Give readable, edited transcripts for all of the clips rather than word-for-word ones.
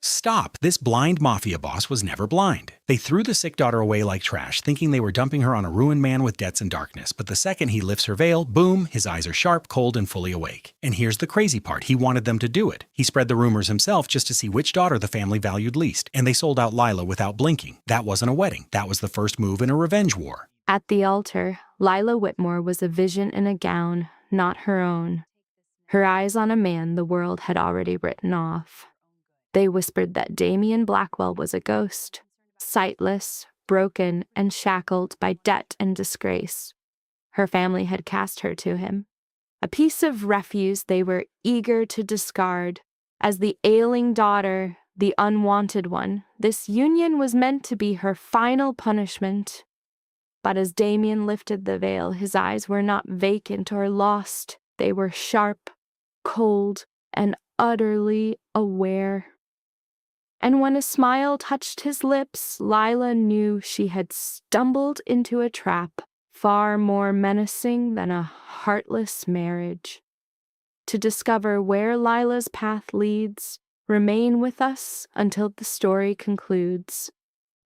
Stop! This blind mafia boss was never blind. They threw the sick daughter away like trash, thinking they were dumping her on a ruined man with debts and darkness. But the second he lifts her veil, boom, his eyes are sharp, cold, and fully awake. And here's the crazy part. He wanted them to do it. He spread the rumors himself just to see which daughter the family valued least. And they sold out Lila without blinking. That wasn't a wedding. That was the first move in a revenge war. At the altar, Lila Whitmore was a vision in a gown, not her own. Her eyes on a man the world had already written off. They whispered that Damien Blackwell was a ghost, sightless, broken, and shackled by debt and disgrace. Her family had cast her to him, a piece of refuse they were eager to discard. As the ailing daughter, the unwanted one, this union was meant to be her final punishment. But as Damien lifted the veil, his eyes were not vacant or lost. They were sharp, cold, and utterly aware. And when a smile touched his lips, Lila knew she had stumbled into a trap far more menacing than a heartless marriage. To discover where Lila's path leads, remain with us until the story concludes.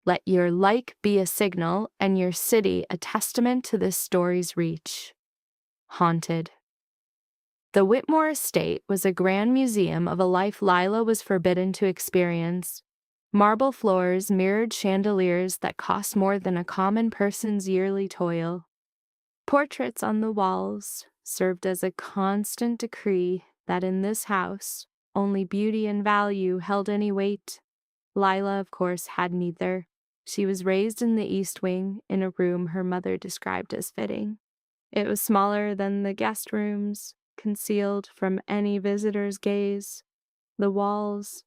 Let your like be a signal and your city a testament to this story's reach. Haunted. The Whitmore estate was a grand museum of a life Lila was forbidden to experience. Marble floors mirrored chandeliers that cost more than a common person's yearly toil. Portraits on the walls served as a constant decree that in this house, only beauty and value held any weight. Lila, of course, had neither. She was raised in the East Wing, in a room her mother described as fitting. It was smaller than the guest rooms, concealed from any visitor's gaze. The walls,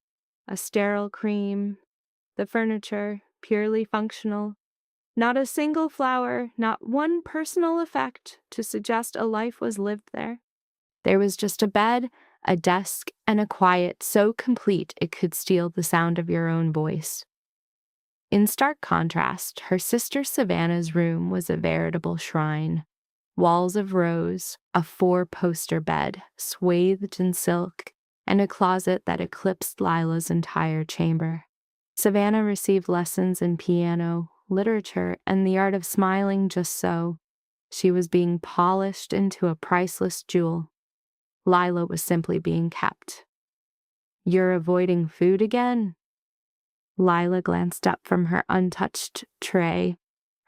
a sterile cream. The furniture, purely functional. Not a single flower, not one personal effect to suggest a life was lived there. There was just a bed, a desk, and a quiet so complete it could steal the sound of your own voice. In stark contrast, her sister Savannah's room was a veritable shrine. Walls of rose, a 4-poster bed, swathed in silk, and a closet that eclipsed Lila's entire chamber. Savannah received lessons in piano, literature, and the art of smiling just so. She was being polished into a priceless jewel. Lila was simply being kept. "You're avoiding food again?" Lila glanced up from her untouched tray.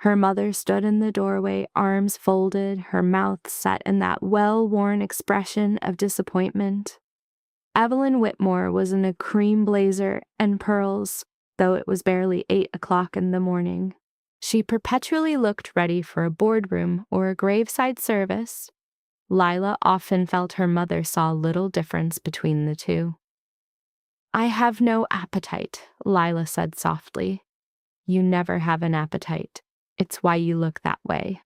Her mother stood in the doorway, arms folded, her mouth set in that well-worn expression of disappointment. Evelyn Whitmore was in a cream blazer and pearls, though it was barely 8 o'clock in the morning. She perpetually looked ready for a boardroom or a graveside service. Lila often felt her mother saw little difference between the two. "I have no appetite," Lila said softly. "You never have an appetite. It's why you look that way."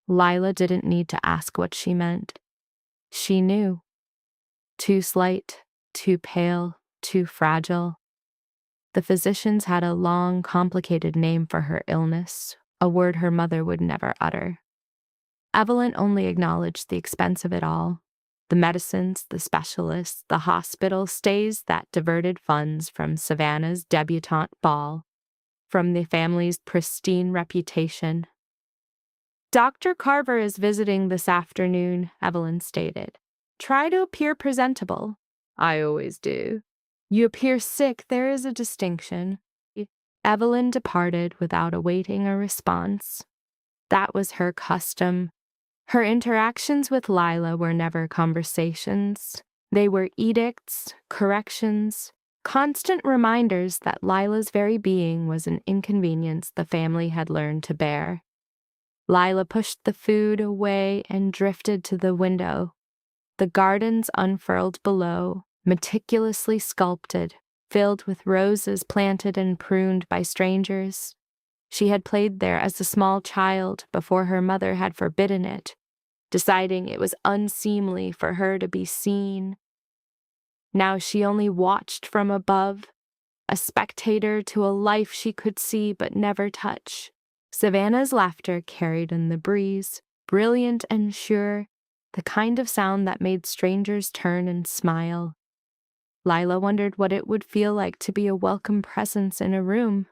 Lila didn't need to ask what she meant. She knew. Too slight, too pale, too fragile. The physicians had a long, complicated name for her illness, a word her mother would never utter. Evelyn only acknowledged the expense of it all. The medicines, the specialists, the hospital stays that diverted funds from Savannah's debutante ball, from the family's pristine reputation. "Dr. Carver is visiting this afternoon," Evelyn stated. "Try to appear presentable." "I always do." "You appear sick. There is a distinction." Evelyn departed without awaiting a response. That was her custom. Her interactions with Lila were never conversations. They were edicts, corrections, constant reminders that Lila's very being was an inconvenience the family had learned to bear. Lila pushed the food away and drifted to the window. The gardens unfurled below, meticulously sculpted, filled with roses planted and pruned by strangers. She had played there as a small child before her mother had forbidden it, deciding it was unseemly for her to be seen. Now she only watched from above, a spectator to a life she could see but never touch. Savannah's laughter carried in the breeze, brilliant and sure, the kind of sound that made strangers turn and smile. Lila wondered what it would feel like to be a welcome presence in a room.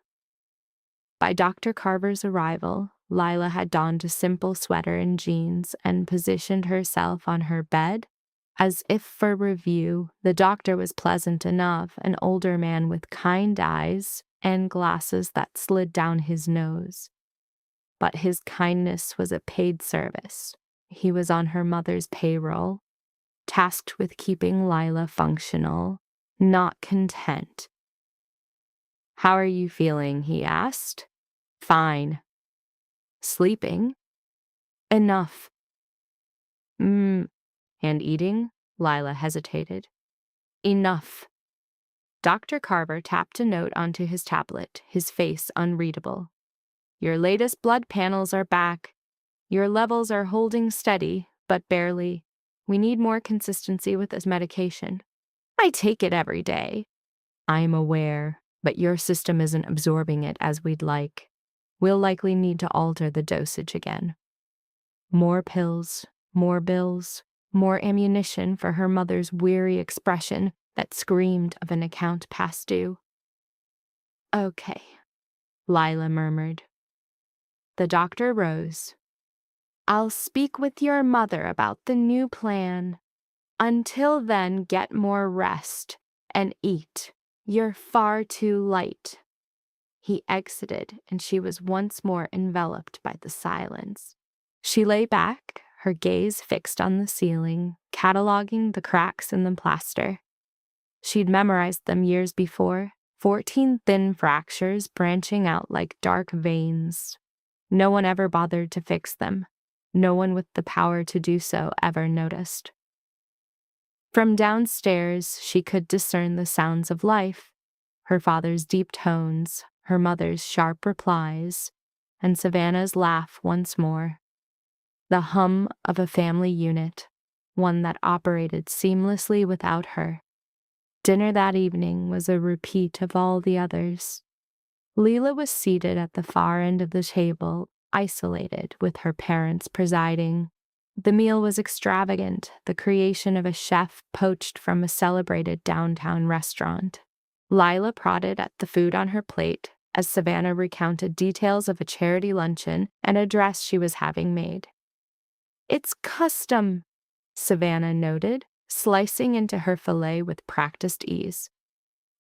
By Dr. Carver's arrival, Lila had donned a simple sweater and jeans and positioned herself on her bed. As if for review, the doctor was pleasant enough, an older man with kind eyes and glasses that slid down his nose. But his kindness was a paid service. He was on her mother's payroll, tasked with keeping Lila functional, not content. "How are you feeling?" he asked. "Fine." "Sleeping?" "Enough." And eating?" Lila hesitated. "Enough." Dr. Carver tapped a note onto his tablet, his face unreadable. "Your latest blood panels are back. Your levels are holding steady, but barely. We need more consistency with this medication." "I take it every day." "I'm aware, but your system isn't absorbing it as we'd like. We'll likely need to alter the dosage again." More pills, more bills, more ammunition for her mother's weary expression that screamed of an account past due. "Okay," Lila murmured. The doctor rose. "I'll speak with your mother about the new plan. Until then, get more rest and eat. You're far too light." He exited, and she was once more enveloped by the silence. She lay back, her gaze fixed on the ceiling, cataloging the cracks in the plaster. She'd memorized them years before, 14 thin fractures branching out like dark veins. No one ever bothered to fix them. No one with the power to do so ever noticed. From downstairs, she could discern the sounds of life, her father's deep tones, her mother's sharp replies, and Savannah's laugh once more. The hum of a family unit, one that operated seamlessly without her. Dinner that evening was a repeat of all the others. Lila was seated at the far end of the table, isolated, with her parents presiding. The meal was extravagant, the creation of a chef poached from a celebrated downtown restaurant. Lila prodded at the food on her plate as Savannah recounted details of a charity luncheon and a dress she was having made. "It's custom," Savannah noted, slicing into her fillet with practiced ease.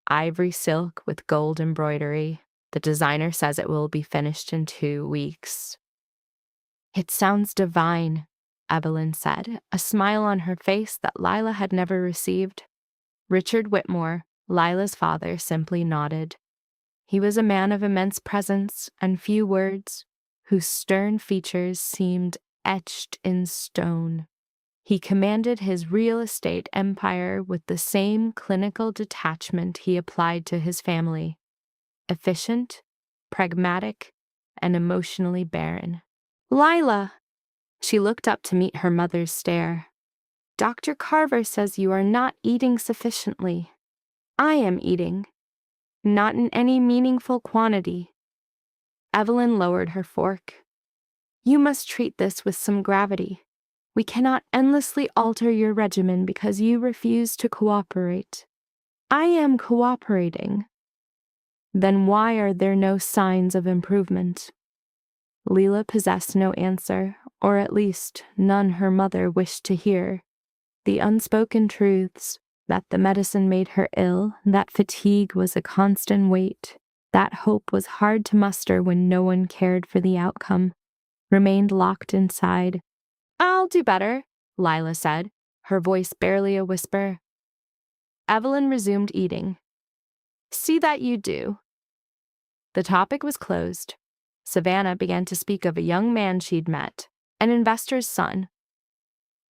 "Ivory silk with gold embroidery. The designer says it will be finished in 2 weeks." "It sounds divine," Evelyn said, a smile on her face that Lila had never received. Richard Whitmore, Lila's father, simply nodded. He was a man of immense presence and few words, whose stern features seemed etched in stone. He commanded his real estate empire with the same clinical detachment he applied to his family. Efficient, pragmatic, and emotionally barren. "Lila!" She looked up to meet her mother's stare. "Dr. Carver says you are not eating sufficiently. I am eating. Not in any meaningful quantity." Evelyn lowered her fork. "You must treat this with some gravity. We cannot endlessly alter your regimen because you refuse to cooperate." "I am cooperating." "Then why are there no signs of improvement?" Lila possessed no answer, or at least none her mother wished to hear. The unspoken truths, that the medicine made her ill, that fatigue was a constant weight, that hope was hard to muster when no one cared for the outcome, remained locked inside. "I'll do better," Lila said, her voice barely a whisper. Evelyn resumed eating. "See that you do." The topic was closed. Savannah began to speak of a young man she'd met, an investor's son.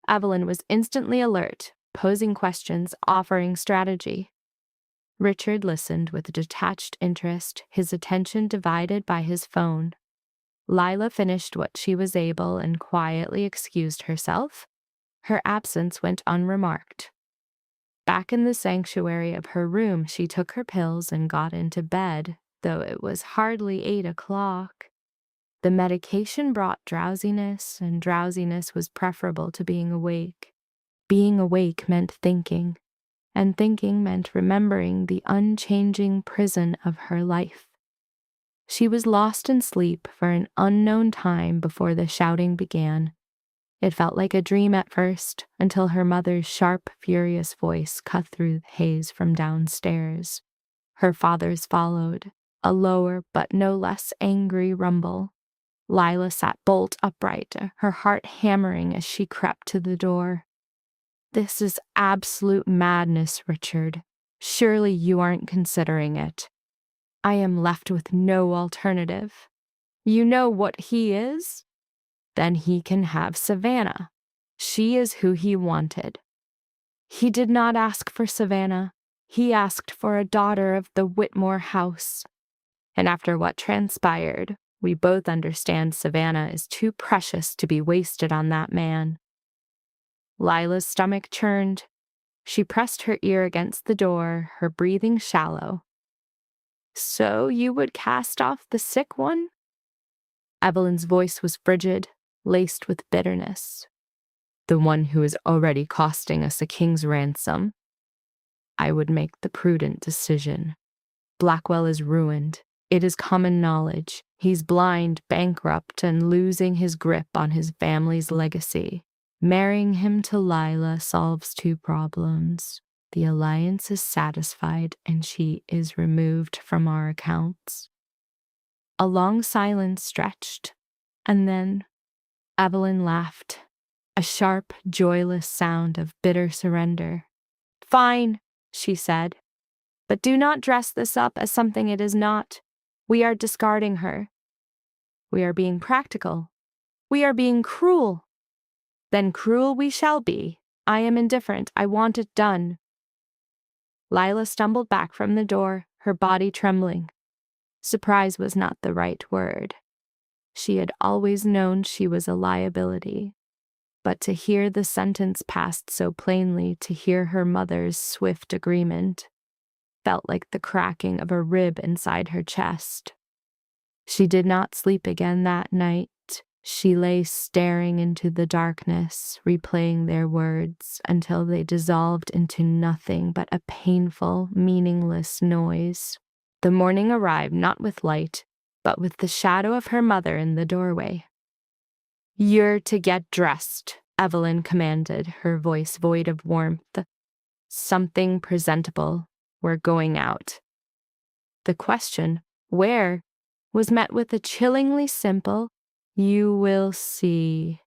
Evelyn was instantly alert, posing questions, offering strategy. Richard listened with detached interest, his attention divided by his phone. Lila finished what she was able and quietly excused herself. Her absence went unremarked. Back in the sanctuary of her room, she took her pills and got into bed, though it was hardly 8 o'clock. The medication brought drowsiness, and drowsiness was preferable to being awake. Being awake meant thinking, and thinking meant remembering the unchanging prison of her life. She was lost in sleep for an unknown time before the shouting began. It felt like a dream at first, until her mother's sharp, furious voice cut through the haze from downstairs. Her father's followed, a lower but no less angry rumble. Lila sat bolt upright, her heart hammering as she crept to the door. "This is absolute madness, Richard. Surely you aren't considering it. I am left with no alternative. You know what he is? Then he can have Savannah. She is who he wanted. He did not ask for Savannah. He asked for a daughter of the Whitmore house. And after what transpired, we both understand Savannah is too precious to be wasted on that man." Lila's stomach churned. She pressed her ear against the door, her breathing shallow. "So you would cast off the sick one?" Evelyn's voice was frigid, laced with bitterness. "The one who is already costing us a king's ransom. I would make the prudent decision. Blackwell is ruined. It is common knowledge. He's blind, bankrupt, and losing his grip on his family's legacy. Marrying him to Lila solves two problems. The alliance is satisfied, and she is removed from our accounts." A long silence stretched, and then Evelyn laughed, a sharp, joyless sound of bitter surrender. "Fine," she said, "but do not dress this up as something it is not. We are discarding her. We are being practical. We are being cruel. Then cruel we shall be. I am indifferent. I want it done." Lila stumbled back from the door, her body trembling. Surprise was not the right word. She had always known she was a liability. But to hear the sentence passed so plainly, to hear her mother's swift agreement, felt like the cracking of a rib inside her chest. She did not sleep again that night. She lay staring into the darkness, replaying their words until they dissolved into nothing but a painful, meaningless noise. The morning arrived not with light, but with the shadow of her mother in the doorway. "You're to get dressed," Evelyn commanded, her voice void of warmth. "Something presentable. We're going out." The question, "Where?" was met with a chillingly simple, "You will see."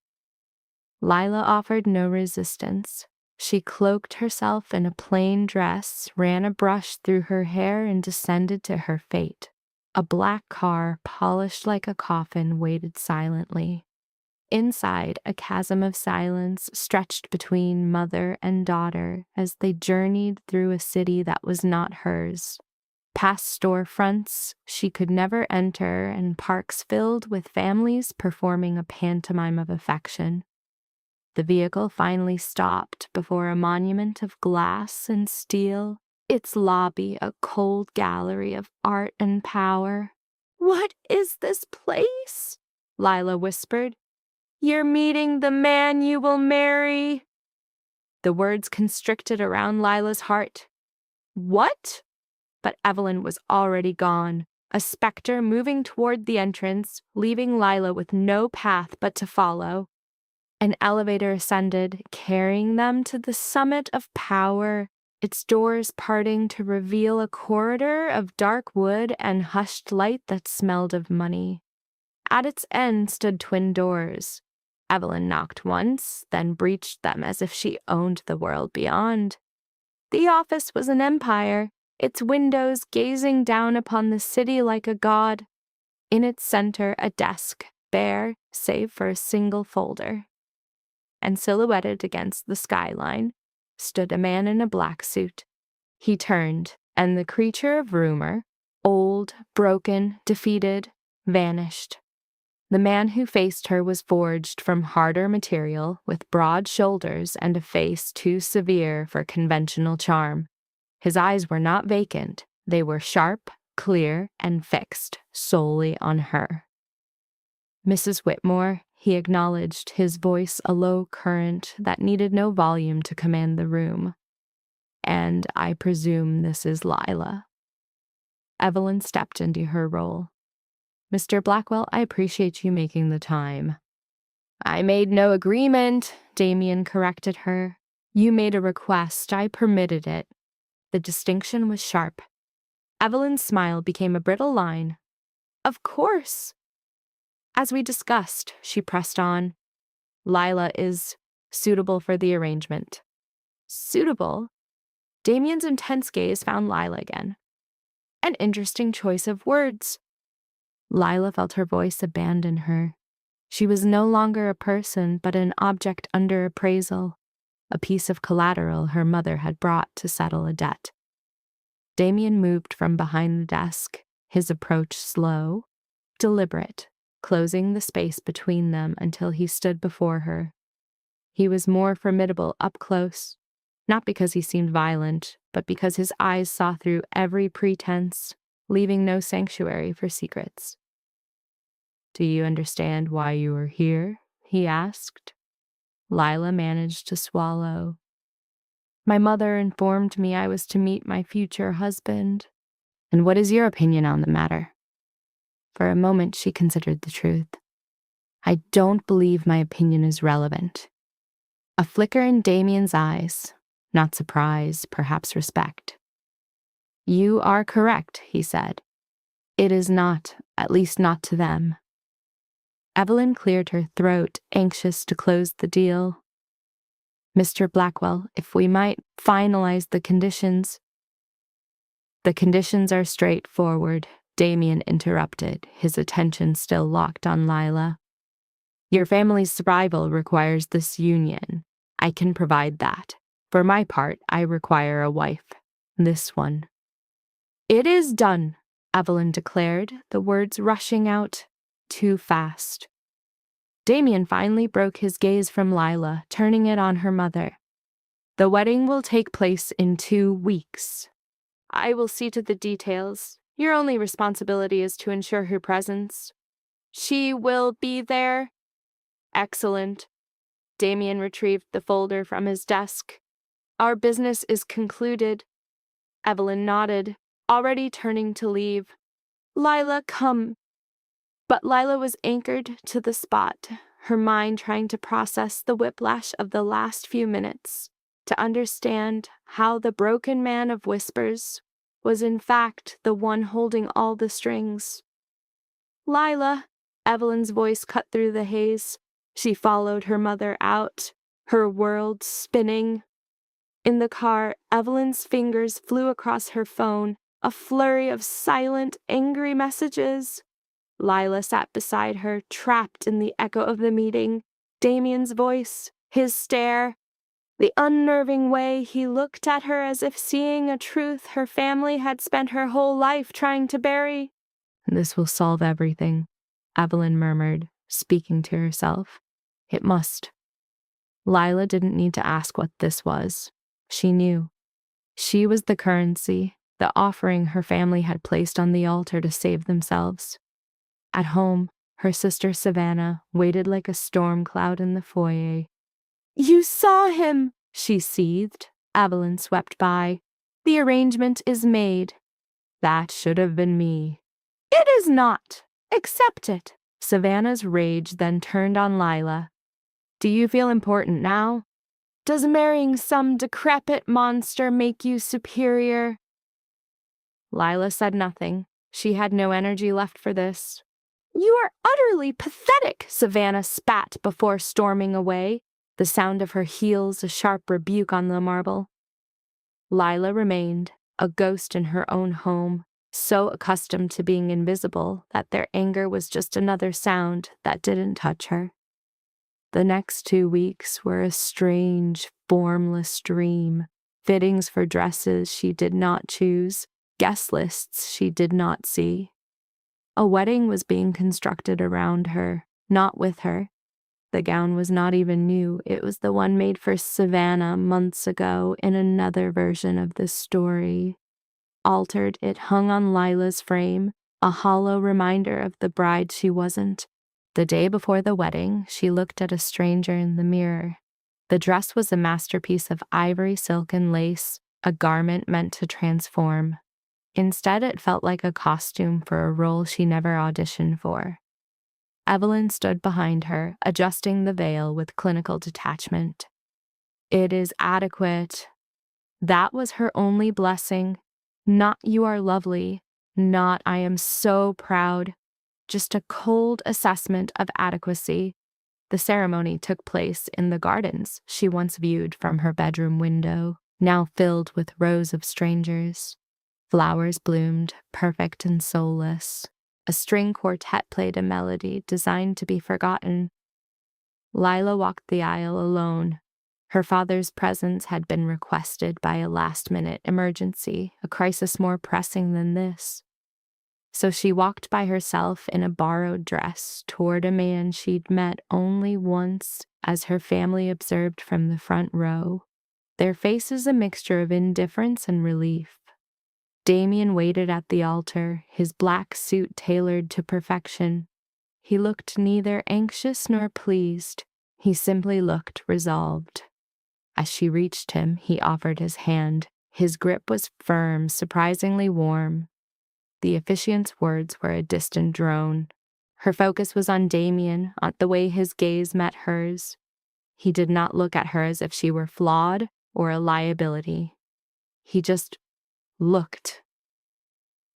Lila offered no resistance. She cloaked herself in a plain dress, ran a brush through her hair, and descended to her fate. A black car, polished like a coffin, waited silently. Inside, a chasm of silence stretched between mother and daughter as they journeyed through a city that was not hers. Past storefronts she could never enter, and parks filled with families performing a pantomime of affection. The vehicle finally stopped before a monument of glass and steel, its lobby a cold gallery of art and power. "What is this place?" Lila whispered. "You're meeting the man you will marry." The words constricted around Lila's heart. "What?" But Evelyn was already gone, a specter moving toward the entrance, leaving Lila with no path but to follow. An elevator ascended, carrying them to the summit of power, its doors parting to reveal a corridor of dark wood and hushed light that smelled of money. At its end stood twin doors. Evelyn knocked once, then breached them as if she owned the world beyond. The office was an empire, its windows gazing down upon the city like a god. In its center, a desk, bare save for a single folder. And silhouetted against the skyline stood a man in a black suit. He turned, and the creature of rumor, old, broken, defeated, vanished. The man who faced her was forged from harder material, with broad shoulders and a face too severe for conventional charm. His eyes were not vacant. They were sharp, clear, and fixed solely on her. "Mrs. Whitmore," he acknowledged, his voice a low current that needed no volume to command the room. And I presume this is Lila. Evelyn stepped into her role. Mr. Blackwell, I appreciate you making the time. I made no agreement, Damien corrected her. You made a request. I permitted it. The distinction was sharp. Evelyn's smile became a brittle line. Of course. As we discussed, she pressed on, Lila is suitable for the arrangement. Suitable? Damien's intense gaze found Lila again. An interesting choice of words. Lila felt her voice abandon her. She was no longer a person, but an object under appraisal, a piece of collateral her mother had brought to settle a debt. Damien moved from behind the desk, his approach slow, deliberate, closing the space between them until he stood before her. He was more formidable up close, not because he seemed violent, but because his eyes saw through every pretense, leaving no sanctuary for secrets. Do you understand why you are here? He asked. Lila managed to swallow. My mother informed me I was to meet my future husband. And what is your opinion on the matter? For a moment, she considered the truth. I don't believe my opinion is relevant. A flicker in Damien's eyes, not surprise, perhaps respect. You are correct, he said. It is not, at least not to them. Evelyn cleared her throat, anxious to close the deal. Mr. Blackwell, if we might finalize the conditions. The conditions are straightforward, Damien interrupted, his attention still locked on Lila. Your family's survival requires this union. I can provide that. For my part, I require a wife. This one. It is done, Evelyn declared, the words rushing out too fast. Damien finally broke his gaze from Lila, turning it on her mother. The wedding will take place in 2 weeks. I will see to the details. Your only responsibility is to ensure her presence. She will be there? Excellent. Damien retrieved the folder from his desk. Our business is concluded. Evelyn nodded, already turning to leave. Lila, come. But Lila was anchored to the spot, her mind trying to process the whiplash of the last few minutes, to understand how the broken man of whispers was in fact the one holding all the strings. Lila, Evelyn's voice cut through the haze. She followed her mother out, her world spinning. In the car, Evelyn's fingers flew across her phone, a flurry of silent, angry messages. Lila sat beside her, trapped in the echo of the meeting. Damien's voice, his stare, the unnerving way he looked at her as if seeing a truth her family had spent her whole life trying to bury. This will solve everything, Evelyn murmured, speaking to herself. It must. Lila didn't need to ask what this was. She knew. She was the currency, the offering her family had placed on the altar to save themselves. At home, her sister Savannah waited like a storm cloud in the foyer. You saw him, she seethed. Evelyn swept by. The arrangement is made. That should have been me. It is not. Accept it. Savannah's rage then turned on Lila. Do you feel important now? Does marrying some decrepit monster make you superior? Lila said nothing. She had no energy left for this. You are utterly pathetic, Savannah spat before storming away, the sound of her heels a sharp rebuke on the marble. Lila remained, a ghost in her own home, so accustomed to being invisible that their anger was just another sound that didn't touch her. The next 2 weeks were a strange, formless dream, fittings for dresses she did not choose, guest lists she did not see. A wedding was being constructed around her, not with her. The gown was not even new. It was the one made for Savannah months ago in another version of this story. Altered, it hung on Lila's frame, a hollow reminder of the bride she wasn't. The day before the wedding, she looked at a stranger in the mirror. The dress was a masterpiece of ivory, silk, and lace, a garment meant to transform. Instead, it felt like a costume for a role she never auditioned for. Evelyn stood behind her, adjusting the veil with clinical detachment. It is adequate. That was her only blessing. Not "you are lovely," not "I am so proud," just a cold assessment of adequacy. The ceremony took place in the gardens she once viewed from her bedroom window, now filled with rows of strangers. Flowers bloomed, perfect and soulless. A string quartet played a melody designed to be forgotten. Lila walked the aisle alone. Her father's presence had been requested by a last-minute emergency, a crisis more pressing than this. So she walked by herself in a borrowed dress toward a man she'd met only once, as her family observed from the front row, their faces a mixture of indifference and relief. Damien waited at the altar, his black suit tailored to perfection. He looked neither anxious nor pleased. He simply looked resolved. As she reached him, he offered his hand. His grip was firm, surprisingly warm. The officiant's words were a distant drone. Her focus was on Damien, on the way his gaze met hers. He did not look at her as if she were flawed or a liability. He just looked.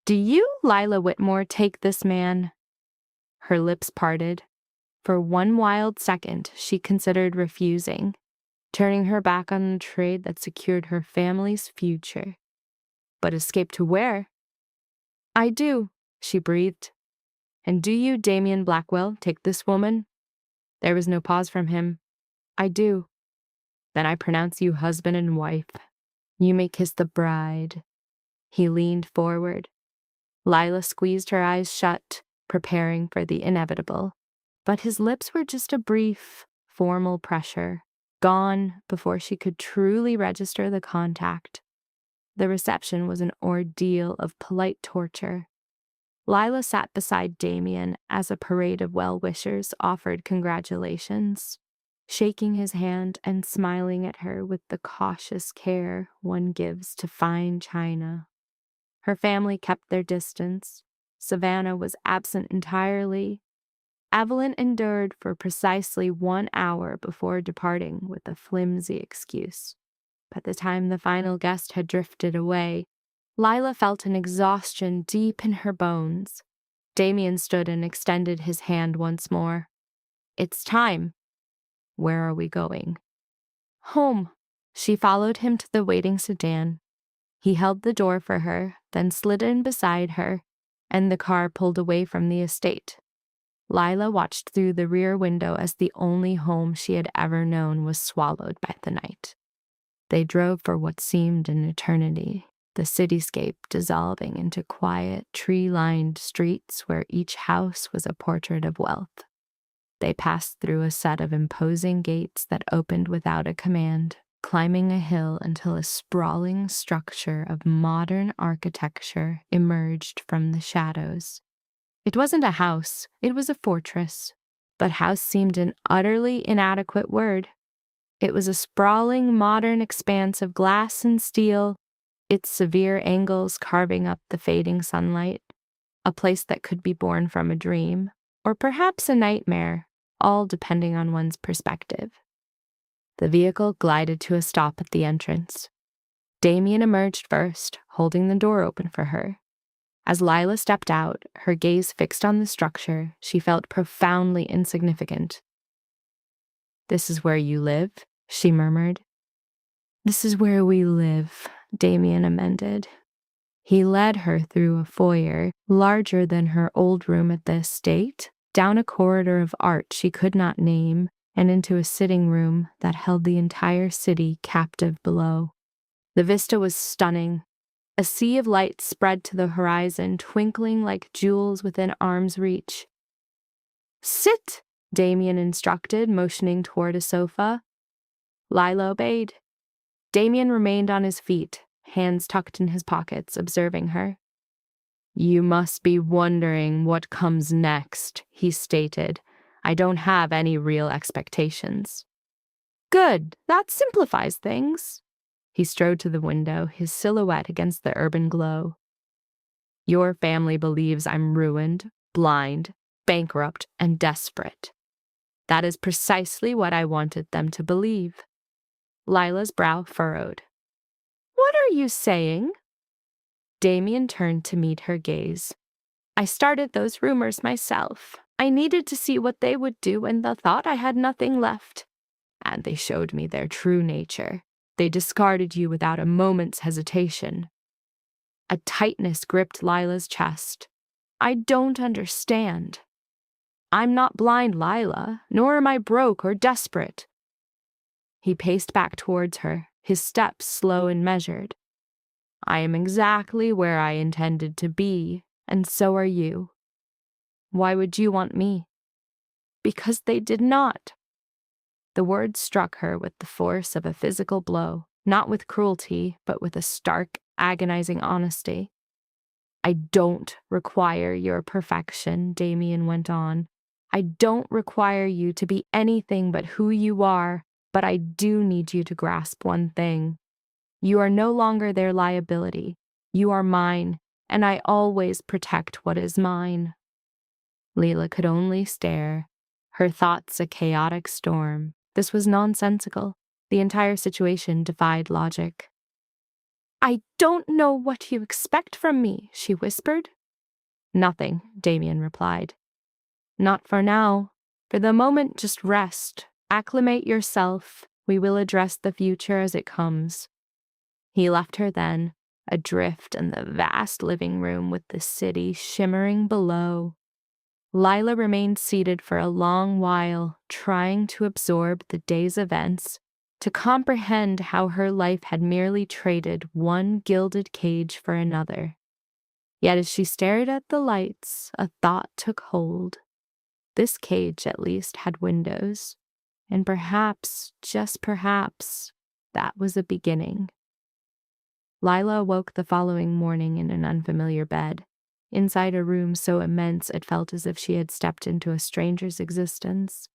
"Do you, Lila Whitmore, take this man?" Her lips parted. For one wild second, she considered refusing, turning her back on the trade that secured her family's future. But escape to where? "I do," she breathed. "And do you, Damien Blackwell, take this woman?" There was no pause from him. "I do." "Then I pronounce you husband and wife. You may kiss the bride." He leaned forward. Lila squeezed her eyes shut, preparing for the inevitable. But his lips were just a brief, formal pressure, gone before she could truly register the contact. The reception was an ordeal of polite torture. Lila sat beside Damien as a parade of well-wishers offered congratulations, shaking his hand and smiling at her with the cautious care one gives to fine china. Her family kept their distance. Savannah was absent entirely. Evelyn endured for precisely 1 hour before departing with a flimsy excuse. By the time the final guest had drifted away, Lila felt an exhaustion deep in her bones. Damien stood and extended his hand once more. "It's time." "Where are we going?" "Home." She followed him to the waiting sedan. He held the door for her, then slid in beside her, and the car pulled away from the estate. Lila watched through the rear window as the only home she had ever known was swallowed by the night. They drove for what seemed an eternity, the cityscape dissolving into quiet, tree-lined streets where each house was a portrait of wealth. They passed through a set of imposing gates that opened without a command, climbing a hill until a sprawling structure of modern architecture emerged from the shadows. It wasn't a house, it was a fortress, but house seemed an utterly inadequate word. It was a sprawling modern expanse of glass and steel, its severe angles carving up the fading sunlight, a place that could be born from a dream, or perhaps a nightmare, all depending on one's perspective. The vehicle glided to a stop at the entrance. Damien emerged first, holding the door open for her. As Lila stepped out, her gaze fixed on the structure, she felt profoundly insignificant. "This is where you live?" she murmured. "This is where we live," Damien amended. He led her through a foyer, larger than her old room at the estate, down a corridor of art she could not name, and into a sitting room that held the entire city captive below. The vista was stunning. A sea of light spread to the horizon, twinkling like jewels within arm's reach. "Sit," Damien instructed, motioning toward a sofa. Lila obeyed. Damien remained on his feet, hands tucked in his pockets, observing her. "You must be wondering what comes next," he stated. "I don't have any real expectations." "Good, that simplifies things." He strode to the window, his silhouette against the urban glow. Your family believes I'm ruined, blind, bankrupt, and desperate. That is precisely what I wanted them to believe. Lila's brow furrowed. What are you saying? Damien turned to meet her gaze. I started those rumors myself. I needed to see what they would do in the thought I had nothing left. And they showed me their true nature. They discarded you without a moment's hesitation. A tightness gripped Lila's chest. I don't understand. I'm not blind, Lila, nor am I broke or desperate. He paced back towards her, his steps slow and measured. I am exactly where I intended to be, and so are you. Why would you want me? Because they did not. The words struck her with the force of a physical blow, not with cruelty, but with a stark, agonizing honesty. I don't require your perfection, Damien went on. I don't require you to be anything but who you are, but I do need you to grasp one thing. You are no longer their liability. You are mine, and I always protect what is mine. Lila could only stare, her thoughts a chaotic storm. This was nonsensical. The entire situation defied logic. I don't know what you expect from me, she whispered. Nothing, Damien replied. Not for now. For the moment, just rest. Acclimate yourself. We will address the future as it comes. He left her then, adrift in the vast living room with the city shimmering below. Lila remained seated for a long while, trying to absorb the day's events, to comprehend how her life had merely traded one gilded cage for another. Yet as she stared at the lights, a thought took hold. This cage, at least, had windows, and perhaps, just perhaps, that was a beginning. Lila awoke the following morning in an unfamiliar bed, inside a room so immense it felt as if she had stepped into a stranger's existence.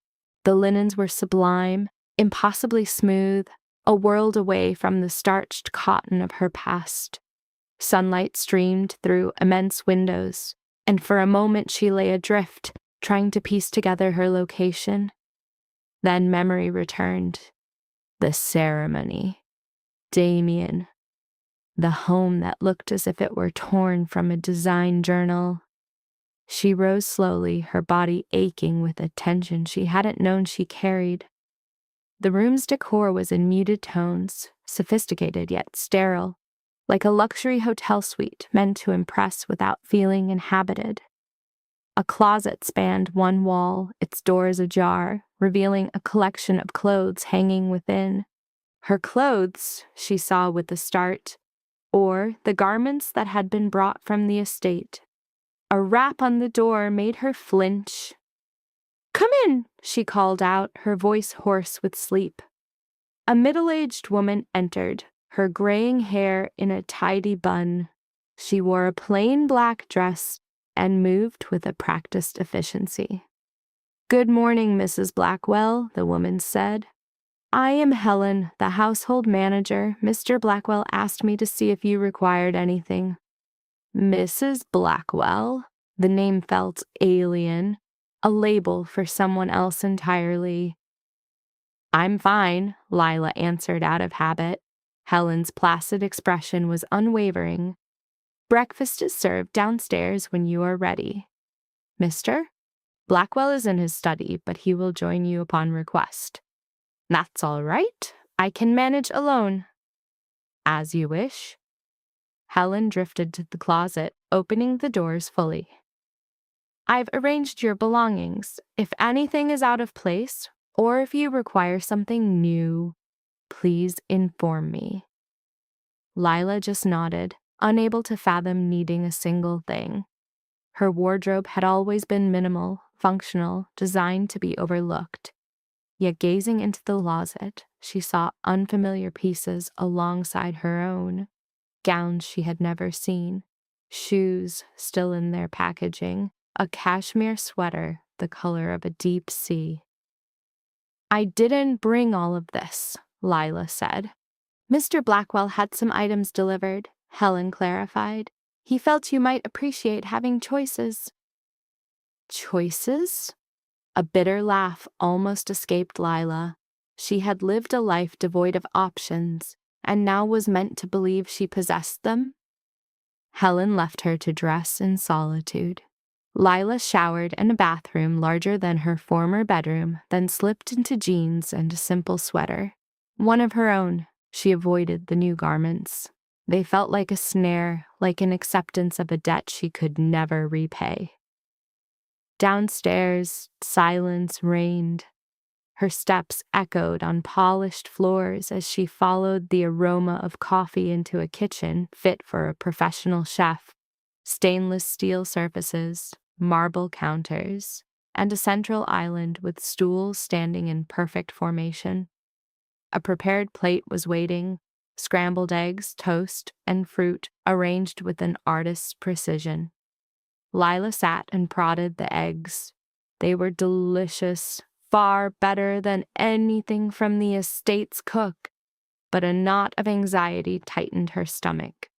The linens were sublime, impossibly smooth, a world away from the starched cotton of her past. Sunlight streamed through immense windows, and for a moment she lay adrift, trying to piece together her location. Then memory returned. The ceremony. Damien. The home that looked as if it were torn from a design journal. She rose slowly, her body aching with a tension she hadn't known she carried. The room's decor was in muted tones, sophisticated yet sterile, like a luxury hotel suite meant to impress without feeling inhabited. A closet spanned one wall, its doors ajar, revealing a collection of clothes hanging within. Her clothes, she saw with the start, or the garments that had been brought from the estate. A rap on the door made her flinch. "Come in," she called out, her voice hoarse with sleep. A middle-aged woman entered, her graying hair in a tidy bun. She wore a plain black dress and moved with a practiced efficiency. "Good morning, Mrs. Blackwell," the woman said. "I am Helen, the household manager. Mr. Blackwell asked me to see if you required anything." Mrs. Blackwell? The name felt alien, a label for someone else entirely. "I'm fine," Lila answered out of habit. Helen's placid expression was unwavering. "Breakfast is served downstairs when you are ready." "Mr. Blackwell is in his study, but he will join you upon request." "That's all right. I can manage alone." "As you wish." Helen drifted to the closet, opening the doors fully. "I've arranged your belongings. If anything is out of place, or if you require something new, please inform me." Lila just nodded, unable to fathom needing a single thing. Her wardrobe had always been minimal, functional, designed to be overlooked. Yet gazing into the closet, she saw unfamiliar pieces alongside her own. Gowns she had never seen, shoes still in their packaging, a cashmere sweater the color of a deep sea. "I didn't bring all of this," Lila said. Mr. Blackwell had some items delivered, Helen clarified. He felt you might appreciate having choices. Choices? A bitter laugh almost escaped Lila. She had lived a life devoid of options, and now was meant to believe she possessed them. Helen left her to dress in solitude. Lila showered in a bathroom larger than her former bedroom, then slipped into jeans and a simple sweater. One of her own. She avoided the new garments. They felt like a snare, like an acceptance of a debt she could never repay. Downstairs, silence reigned. Her steps echoed on polished floors as she followed the aroma of coffee into a kitchen fit for a professional chef. Stainless steel surfaces, marble counters, and a central island with stools standing in perfect formation. A prepared plate was waiting, scrambled eggs, toast, and fruit arranged with an artist's precision. Lila sat and prodded the eggs. They were delicious, far better than anything from the estate's cook, but a knot of anxiety tightened her stomach.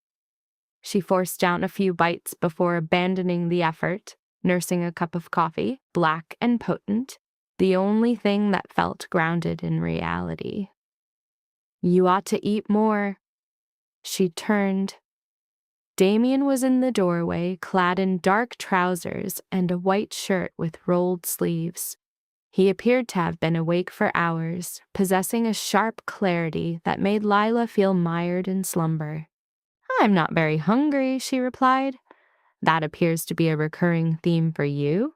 She forced down a few bites before abandoning the effort, nursing a cup of coffee, black and potent, the only thing that felt grounded in reality. You ought to eat more. She turned. Damien was in the doorway, clad in dark trousers and a white shirt with rolled sleeves. He appeared to have been awake for hours, possessing a sharp clarity that made Lila feel mired in slumber. "I'm not very hungry," she replied. "That appears to be a recurring theme for you."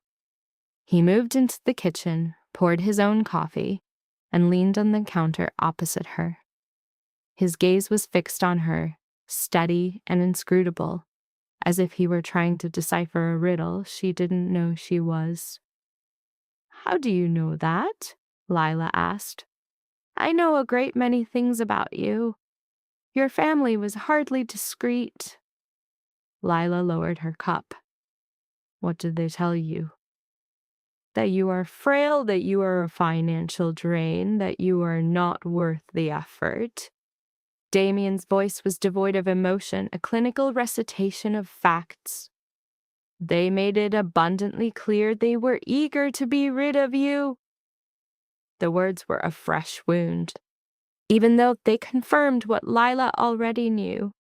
He moved into the kitchen, poured his own coffee, and leaned on the counter opposite her. His gaze was fixed on her, steady and inscrutable, as if he were trying to decipher a riddle she didn't know she was. "How do you know that?" Lila asked. "I know a great many things about you. Your family was hardly discreet." Lila lowered her cup. "What did they tell you?" "That you are frail, that you are a financial drain, that you are not worth the effort." Damien's voice was devoid of emotion, a clinical recitation of facts. "They made it abundantly clear they were eager to be rid of you." The words were a fresh wound. Even though they confirmed what Lila already knew,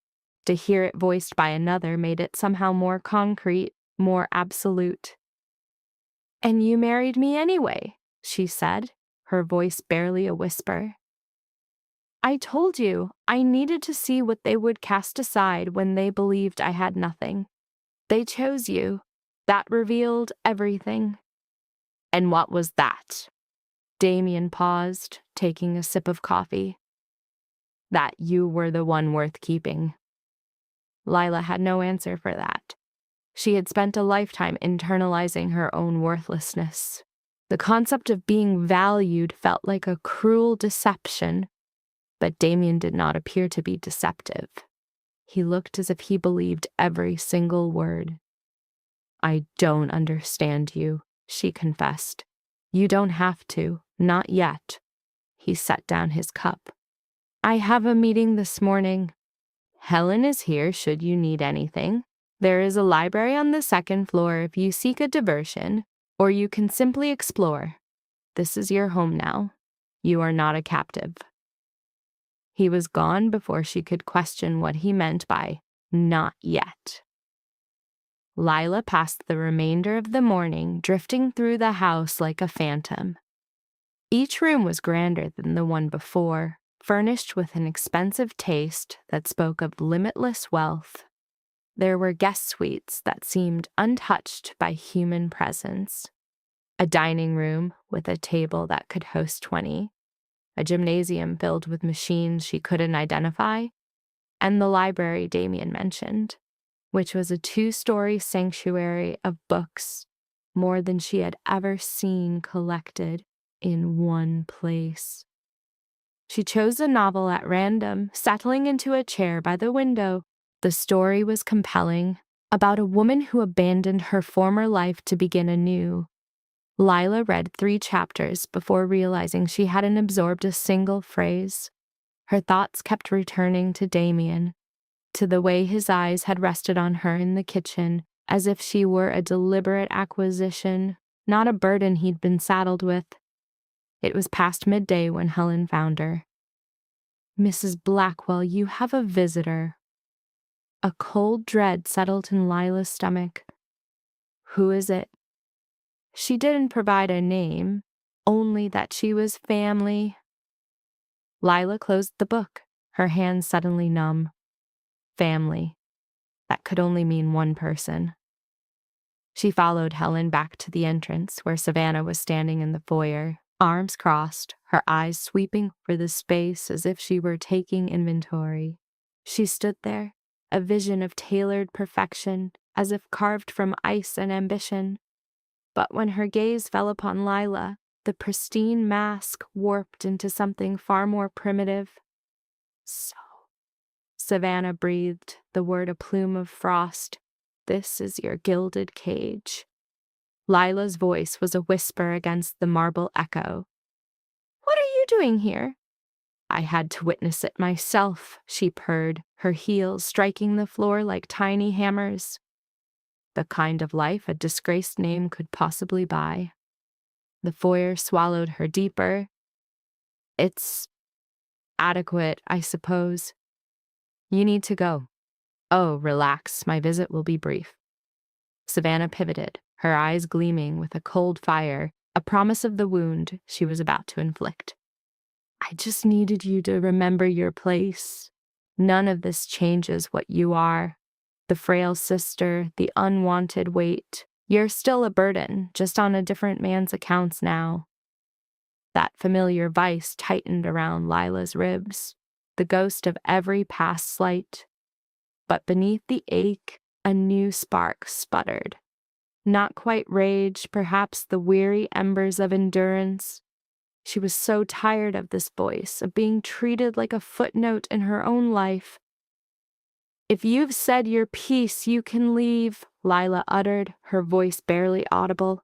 to hear it voiced by another made it somehow more concrete, more absolute. "And you married me anyway," she said, her voice barely a whisper. "I told you I needed to see what they would cast aside when they believed I had nothing. They chose you. That revealed everything." "And what was that?" Damien paused, taking a sip of coffee. "That you were the one worth keeping." Lila had no answer for that. She had spent a lifetime internalizing her own worthlessness. The concept of being valued felt like a cruel deception, but Damien did not appear to be deceptive. He looked as if he believed every single word. "I don't understand you," she confessed. "You don't have to, not yet." He set down his cup. "I have a meeting this morning. Helen is here should you need anything. There is a library on the second floor if you seek a diversion, or you can simply explore. This is your home now. You are not a captive." He was gone before she could question what he meant by "not yet." Lila passed the remainder of the morning drifting through the house like a phantom. Each room was grander than the one before, furnished with an expensive taste that spoke of limitless wealth. There were guest suites that seemed untouched by human presence. A dining room with a table that could host 20, a gymnasium filled with machines she couldn't identify, and the library Damien mentioned, which was a 2-story sanctuary of books, more than she had ever seen collected in one place. She chose a novel at random, settling into a chair by the window. The story was compelling, about a woman who abandoned her former life to begin anew. Lila read 3 chapters before realizing she hadn't absorbed a single phrase. Her thoughts kept returning to Damien, to the way his eyes had rested on her in the kitchen, as if she were a deliberate acquisition, not a burden he'd been saddled with. It was past midday when Helen found her. "Mrs. Blackwell, you have a visitor." A cold dread settled in Lila's stomach. "Who is it?" She didn't provide a name, only that she was family. Lila closed the book, her hands suddenly numb. Family. That could only mean one person. She followed Helen back to the entrance, where Savannah was standing in the foyer, arms crossed, her eyes sweeping over the space as if she were taking inventory. She stood there, a vision of tailored perfection, as if carved from ice and ambition. But when her gaze fell upon Lila, the pristine mask warped into something far more primitive. "So," Savannah breathed, the word a plume of frost. "This is your gilded cage." Lila's voice was a whisper against the marble echo. "What are you doing here?" "I had to witness it myself," she purred, her heels striking the floor like tiny hammers. The kind of life a disgraced name could possibly buy. The foyer swallowed her deeper. "It's adequate, I suppose. You need to go." "Oh, relax, my visit will be brief." Savannah pivoted, her eyes gleaming with a cold fire, a promise of the wound she was about to inflict. "I just needed you to remember your place. None of this changes what you are. The frail sister, the unwanted weight. You're still a burden, just on a different man's accounts now." That familiar vice tightened around Lila's ribs, the ghost of every past slight. But beneath the ache, a new spark sputtered. Not quite rage, perhaps the weary embers of endurance. She was so tired of this voice, of being treated like a footnote in her own life. "If you've said your piece, you can leave," Lila uttered, her voice barely audible.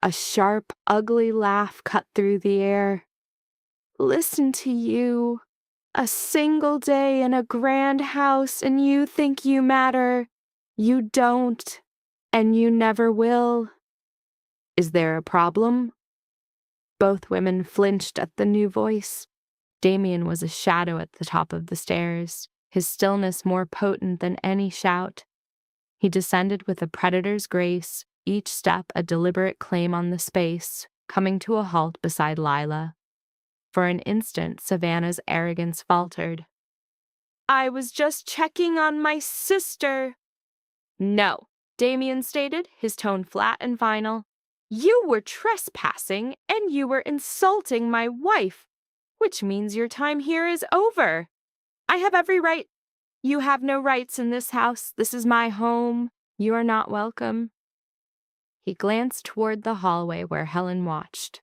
A sharp, ugly laugh cut through the air. "Listen to you. A single day in a grand house and you think you matter. You don't, and you never will. Is there a problem?" Both women flinched at the new voice. Damien was a shadow at the top of the stairs, his stillness more potent than any shout. He descended with a predator's grace, each step a deliberate claim on the space, coming to a halt beside Lila. For an instant, Savannah's arrogance faltered. "I was just checking on my sister." "No," Damien stated, his tone flat and final. "You were trespassing, and you were insulting my wife, which means your time here is over. I have every right." "You have no rights in this house. This is my home. You are not welcome." He glanced toward the hallway where Helen watched.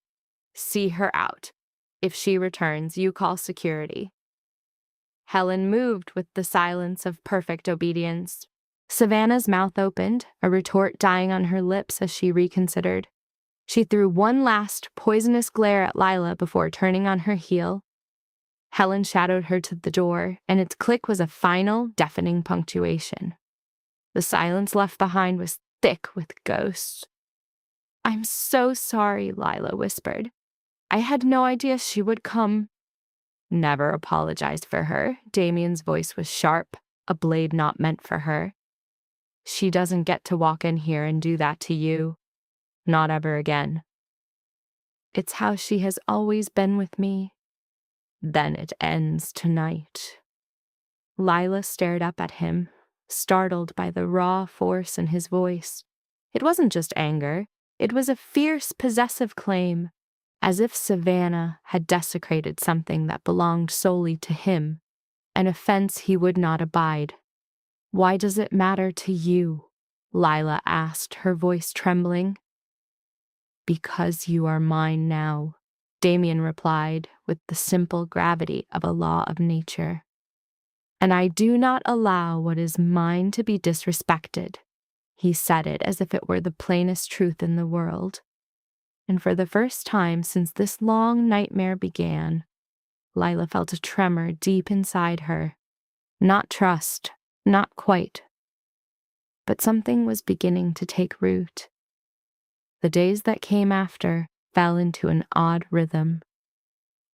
"See her out. If she returns, you call security." Helen moved with the silence of perfect obedience. Savannah's mouth opened, a retort dying on her lips as she reconsidered. She threw one last poisonous glare at Lila before turning on her heel. Helen shadowed her to the door, and its click was a final, deafening punctuation. The silence left behind was thick with ghosts. "I'm so sorry," Lila whispered. "I had no idea she would come." "Never apologize for her." Damien's voice was sharp, a blade not meant for her. "She doesn't get to walk in here and do that to you. Not ever again." "It's how she has always been with me." "Then it ends tonight." Lila stared up at him, startled by the raw force in his voice. It wasn't just anger. It was a fierce, possessive claim, as if Savannah had desecrated something that belonged solely to him, an offense he would not abide. "Why does it matter to you?" Lila asked, her voice trembling. "Because you are mine now," Damien replied with the simple gravity of a law of nature. "And I do not allow what is mine to be disrespected." He said it as if it were the plainest truth in the world. And for the first time since this long nightmare began, Lila felt a tremor deep inside her. Not trust, not quite. But something was beginning to take root. The days that came after fell into an odd rhythm.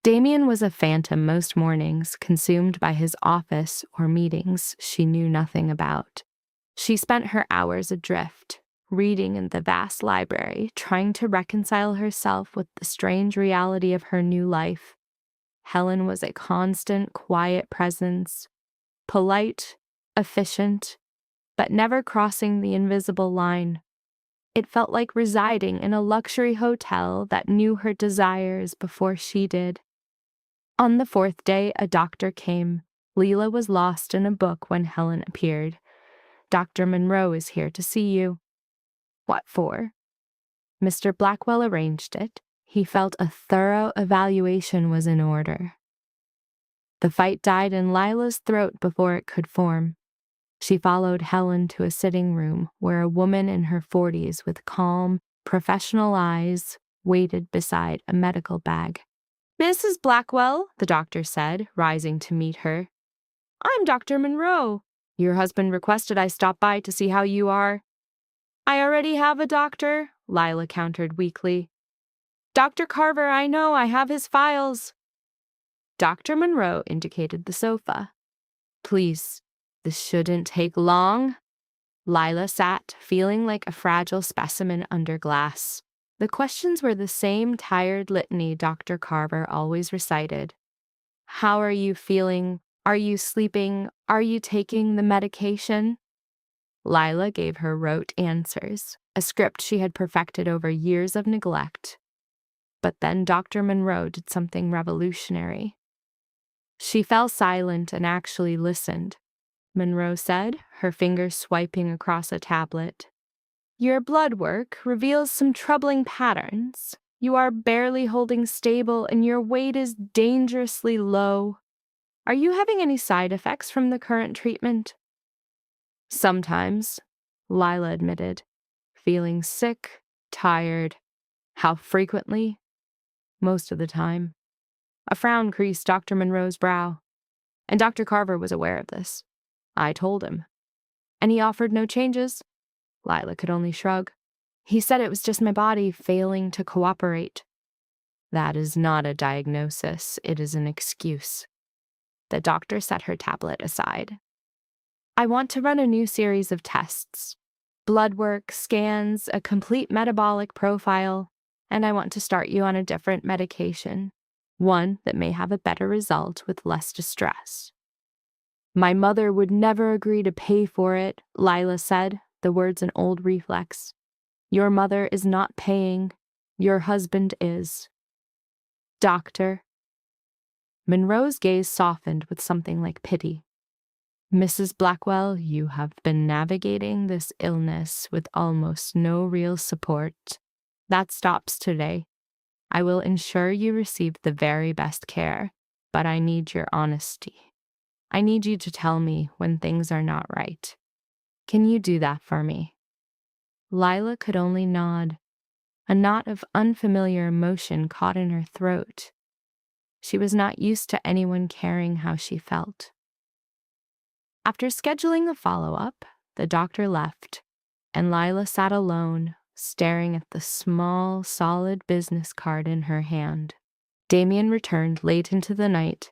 Damien was a phantom most mornings, consumed by his office or meetings she knew nothing about. She spent her hours adrift, reading in the vast library, trying to reconcile herself with the strange reality of her new life. Helen was a constant, quiet presence, polite, efficient, but never crossing the invisible line. It felt like residing in a luxury hotel that knew her desires before she did. On the fourth day, a doctor came. Lila was lost in a book when Helen appeared. "Dr. Monroe is here to see you." "What for?" Mr. Blackwell arranged it. He felt a thorough evaluation was in order. The fight died in Lila's throat before it could form. She followed Helen to a sitting room where a woman in her 40s with calm, professional eyes waited beside a medical bag. "Mrs. Blackwell," the doctor said, rising to meet her. "I'm Dr. Monroe. Your husband requested I stop by to see how you are." "I already have a doctor," Lila countered weakly. "Dr. Carver, I know, I have his files." Dr. Monroe indicated the sofa. "Please, this shouldn't take long." Lila sat, feeling like a fragile specimen under glass. The questions were the same tired litany Dr. Carver always recited. "How are you feeling? Are you sleeping? Are you taking the medication?" Lila gave her rote answers, a script she had perfected over years of neglect. But then Dr. Monroe did something revolutionary. She fell silent and actually listened. Monroe said, her fingers swiping across a tablet. "Your blood work reveals some troubling patterns. You are barely holding stable and your weight is dangerously low. Are you having any side effects from the current treatment?" "Sometimes," Lila admitted, feeling sick, tired. How frequently? Most of the time. A frown creased Dr. Monroe's brow. And Dr. Carver was aware of this. "I told him." "And he offered no changes?" Lila could only shrug. "He said it was just my body failing to cooperate." "That is not a diagnosis, it is an excuse." The doctor set her tablet aside. "I want to run a new series of tests. Blood work, scans, a complete metabolic profile, and I want to start you on a different medication, one that may have a better result with less distress." "My mother would never agree to pay for it," Lila said, the words an old reflex. "Your mother is not paying. Your husband is." "Doctor." Monroe's gaze softened with something like pity. "Mrs. Blackwell, you have been navigating this illness with almost no real support. That stops today. I will ensure you receive the very best care, but I need your honesty. I need you to tell me when things are not right. Can you do that for me?" Lila could only nod. A knot of unfamiliar emotion caught in her throat. She was not used to anyone caring how she felt. After scheduling a follow-up, the doctor left, and Lila sat alone, staring at the small, solid business card in her hand. Damien returned late into the night.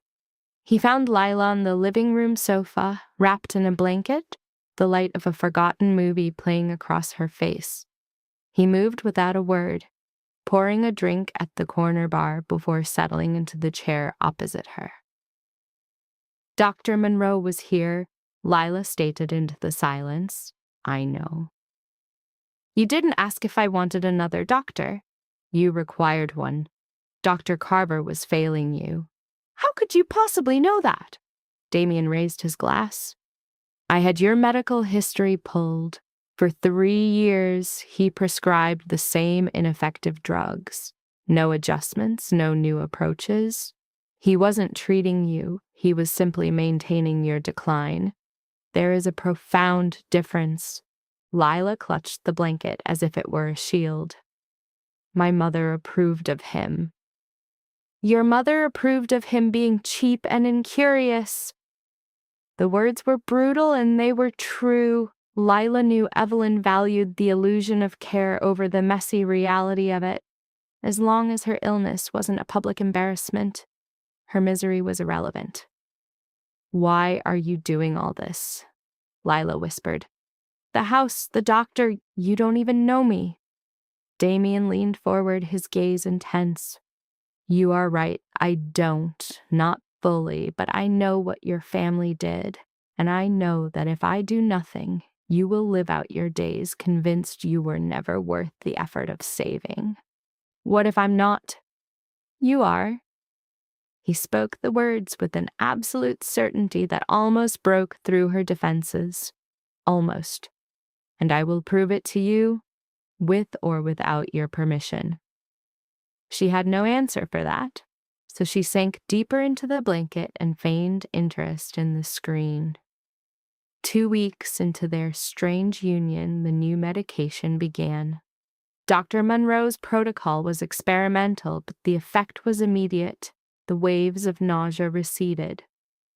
He found Lila on the living room sofa, wrapped in a blanket, the light of a forgotten movie playing across her face. He moved without a word, pouring a drink at the corner bar before settling into the chair opposite her. "Dr. Monroe was here," Lila stated into the silence. "I know." "You didn't ask if I wanted another doctor." "You required one. Dr. Carver was failing you." "How could you possibly know that?" Damien raised his glass. "I had your medical history pulled. For 3 years, he prescribed the same ineffective drugs. No adjustments, no new approaches. He wasn't treating you, he was simply maintaining your decline. There is a profound difference." Lila clutched the blanket as if it were a shield. "My mother approved of him." Your mother approved of him being cheap and incurious. The words were brutal and they were true. Lila knew Evelyn valued the illusion of care over the messy reality of it. As long as her illness wasn't a public embarrassment, her misery was irrelevant. Why are you doing all this? Lila whispered. The house, the doctor, you don't even know me. Damien leaned forward, his gaze intense. You are right, I don't, not fully, but I know what your family did, and I know that if I do nothing, you will live out your days convinced you were never worth the effort of saving. What if I'm not? You are. He spoke the words with an absolute certainty that almost broke through her defenses. Almost. And I will prove it to you, with or without your permission. She had no answer for that, so she sank deeper into the blanket and feigned interest in the screen. 2 weeks into their strange union, the new medication began. Dr. Monroe's protocol was experimental, but the effect was immediate. The waves of nausea receded.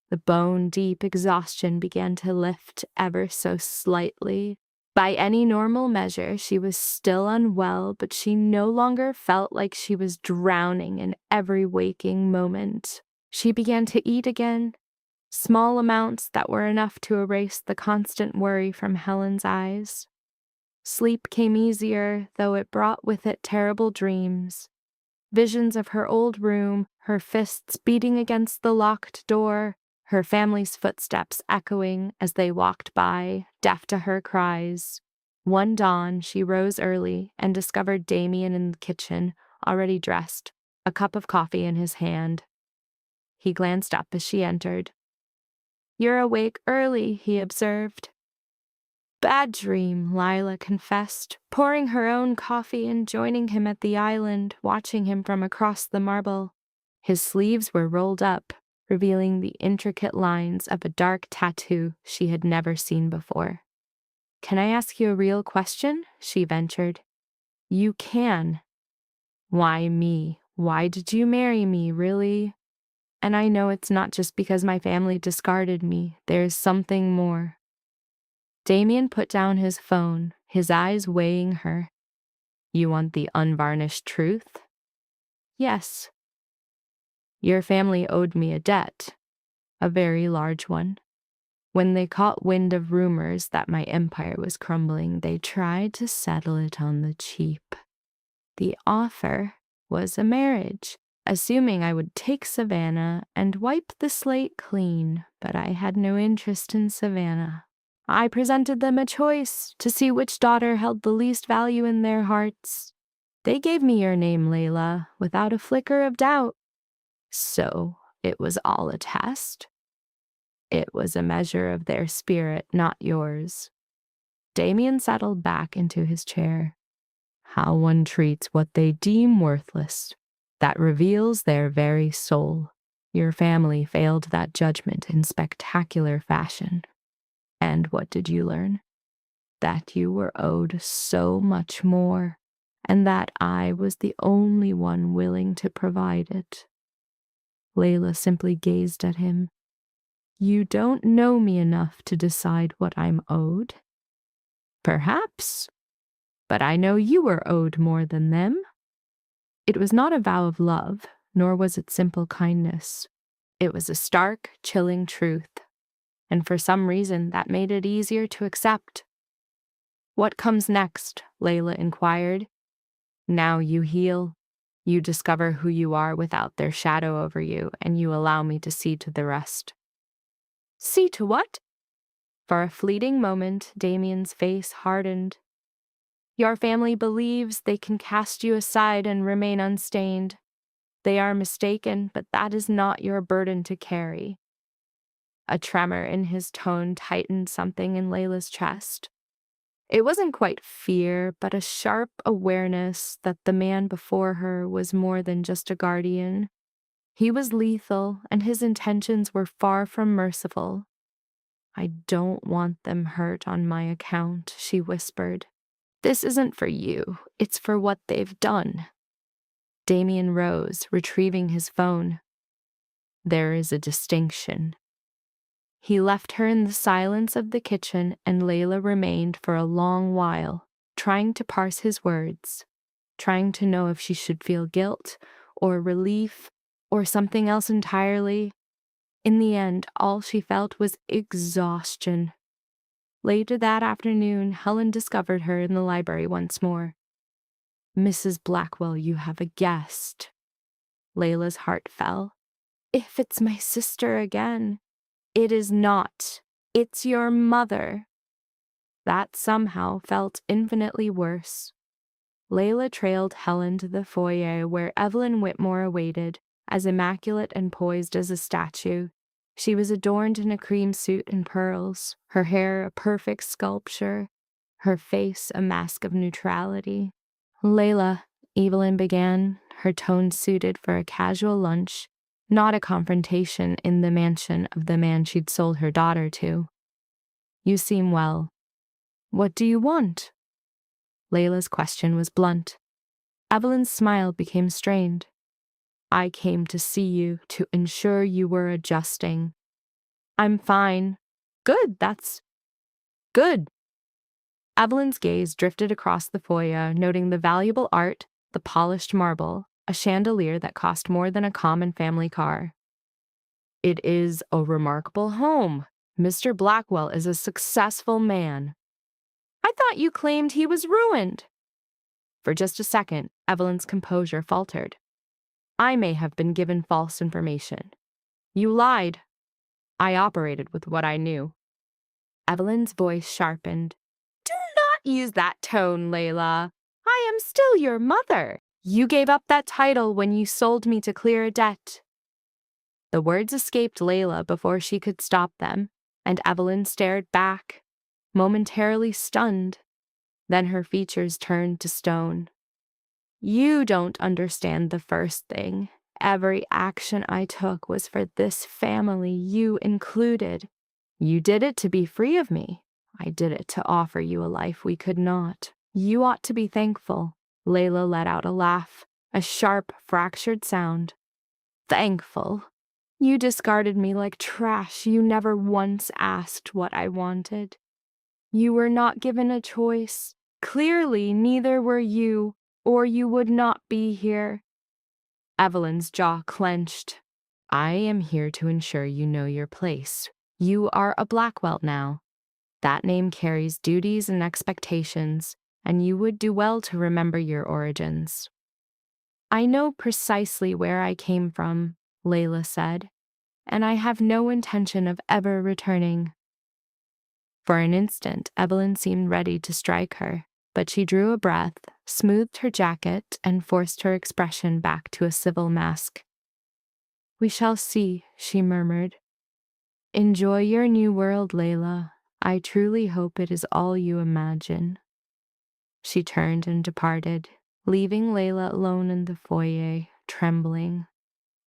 The bone-deep exhaustion began to lift ever so slightly. By any normal measure, she was still unwell, but she no longer felt like she was drowning in every waking moment. She began to eat again, small amounts that were enough to erase the constant worry from Helen's eyes. Sleep came easier, though it brought with it terrible dreams. Visions of her old room, her fists beating against the locked door, her family's footsteps echoing as they walked by, deaf to her cries. One dawn, she rose early and discovered Damien in the kitchen, already dressed, a cup of coffee in his hand. He glanced up as she entered. You're awake early, he observed. Bad dream, Lila confessed, pouring her own coffee and joining him at the island, watching him from across the marble. His sleeves were rolled up, revealing the intricate lines of a dark tattoo she had never seen before. Can I ask you a real question? She ventured. You can. Why me? Why did you marry me, really? And I know it's not just because my family discarded me. There's something more. Damien put down his phone, his eyes weighing her. You want the unvarnished truth? Yes. Your family owed me a debt, a very large one. When they caught wind of rumors that my empire was crumbling, they tried to settle it on the cheap. The offer was a marriage, assuming I would take Savannah and wipe the slate clean, but I had no interest in Savannah. I presented them a choice to see which daughter held the least value in their hearts. They gave me your name, Layla, without a flicker of doubt. So it was all a test. It was a measure of their spirit, not yours. Damien settled back into his chair. How one treats what they deem worthless, that reveals their very soul. Your family failed that judgment in spectacular fashion. And what did you learn? That you were owed so much more, and that I was the only one willing to provide it. Layla simply gazed at him. You don't know me enough to decide what I'm owed. Perhaps, but I know you were owed more than them. It was not a vow of love, nor was it simple kindness. It was a stark, chilling truth, and for some reason that made it easier to accept. What comes next? Layla inquired. Now you heal. You discover who you are without their shadow over you, and you allow me to see to the rest. See to what? For a fleeting moment, Damien's face hardened. Your family believes they can cast you aside and remain unstained. They are mistaken, but that is not your burden to carry. A tremor in his tone tightened something in Layla's chest. It wasn't quite fear, but a sharp awareness that the man before her was more than just a guardian. He was lethal, and his intentions were far from merciful. I don't want them hurt on my account, she whispered. This isn't for you. It's for what they've done. Damien rose, retrieving his phone. There is a distinction. He left her in the silence of the kitchen, and Layla remained for a long while, trying to parse his words, trying to know if she should feel guilt or relief or something else entirely. In the end, all she felt was exhaustion. Later that afternoon, Helen discovered her in the library once more. Mrs. Blackwell, you have a guest. Layla's heart fell. If it's my sister again. It is not. It's your mother. That somehow felt infinitely worse. Layla trailed Helen to the foyer where Evelyn Whitmore awaited, as immaculate and poised as a statue. She was adorned in a cream suit and pearls, her hair a perfect sculpture, her face a mask of neutrality. Layla, Evelyn began, her tone suited for a casual lunch, not a confrontation in the mansion of the man she'd sold her daughter to. You seem well. What do you want? Layla's question was blunt. Evelyn's smile became strained. I came to see you to ensure you were adjusting. I'm fine. Good, that's good. Evelyn's gaze drifted across the foyer, noting the valuable art, the polished marble, a chandelier that cost more than a common family car. It is a remarkable home. Mr. Blackwell is a successful man. I thought you claimed he was ruined. For just a second, Evelyn's composure faltered. I may have been given false information. You lied. I operated with what I knew. Evelyn's voice sharpened. Do not use that tone, Layla. I am still your mother. You gave up that title when you sold me to clear a debt. The words escaped Layla before she could stop them, and Evelyn stared back, momentarily stunned. Then her features turned to stone. You don't understand the first thing. Every action I took was for this family, you included. You did it to be free of me. I did it to offer you a life we could not. You ought to be thankful. Layla let out a laugh, a sharp, fractured sound. Thankful. You discarded me like trash. You never once asked what I wanted. You were not given a choice. Clearly, neither were you, or you would not be here. Evelyn's jaw clenched. I am here to ensure you know your place. You are a Blackwell now. That name carries duties and expectations, and you would do well to remember your origins. I know precisely where I came from, Layla said, and I have no intention of ever returning. For an instant, Evelyn seemed ready to strike her, but she drew a breath, smoothed her jacket, and forced her expression back to a civil mask. We shall see, she murmured. Enjoy your new world, Layla. I truly hope it is all you imagine. She turned and departed, leaving Layla alone in the foyer, trembling.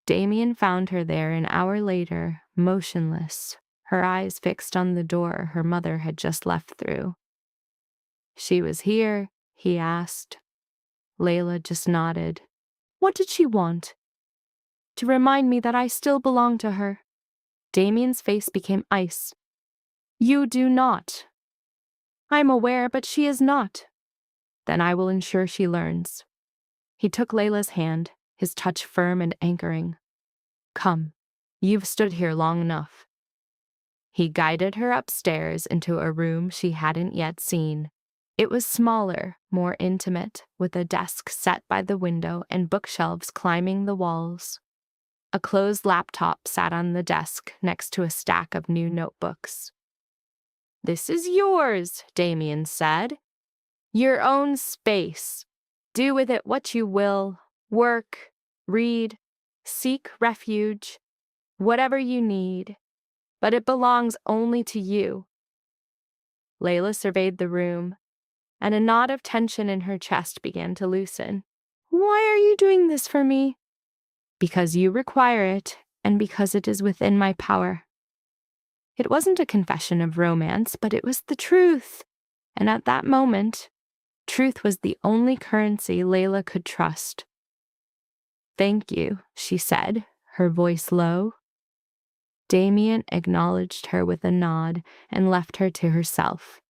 Damien found her there an hour later, motionless, her eyes fixed on the door her mother had just left through. She was here, he asked. Layla just nodded. What did she want? To remind me that I still belong to her. Damien's face became ice. You do not. I'm aware, but she is not. Then I will ensure she learns. He took Layla's hand, his touch firm and anchoring. Come, you've stood here long enough. He guided her upstairs into a room she hadn't yet seen. It was smaller, more intimate, with a desk set by the window and bookshelves climbing the walls. A closed laptop sat on the desk next to a stack of new notebooks. This is yours, Damien said. Your own space. Do with it what you will. Work, read, seek refuge, whatever you need. But it belongs only to you. Layla surveyed the room, and a knot of tension in her chest began to loosen. Why are you doing this for me? Because you require it, and because it is within my power. It wasn't a confession of romance, but it was the truth. And at that moment, truth was the only currency Layla could trust. "Thank you," she said, her voice low. Damien acknowledged her with a nod and left her to herself.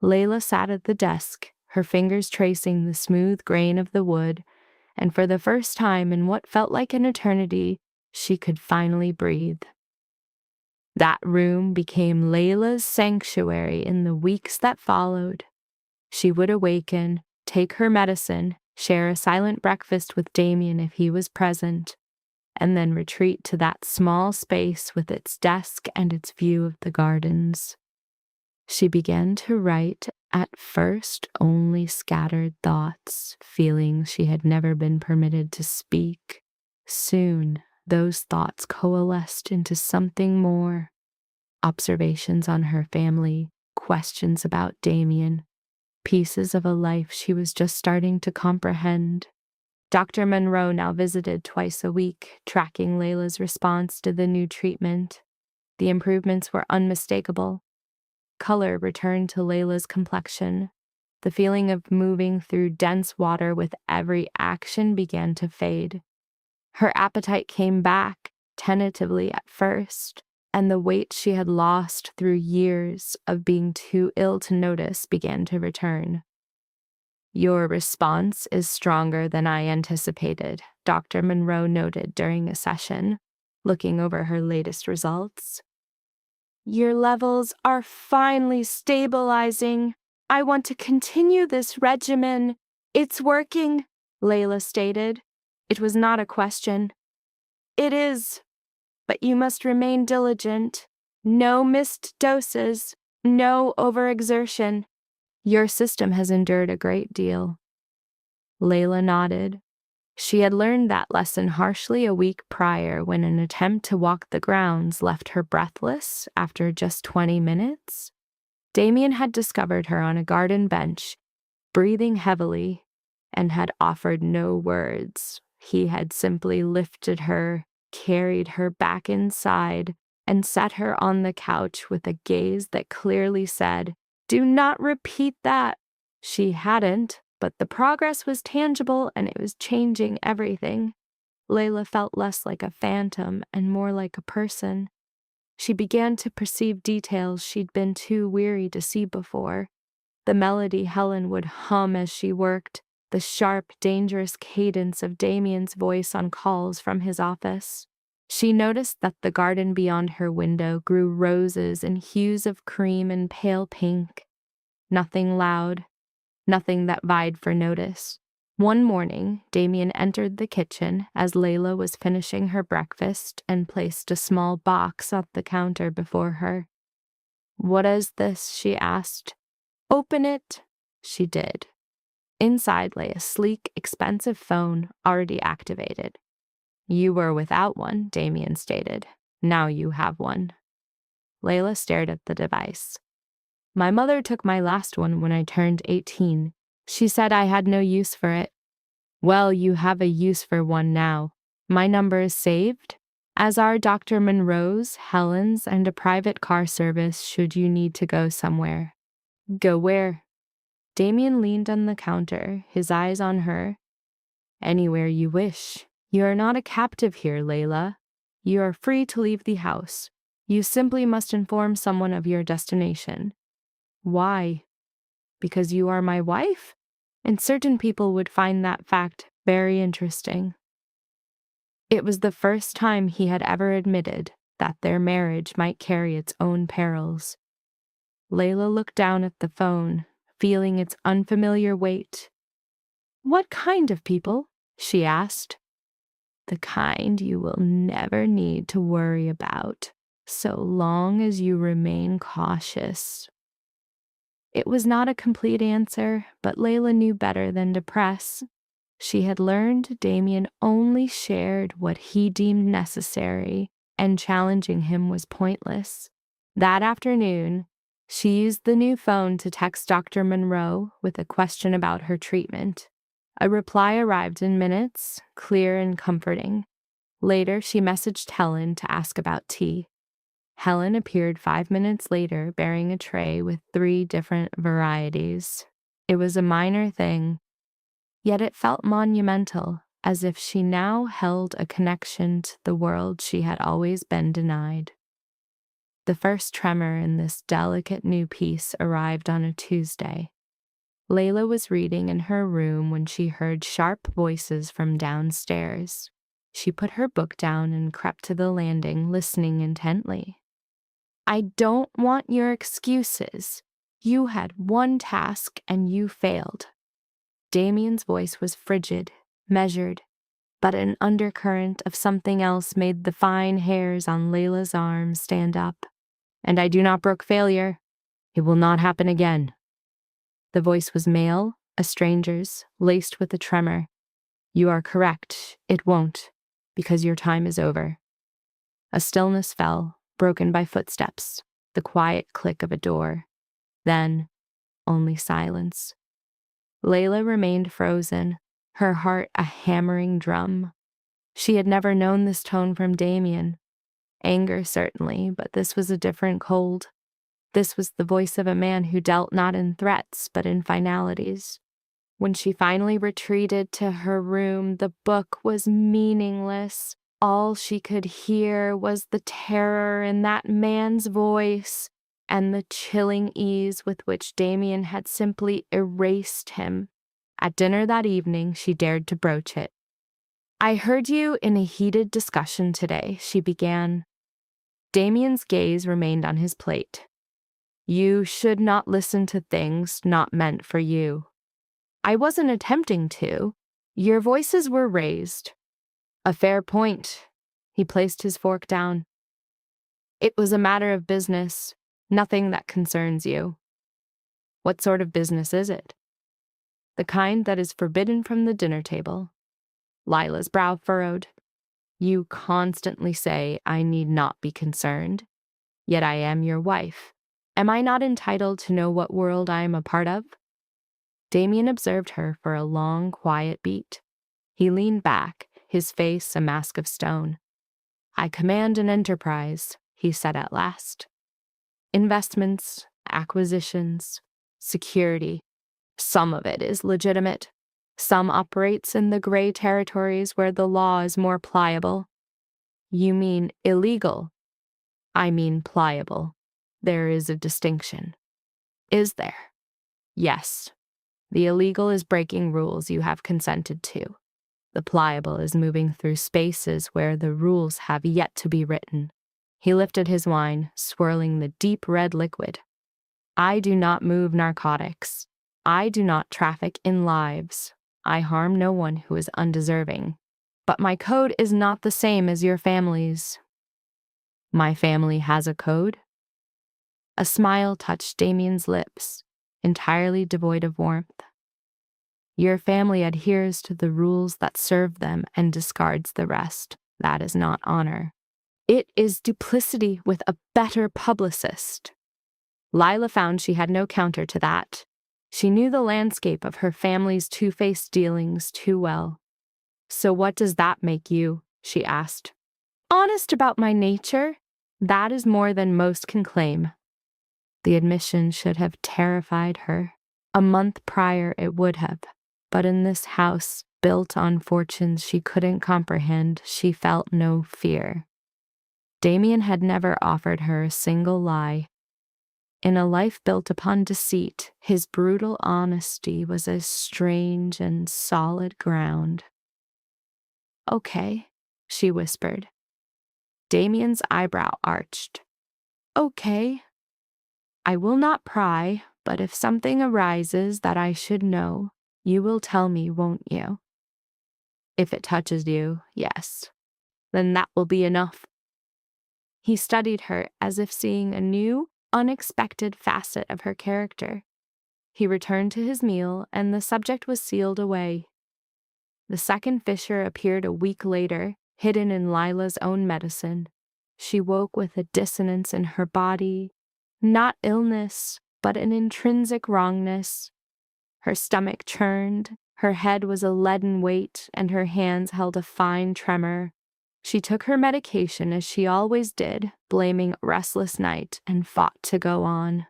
Layla sat at the desk, her fingers tracing the smooth grain of the wood, and for the first time in what felt like an eternity, she could finally breathe. That room became Layla's sanctuary in the weeks that followed. She would awaken, take her medicine, share a silent breakfast with Damien if he was present, and then retreat to that small space with its desk and its view of the gardens. She began to write, at first only scattered thoughts, feelings she had never been permitted to speak. Soon, those thoughts coalesced into something more. Observations on her family, questions about Damien, pieces of a life she was just starting to comprehend. Dr. Monroe now visited twice a week, tracking Layla's response to the new treatment. The improvements were unmistakable. Color returned to Layla's complexion. The feeling of moving through dense water with every action began to fade. Her appetite came back, tentatively at first, and the weight she had lost through years of being too ill to notice began to return. "Your response is stronger than I anticipated," Dr. Monroe noted during a session, looking over her latest results. "Your levels are finally stabilizing. I want to continue this regimen. It's working," Layla stated. It was not a question. "It is, but you must remain diligent. No missed doses, no overexertion. Your system has endured a great deal." Layla nodded. She had learned that lesson harshly a week prior when an attempt to walk the grounds left her breathless after just 20 minutes. Damien had discovered her on a garden bench, breathing heavily, and had offered no words. He had simply lifted her, carried her back inside, and set her on the couch with a gaze that clearly said, "Do not repeat that." She hadn't, but the progress was tangible and it was changing everything. Layla felt less like a phantom and more like a person. She began to perceive details she'd been too weary to see before. The melody Helen would hum as she worked, the sharp, dangerous cadence of Damien's voice on calls from his office. She noticed that the garden beyond her window grew roses in hues of cream and pale pink. Nothing loud, nothing that vied for notice. One morning, Damien entered the kitchen as Layla was finishing her breakfast and placed a small box on the counter before her. "What is this?" she asked. "Open it." She did. Inside lay a sleek, expensive phone already activated. "You were without one," Damien stated. "Now you have one." Layla stared at the device. "My mother took my last one when I turned 18. She said I had no use for it." "Well, you have a use for one now. My number is saved, as are Dr. Monroe's, Helen's, and a private car service should you need to go somewhere." "Go where?" Damien leaned on the counter, his eyes on her. "Anywhere you wish. You are not a captive here, Layla. You are free to leave the house. You simply must inform someone of your destination." "Why?" "Because you are my wife? And certain people would find that fact very interesting." It was the first time he had ever admitted that their marriage might carry its own perils. Layla looked down at the phone, feeling its unfamiliar weight. "What kind of people?" she asked. "The kind you will never need to worry about, so long as you remain cautious." It was not a complete answer, but Layla knew better than to press. She had learned Damien only shared what he deemed necessary, and challenging him was pointless. That afternoon, she used the new phone to text Dr. Monroe with a question about her treatment. A reply arrived in minutes, clear and comforting. Later, she messaged Helen to ask about tea. Helen appeared 5 minutes later bearing a tray with 3 different varieties. It was a minor thing, yet it felt monumental, as if she now held a connection to the world she had always been denied. The first tremor in this delicate new piece arrived on a Tuesday. Layla was reading in her room when she heard sharp voices from downstairs. She put her book down and crept to the landing, listening intently. "I don't want your excuses. You had one task and you failed." Damien's voice was frigid, measured, but an undercurrent of something else made the fine hairs on Layla's arm stand up. "And I do not brook failure. It will not happen again." The voice was male, a stranger's, laced with a tremor. "You are correct. It won't, because your time is over." A stillness fell, broken by footsteps, the quiet click of a door. Then, only silence. Layla remained frozen, her heart a hammering drum. She had never known this tone from Damien. Anger, certainly, but this was a different cold. This was the voice of a man who dealt not in threats, but in finalities. When she finally retreated to her room, the book was meaningless. All she could hear was the terror in that man's voice and the chilling ease with which Damien had simply erased him. At dinner that evening, she dared to broach it. "I heard you in a heated discussion today," she began. Damien's gaze remained on his plate. "You should not listen to things not meant for you." "I wasn't attempting to. Your voices were raised." "A fair point." He placed his fork down. "It was a matter of business, nothing that concerns you." "What sort of business is it?" "The kind that is forbidden from the dinner table." Lila's brow furrowed. "You constantly say I need not be concerned, yet I am your wife. Am I not entitled to know what world I am a part of?" Damien observed her for a long, quiet beat. He leaned back, his face a mask of stone. "I command an enterprise," he said at last. "Investments, acquisitions, security. Some of it is legitimate. Some operates in the gray territories where the law is more pliable." "You mean illegal?" "I mean pliable. There is a distinction." "Is there?" "Yes. The illegal is breaking rules you have consented to. The pliable is moving through spaces where the rules have yet to be written." He lifted his wine, swirling the deep red liquid. "I do not move narcotics. I do not traffic in lives. I harm no one who is undeserving. But my code is not the same as your family's." "My family has a code?" A smile touched Damien's lips, entirely devoid of warmth. "Your family adheres to the rules that serve them and discards the rest. That is not honor. It is duplicity with a better publicist." Lila found she had no counter to that. She knew the landscape of her family's two-faced dealings too well. "So what does that make you?" she asked. "Honest about my nature. That is more than most can claim." The admission should have terrified her. A month prior it would have. But in this house, built on fortunes she couldn't comprehend, she felt no fear. Damien had never offered her a single lie. In a life built upon deceit, his brutal honesty was as strange and solid ground. "Okay," she whispered. Damien's eyebrow arched. "Okay. I will not pry, but if something arises that I should know, you will tell me, won't you?" "If it touches you, yes. Then that will be enough." He studied her as if seeing a new, unexpected facet of her character. He returned to his meal, and the subject was sealed away. The second fissure appeared a week later, hidden in Lila's own medicine. She woke with a dissonance in her body, not illness, but an intrinsic wrongness. Her stomach churned, her head was a leaden weight, and her hands held a fine tremor. She took her medication as she always did, blaming a restless night, and fought to go on.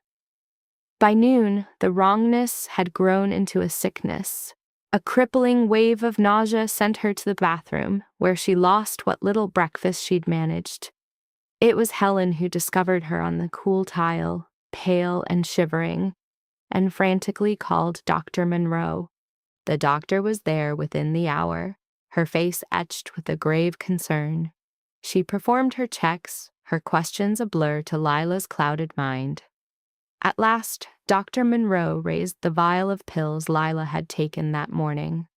By noon, the wrongness had grown into a sickness, A crippling wave of nausea sent her to the bathroom, where she lost what little breakfast she'd managed. It was Helen who discovered her on the cool tile, pale and shivering, and frantically called Dr. Monroe. The doctor was there within the hour, her face etched with a grave concern. She performed her checks, her questions a blur to Lila's clouded mind. At last, Dr. Monroe raised the vial of pills Lila had taken that morning.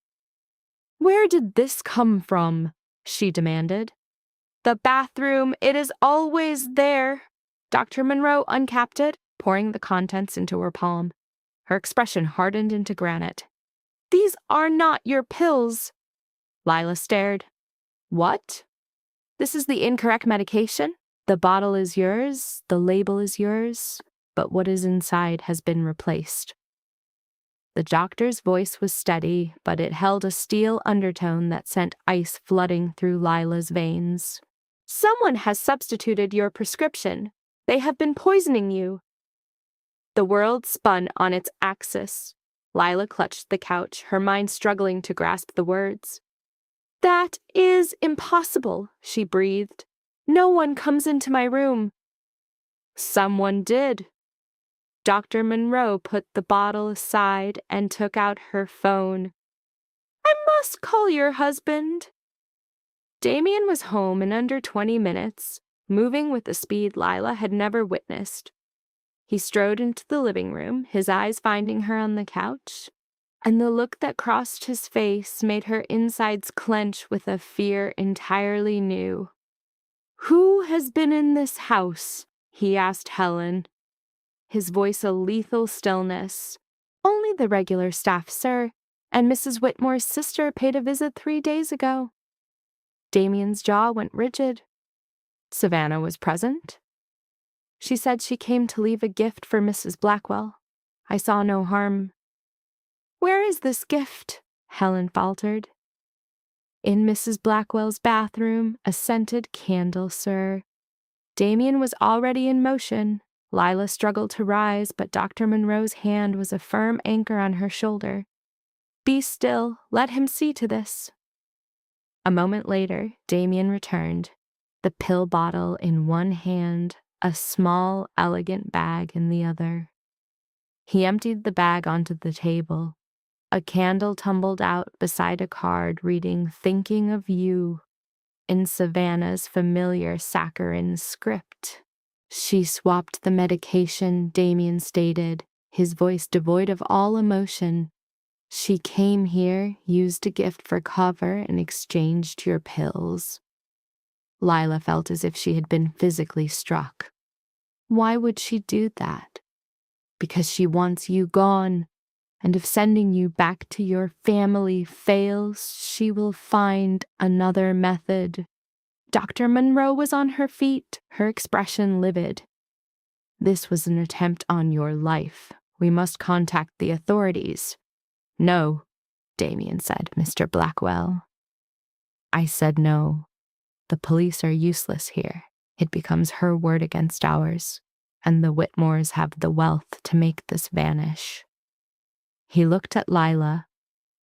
"Where did this come from?" she demanded. "The bathroom. It is always there." Dr. Monroe uncapped it, pouring the contents into her palm. Her expression hardened into granite. "These are not your pills." Lila stared. "What?" "This is the incorrect medication. The bottle is yours, the label is yours, but what is inside has been replaced." The doctor's voice was steady, but it held a steel undertone that sent ice flooding through Lila's veins. "Someone has substituted your prescription. They have been poisoning you." The world spun on its axis. Lila clutched the couch, her mind struggling to grasp the words. "That is impossible," she breathed. "No one comes into my room." "Someone did." Dr. Monroe put the bottle aside and took out her phone. "I must call your husband." Damien was home in under 20 minutes, moving with a speed Lila had never witnessed. He strode into the living room, his eyes finding her on the couch, and the look that crossed his face made her insides clench with a fear entirely new. "Who has been in this house?" he asked Helen, his voice a lethal stillness. "Only the regular staff, sir, and Mrs. Whitmore's sister paid a visit 3 days ago." Damien's jaw went rigid. "Savannah was present?" "She said she came to leave a gift for Mrs. Blackwell. I saw no harm." "Where is this gift?" Helen faltered. "In Mrs. Blackwell's bathroom, a scented candle, sir." Damien was already in motion. Lila struggled to rise, but Dr. Monroe's hand was a firm anchor on her shoulder. "Be still. Let him see to this." A moment later, Damien returned, the pill bottle in one hand, a small, elegant bag in the other. He emptied the bag onto the table. A candle tumbled out beside a card reading "Thinking of You" in Savannah's familiar saccharine script. "She swapped the medication," Damien stated, his voice devoid of all emotion. "She came here, used a gift for cover, and exchanged your pills." Lila felt as if she had been physically struck. Why would she do that? Because she wants you gone, and if sending you back to your family fails, she will find another method. Dr. Monroe was on her feet, her expression livid. "This was an attempt on your life. We must contact the authorities." "No," Damien said, "Mr. Blackwell." I said no. The police are useless here. It becomes her word against ours, and the Whitmores have the wealth to make this vanish. He looked at Lila,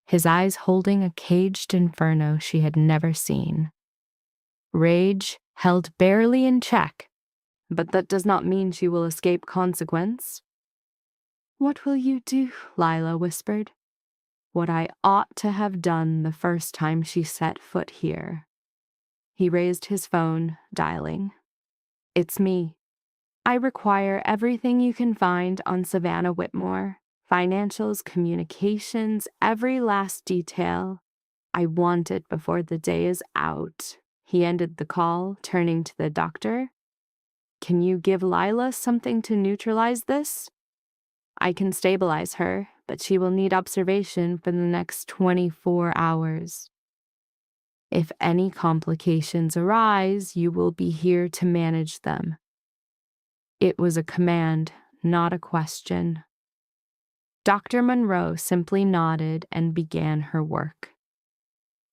his eyes holding a caged inferno she had never seen. Rage held barely in check, but that does not mean she will escape consequence. "What will you do?" Lila whispered. "What I ought to have done the first time she set foot here." He raised his phone, dialing. "It's me. I require everything you can find on Savannah Whitmore. Financials, communications, every last detail. I want it before the day is out." He ended the call, turning to the doctor. "Can you give Lila something to neutralize this?" "I can stabilize her, but she will need observation for the next 24 hours. If any complications arise, you will be here to manage them." It was a command, not a question. Dr. Monroe simply nodded and began her work.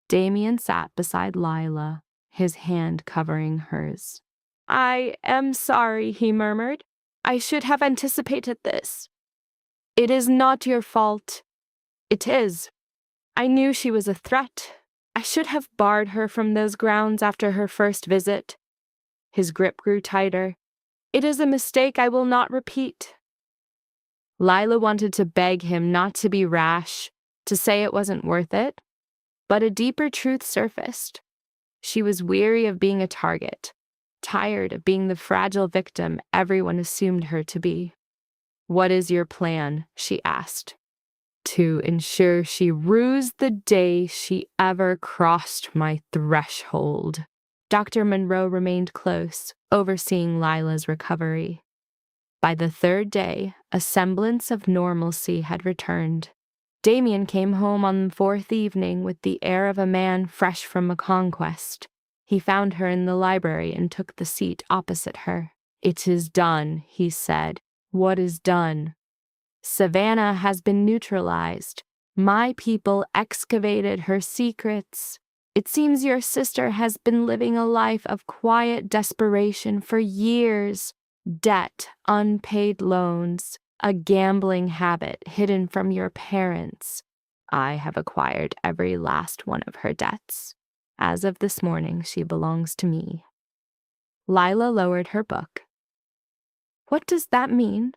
Damien sat beside Lila, his hand covering hers. "I am sorry," he murmured. "I should have anticipated this." "It is not your fault." "It is." I knew she was a threat. I should have barred her from those grounds after her first visit. His grip grew tighter. It is a mistake I will not repeat. Lila wanted to beg him not to be rash, to say it wasn't worth it, but a deeper truth surfaced. She was weary of being a target, tired of being the fragile victim everyone assumed her to be. "What is your plan?" she asked. "To ensure she rues the day she ever crossed my threshold." Dr. Monroe remained close, overseeing Lila's recovery. By the third day, a semblance of normalcy had returned. Damien came home on the fourth evening with the air of a man fresh from a conquest. He found her in the library and took the seat opposite her. "It is done," he said. "What is done?" "Savannah has been neutralized. My people excavated her secrets. It seems your sister has been living a life of quiet desperation for years. Debt, unpaid loans, a gambling habit hidden from your parents. I have acquired every last one of her debts. As of this morning, she belongs to me." Lila lowered her book. "What does that mean?"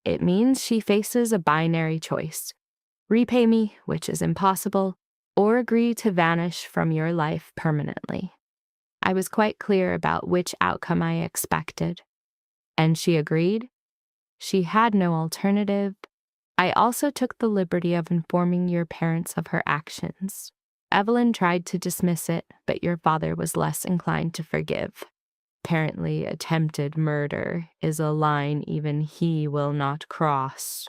"It means she faces a binary choice. Repay me, which is impossible, or agree to vanish from your life permanently." I was quite clear about which outcome I expected. And she agreed. She had no alternative. I also took the liberty of informing your parents of her actions. Evelyn tried to dismiss it, but your father was less inclined to forgive. Apparently, attempted murder is a line even he will not cross.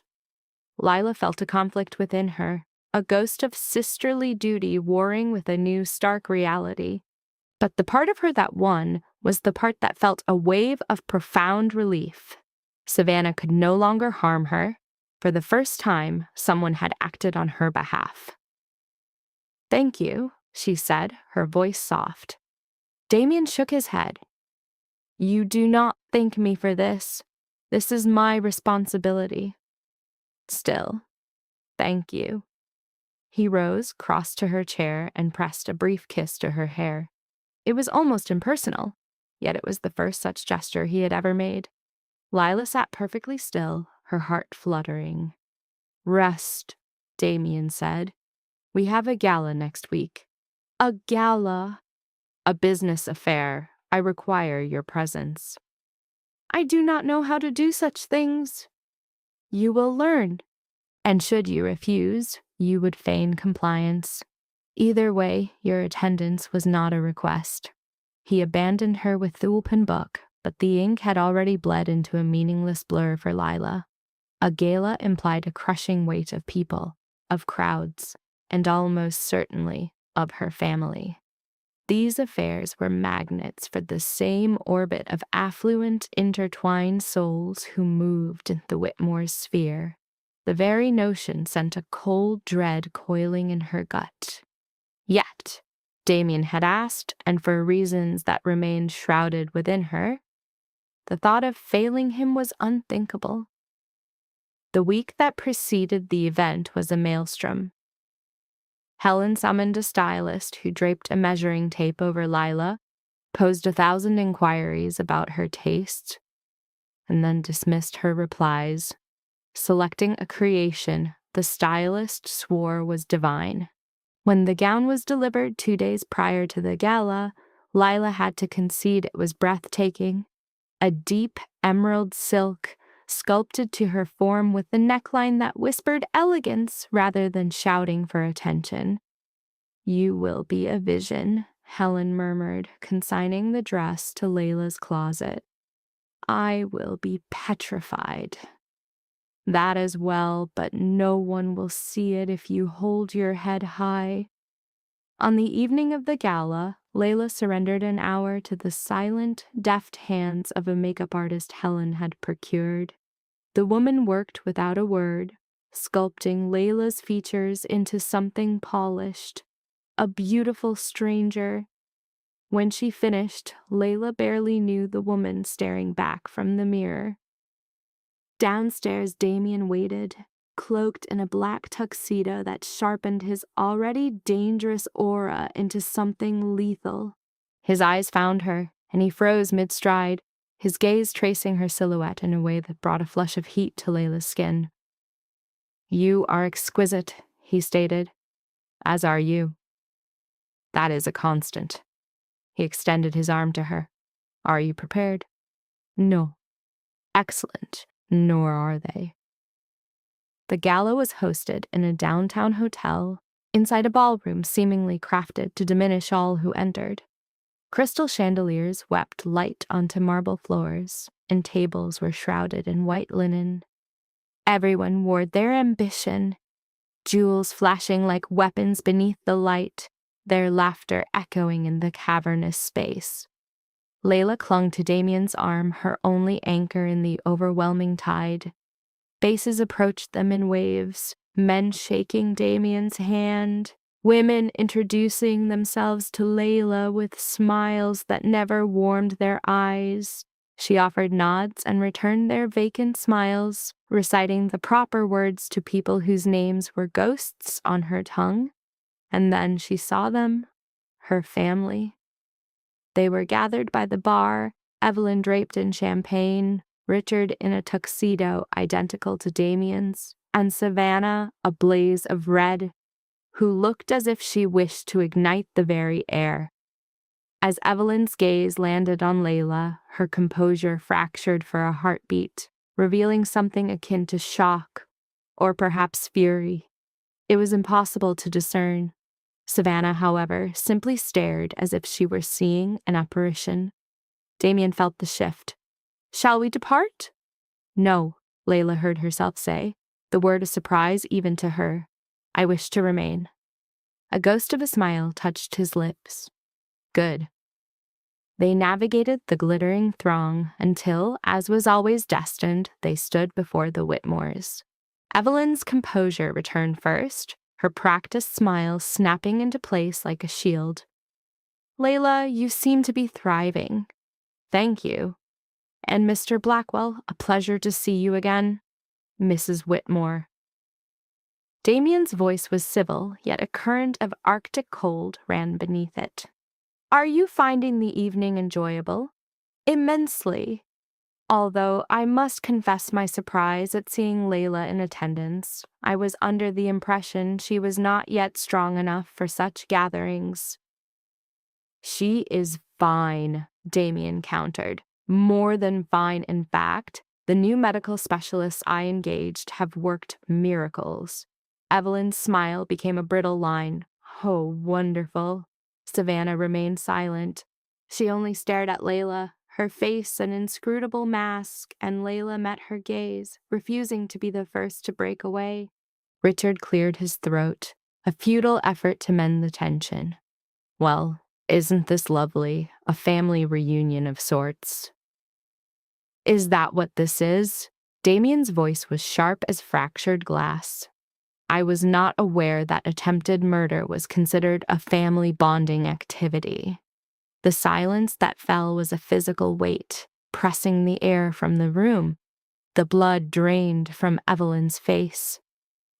Lila felt a conflict within her, a ghost of sisterly duty warring with a new stark reality. But the part of her that won was the part that felt a wave of profound relief. Savannah could no longer harm her. For the first time, someone had acted on her behalf. "Thank you," she said, her voice soft. Damien shook his head. "You do not thank me for this. This is my responsibility. Still, thank you." He rose, crossed to her chair, and pressed a brief kiss to her hair. It was almost impersonal, yet it was the first such gesture he had ever made. Lila sat perfectly still, her heart fluttering. "Rest," Damien said. "We have a gala next week." "A gala?" "A business affair. I require your presence." "I do not know how to do such things." "You will learn. And should you refuse, you would feign compliance. Either way, your attendance was not a request." He abandoned her with the open book, but the ink had already bled into a meaningless blur for Lila. A gala implied a crushing weight of people, of crowds, and almost certainly of her family. These affairs were magnets for the same orbit of affluent, intertwined souls who moved in the Whitmore's sphere. The very notion sent a cold dread coiling in her gut. Yet, Damien had asked, and for reasons that remained shrouded within her, the thought of failing him was unthinkable. The week that preceded the event was a maelstrom. Helen summoned a stylist who draped a measuring tape over Lila, posed 1,000 inquiries about her taste, and then dismissed her replies, selecting a creation the stylist swore was divine. When the gown was delivered 2 days prior to the gala, Lila had to concede it was breathtaking. A deep emerald silk, sculpted to her form with the neckline that whispered elegance rather than shouting for attention. "You will be a vision," Helen murmured, consigning the dress to Layla's closet. "I will be petrified." "That as well, but no one will see it if you hold your head high." On the evening of the gala, Layla surrendered an hour to the silent, deft hands of a makeup artist Helen had procured. The woman worked without a word, sculpting Layla's features into something polished, a beautiful stranger. When she finished, Layla barely knew the woman staring back from the mirror. Downstairs, Damien waited. cloaked in a black tuxedo that sharpened his already dangerous aura into something lethal. His eyes found her, and he froze mid-stride, his gaze tracing her silhouette in a way that brought a flush of heat to Lila's skin. "You are exquisite," he stated. "As are you. That is a constant." He extended his arm to her. "Are you prepared?" "No." "Excellent. Nor are they." The gala was hosted in a downtown hotel, inside a ballroom seemingly crafted to diminish all who entered. Crystal chandeliers wept light onto marble floors, and tables were shrouded in white linen. Everyone wore their ambition, jewels flashing like weapons beneath the light, their laughter echoing in the cavernous space. Layla clung to Damien's arm, her only anchor in the overwhelming tide. Faces approached them in waves, men shaking Damien's hand, women introducing themselves to Layla with smiles that never warmed their eyes. She offered nods and returned their vacant smiles, reciting the proper words to people whose names were ghosts on her tongue. And then she saw them, her family. They were gathered by the bar, Evelyn draped in champagne, Richard in a tuxedo identical to Damien's, and Savannah, a blaze of red, who looked as if she wished to ignite the very air. As Evelyn's gaze landed on Layla, her composure fractured for a heartbeat, revealing something akin to shock, or perhaps fury. It was impossible to discern. Savannah, however, simply stared as if she were seeing an apparition. Damien felt the shift. "Shall we depart?" "No," Layla heard herself say, the word a surprise even to her. "I wish to remain." A ghost of a smile touched his lips. "Good." They navigated the glittering throng until, as was always destined, they stood before the Whitmores. Evelyn's composure returned first, her practiced smile snapping into place like a shield. "Layla, you seem to be thriving." "Thank you." "And Mr. Blackwell, a pleasure to see you again." "Mrs. Whitmore." Damien's voice was civil, yet a current of Arctic cold ran beneath it. "Are you finding the evening enjoyable?" "Immensely. Although I must confess my surprise at seeing Layla in attendance. I was under the impression she was not yet strong enough for such gatherings." "She is fine," Damien countered. "More than fine, in fact. The new medical specialists I engaged have worked miracles." Evelyn's smile became a brittle line. "Oh, wonderful." Savannah remained silent. She only stared at Layla, her face an inscrutable mask, and Layla met her gaze, refusing to be the first to break away. Richard cleared his throat, a futile effort to mend the tension. "Well, isn't this lovely? A family reunion of sorts." "Is that what this is?" Damien's voice was sharp as fractured glass. "I was not aware that attempted murder was considered a family bonding activity." The silence that fell was a physical weight, pressing the air from the room. The blood drained from Evelyn's face.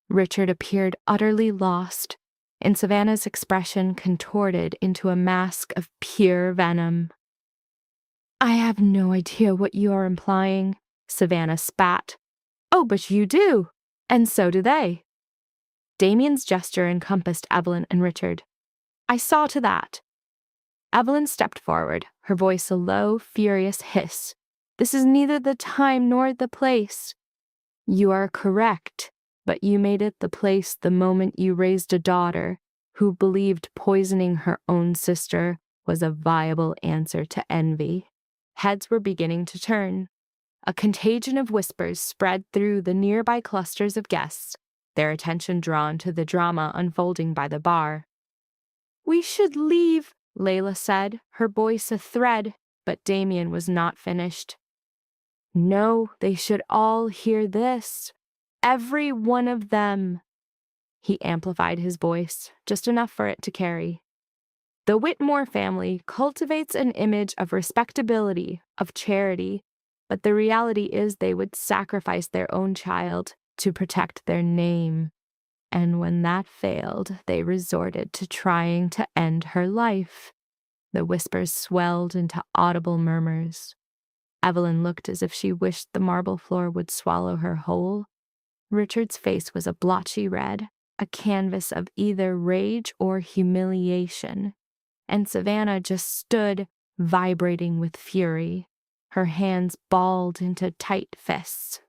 Richard appeared utterly lost, and Savannah's expression contorted into a mask of pure venom. "I have no idea what you are implying," Savannah spat. "Oh, but you do, and so do they." Damien's gesture encompassed Evelyn and Richard. "I saw to that." Evelyn stepped forward, her voice a low, furious hiss. "This is neither the time nor the place." "You are correct, but you made it the place the moment you raised a daughter who believed poisoning her own sister was a viable answer to envy." Heads were beginning to turn. A contagion of whispers spread through the nearby clusters of guests, their attention drawn to the drama unfolding by the bar. "We should leave," Layla said, her voice a thread, but Damien was not finished. "No, they should all hear this. Every one of them." He amplified his voice, just enough for it to carry. "The Whitmore family cultivates an image of respectability, of charity, but the reality is they would sacrifice their own child to protect their name. And when that failed, they resorted to trying to end her life. The whispers swelled into audible murmurs. Evelyn looked as if she wished the marble floor would swallow her whole. Richard's face was a blotchy red, a canvas of either rage or humiliation, and Savannah just stood, vibrating with fury, her hands balled into tight fists.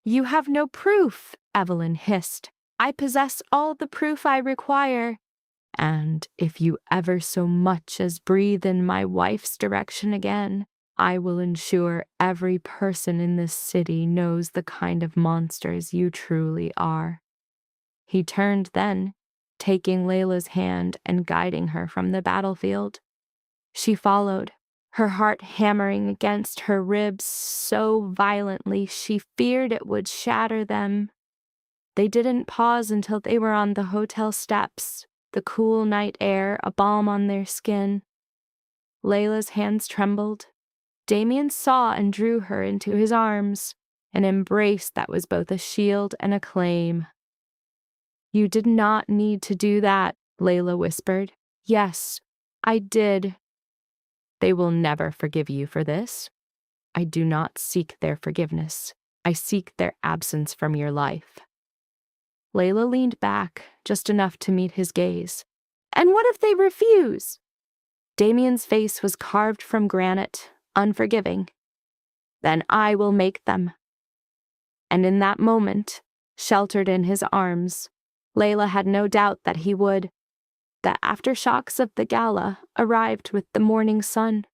"You have no proof," Evelyn hissed. "I possess all the proof I require. And if you ever so much as breathe in my wife's direction again, I will ensure every person in this city knows the kind of monsters you truly are." He turned then, taking Lila's hand and guiding her from the battlefield. She followed, her heart hammering against her ribs so violently she feared it would shatter them. They didn't pause until they were on the hotel steps, the cool night air a balm on their skin. Layla's hands trembled. Damien saw and drew her into his arms, an embrace that was both a shield and a claim. "You did not need to do that," Layla whispered. "Yes, I did." "They will never forgive you for this." "I do not seek their forgiveness. I seek their absence from your life." Layla leaned back, just enough to meet his gaze. "And what if they refuse?" Damien's face was carved from granite, unforgiving. "Then I will make them." And in that moment, sheltered in his arms, Layla had no doubt that he would. The aftershocks of the gala arrived with the morning sun.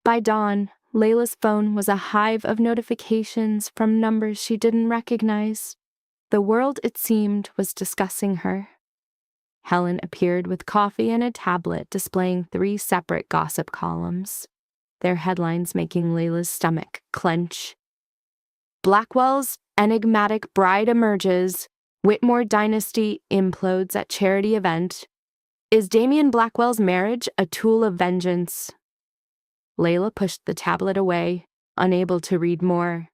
By dawn, Layla's phone was a hive of notifications from numbers she didn't recognize. The world, it seemed, was discussing her. Helen appeared with coffee and a tablet displaying 3 separate gossip columns, their headlines making Layla's stomach clench. "Blackwell's enigmatic bride emerges. Whitmore dynasty implodes at charity event. Is Damien Blackwell's marriage a tool of vengeance?" Layla pushed the tablet away, unable to read more.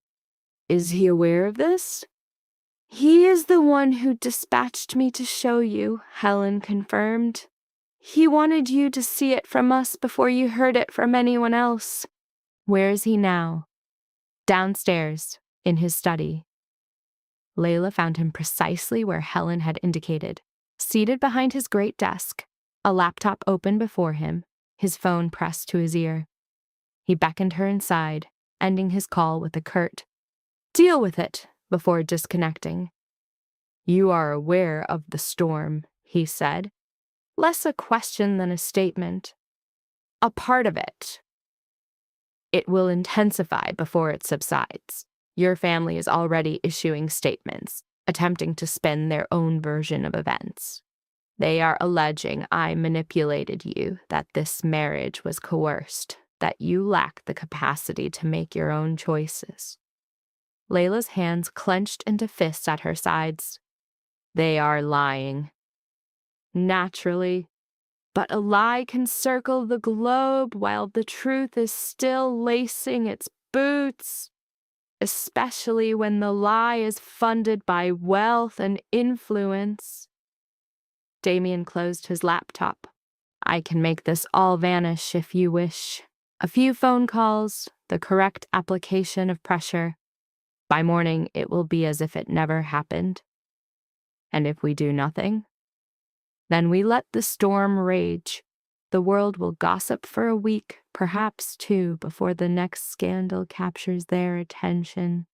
"Is he aware of this?" "He is the one who dispatched me to show you," Helen confirmed. "He wanted you to see it from us before you heard it from anyone else." "Where is he now?" "Downstairs, in his study." Layla found him precisely where Helen had indicated, seated behind his great desk, a laptop open before him, his phone pressed to his ear. He beckoned her inside, ending his call with a curt, "Deal with it," before disconnecting. "You are aware of the storm," he said, less a question than a statement. "A part of it. It will intensify before it subsides. Your family is already issuing statements, attempting to spin their own version of events. They are alleging I manipulated you, that this marriage was coerced, that you lack the capacity to make your own choices." Layla's hands clenched into fists at her sides. "They are lying." "Naturally. But a lie can circle the globe while the truth is still lacing its boots, especially when the lie is funded by wealth and influence." Damien closed his laptop. "I can make this all vanish if you wish. A few phone calls, the correct application of pressure. By morning, it will be as if it never happened. And if we do nothing, then we let the storm rage. The world will gossip for a week, perhaps 2, before the next scandal captures their attention.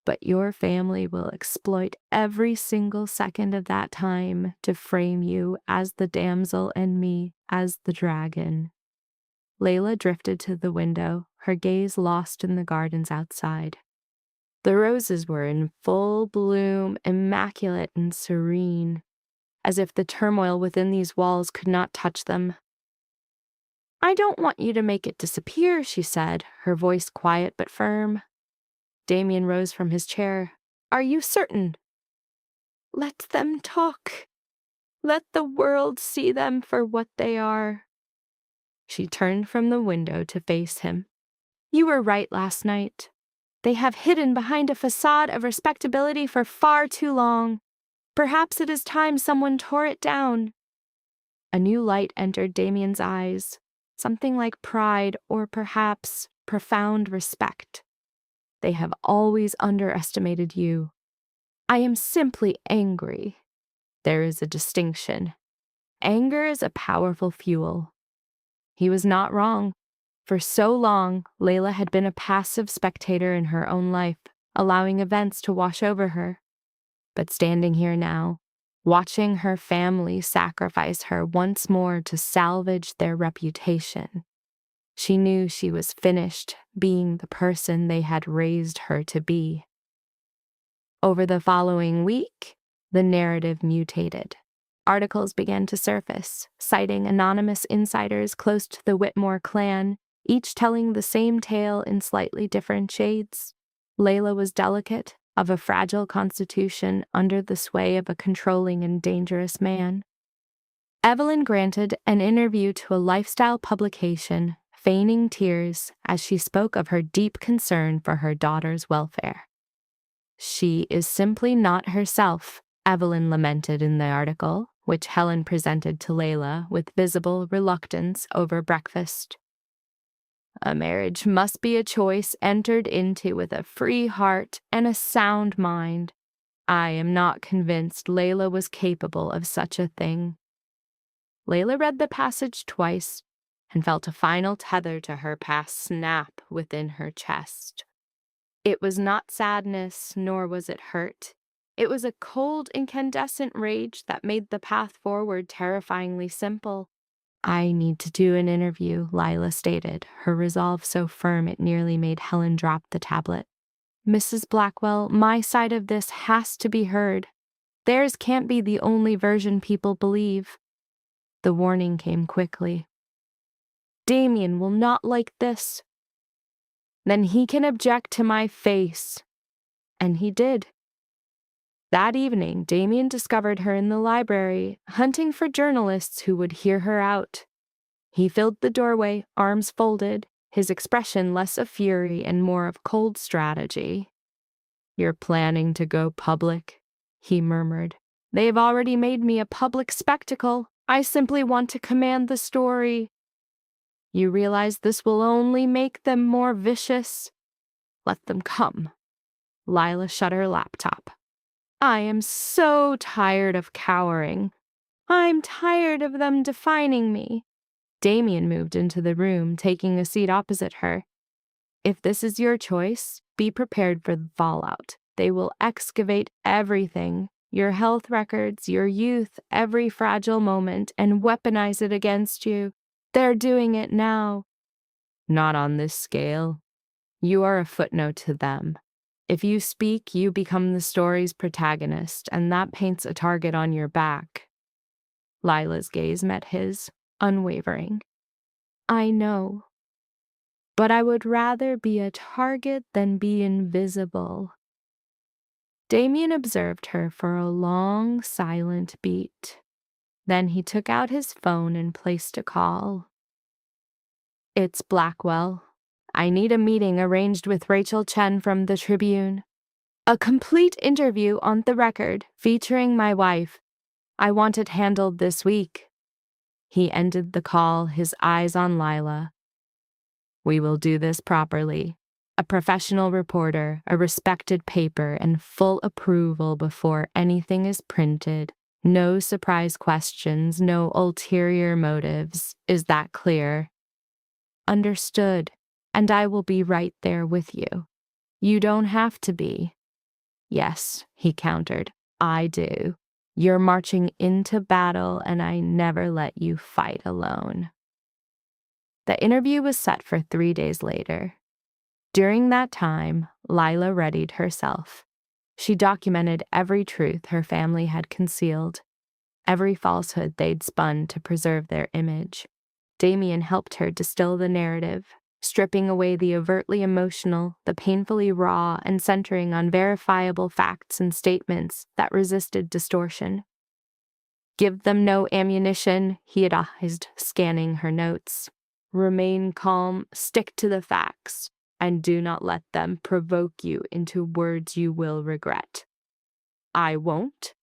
But your family will exploit every single second of that time to frame you as the damsel and me as the dragon." Layla drifted to the window, her gaze lost in the gardens outside. The roses were in full bloom, immaculate and serene, as if the turmoil within these walls could not touch them. "I don't want you to make it disappear," she said, her voice quiet but firm. Damien rose from his chair. "Are you certain?" "Let them talk. Let the world see them for what they are." She turned from the window to face him. "You were right last night. They have hidden behind a facade of respectability for far too long. Perhaps it is time someone tore it down. A new light entered Damien's eyes, something like pride or perhaps profound respect. They have always underestimated you. I am simply angry. There is a distinction. Anger is a powerful fuel. He was not wrong. For so long, Layla had been a passive spectator in her own life, allowing events to wash over her. But standing here now, watching her family sacrifice her once more to salvage their reputation, she knew she was finished being the person they had raised her to be. Over the following week, the narrative mutated. Articles began to surface, citing anonymous insiders close to the Whitmore clan, each telling the same tale in slightly different shades. Layla was delicate, of a fragile constitution under the sway of a controlling and dangerous man. Evelyn granted an interview to a lifestyle publication, feigning tears as she spoke of her deep concern for her daughter's welfare. She is simply not herself, Evelyn lamented in the article, which Helen presented to Layla with visible reluctance over breakfast. A marriage must be a choice entered into with a free heart and a sound mind. I am not convinced Layla was capable of such a thing. Layla read the passage twice and felt a final tether to her past snap within her chest. It was not sadness, nor was it hurt. It was a cold, incandescent rage that made the path forward terrifyingly simple. I need to do an interview, Lila stated, her resolve so firm it nearly made Helen drop the tablet. Mrs. Blackwell, my side of this has to be heard. Theirs can't be the only version people believe. The warning came quickly. Damien will not like this. Then he can object to my face. And he did. That evening, Damien discovered her in the library, hunting for journalists who would hear her out. He filled the doorway, arms folded, his expression less of fury and more of cold strategy. You're planning to go public, he murmured. They've already made me a public spectacle. I simply want to command the story. You realize this will only make them more vicious? Let them come. Lila shut her laptop. I am so tired of cowering. I'm tired of them defining me. Damien moved into the room, taking a seat opposite her. If this is your choice, be prepared for the fallout. They will excavate everything, your health records, your youth, every fragile moment, and weaponize it against you. They're doing it now. Not on this scale. You are a footnote to them. If you speak, you become the story's protagonist, and that paints a target on your back. Lila's gaze met his, unwavering. I know. But I would rather be a target than be invisible. Damien observed her for a long, silent beat. Then he took out his phone and placed a call. It's Blackwell. I need a meeting arranged with Rachel Chen from the Tribune. A complete interview on the record, featuring my wife. I want it handled this week. He ended the call, his eyes on Lila. We will do this properly. A professional reporter, a respected paper, and full approval before anything is printed. No surprise questions, no ulterior motives. Is that clear? Understood. And I will be right there with you. You don't have to be. Yes, he countered. I do. You're marching into battle, and I never let you fight alone. The interview was set for 3 days later. During that time, Lila readied herself. She documented every truth her family had concealed, every falsehood they'd spun to preserve their image. Damien helped her distill the narrative, stripping away the overtly emotional, the painfully raw, and centering on verifiable facts and statements that resisted distortion. Give them no ammunition, he advised, scanning her notes. Remain calm, stick to the facts. and do not let them provoke you into words you will regret. I won't,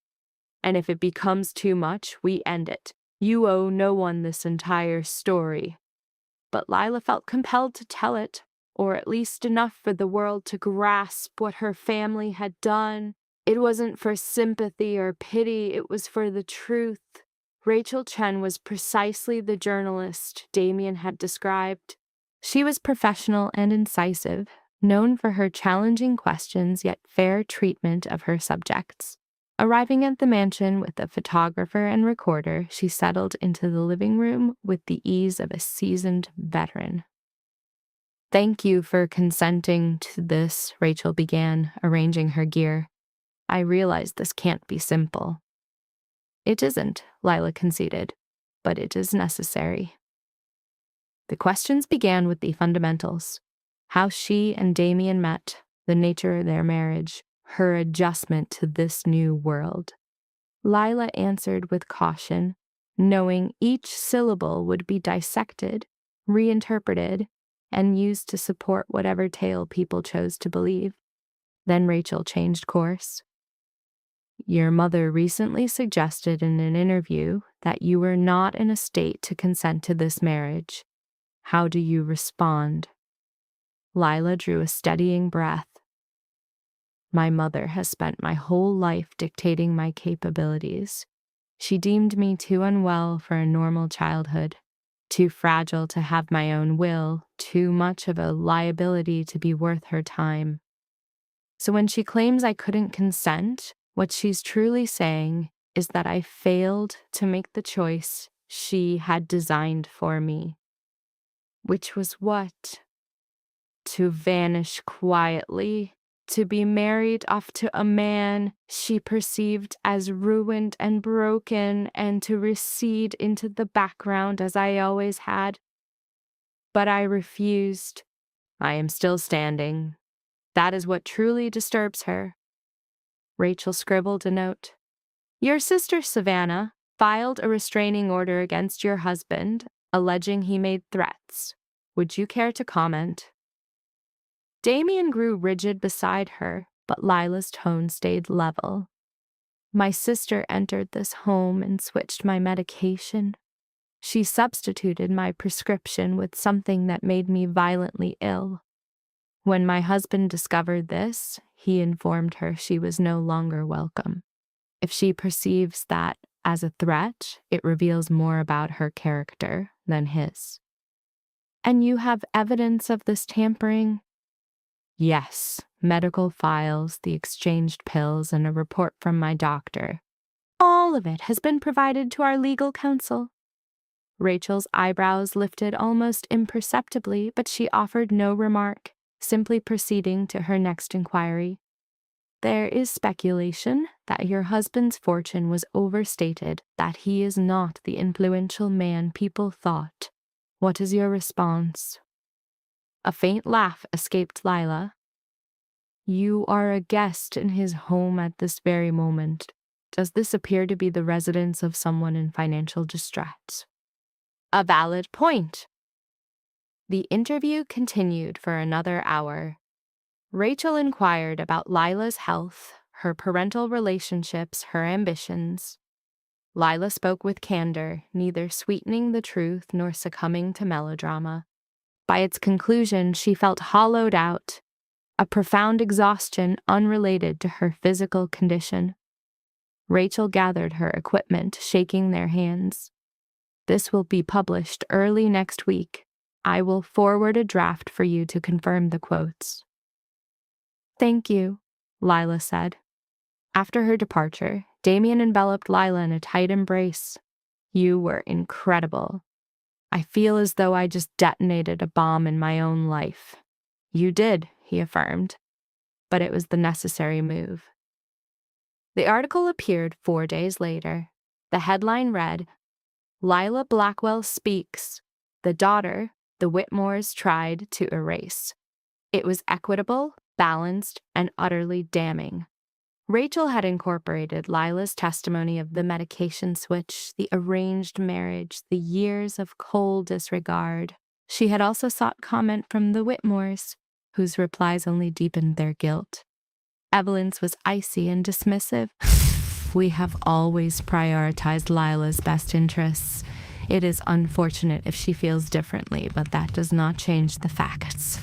and if it becomes too much, we end it. You owe no one this entire story. But Lila felt compelled to tell it, or at least enough for the world to grasp what her family had done. It wasn't for sympathy or pity, it was for the truth. Rachel Chen was precisely the journalist Damien had described. She was professional and incisive, known for her challenging questions yet fair treatment of her subjects. Arriving at the mansion with a photographer and recorder, she settled into the living room with the ease of a seasoned veteran. "Thank you for consenting to this," Rachel began, arranging her gear. "I realize this can't be simple." "It isn't," Lila conceded, "but it is necessary." The questions began with the fundamentals: how she and Damien met, the nature of their marriage, her adjustment to this new world. Lila answered with caution, knowing each syllable would be dissected, reinterpreted, and used to support whatever tale people chose to believe. Then Rachel changed course. "Your mother recently suggested in an interview that you were not in a state to consent to this marriage. How do you respond?" Lila drew a steadying breath. "My mother has spent my whole life dictating my capabilities. She deemed me too unwell for a normal childhood, too fragile to have my own will, too much of a liability to be worth her time. So when she claims I couldn't consent, what she's truly saying is that I failed to make the choice she had designed for me." "Which was what?" "To vanish quietly, to be married off to a man she perceived as ruined and broken, and to recede into the background as I always had. But I refused. I am still standing. That is what truly disturbs her." Rachel scribbled a note. "Your sister Savannah filed a restraining order against your husband, alleging he made threats. Would you care to comment?" Damien grew rigid beside her, but Lila's tone stayed level. "My sister entered this home and switched my medication. She substituted my prescription with something that made me violently ill. When my husband discovered this, he informed her she was no longer welcome. If she perceives that as a threat, it reveals more about her character than his." "And you have evidence of this tampering?" "Yes, medical files, the exchanged pills, and a report from my doctor. All of it has been provided to our legal counsel." Rachel's eyebrows lifted almost imperceptibly, but she offered no remark, simply proceeding to her next inquiry. "There is speculation that your husband's fortune was overstated, that he is not the influential man people thought. What is your response?" A faint laugh escaped Lila. "You are a guest in his home at this very moment. Does this appear to be the residence of someone in financial distress?" "A valid point." The interview continued for another hour. Rachel inquired about Lila's health, her parental relationships, her ambitions. Lila spoke with candor, neither sweetening the truth nor succumbing to melodrama. By its conclusion, she felt hollowed out, a profound exhaustion unrelated to her physical condition. Rachel gathered her equipment, shaking their hands. "This will be published early next week. I will forward a draft for you to confirm the quotes." "Thank you," Lila said. After her departure, Damien enveloped Lila in a tight embrace. "You were incredible. I feel as though I just detonated a bomb in my own life." "You did," he affirmed, "but it was the necessary move." The article appeared 4 days later. The headline read, "Lila Blackwell Speaks. The Daughter the Whitmores Tried to Erase." It was equitable, balanced, and utterly damning. Rachel had incorporated Lila's testimony of the medication switch, the arranged marriage, the years of cold disregard. She had also sought comment from the Whitmores, whose replies only deepened their guilt. Evelyn's was icy and dismissive. We have always prioritized Lila's best interests. It is unfortunate if she feels differently, but that does not change the facts.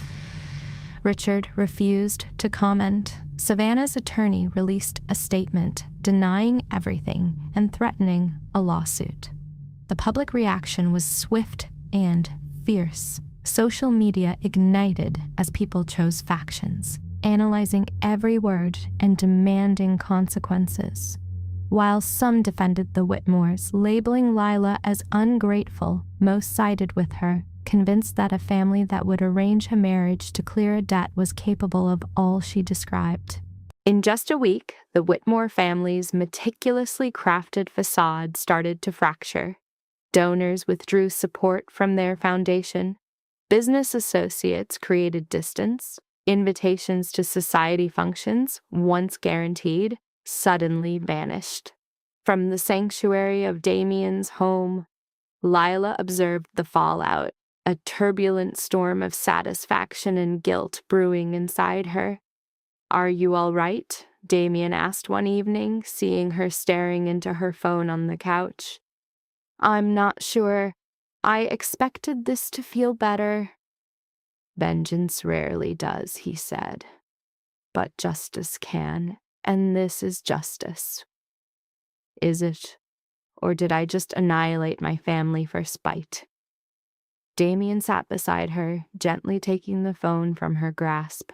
Richard refused to comment. Savannah's attorney released a statement denying everything and threatening a lawsuit. The public reaction was swift and fierce. Social media ignited as people chose factions, analyzing every word and demanding consequences. While some defended the Whitmores, labeling Lila as ungrateful, most sided with her, convinced that a family that would arrange a marriage to clear a debt was capable of all she described. In just a week, the Whitmore family's meticulously crafted facade started to fracture. Donors withdrew support from their foundation. Business associates created distance. Invitations to society functions, once guaranteed, suddenly vanished. From the sanctuary of Damien's home, Lila observed the fallout, a turbulent storm of satisfaction and guilt brewing inside her. "Are you all right?" Damien asked one evening, seeing her staring into her phone on the couch. "I'm not sure. I expected this to feel better." "Vengeance rarely does," he said. "But justice can, and this is justice." "Is it? Or did I just annihilate my family for spite?" Damien sat beside her, gently taking the phone from her grasp.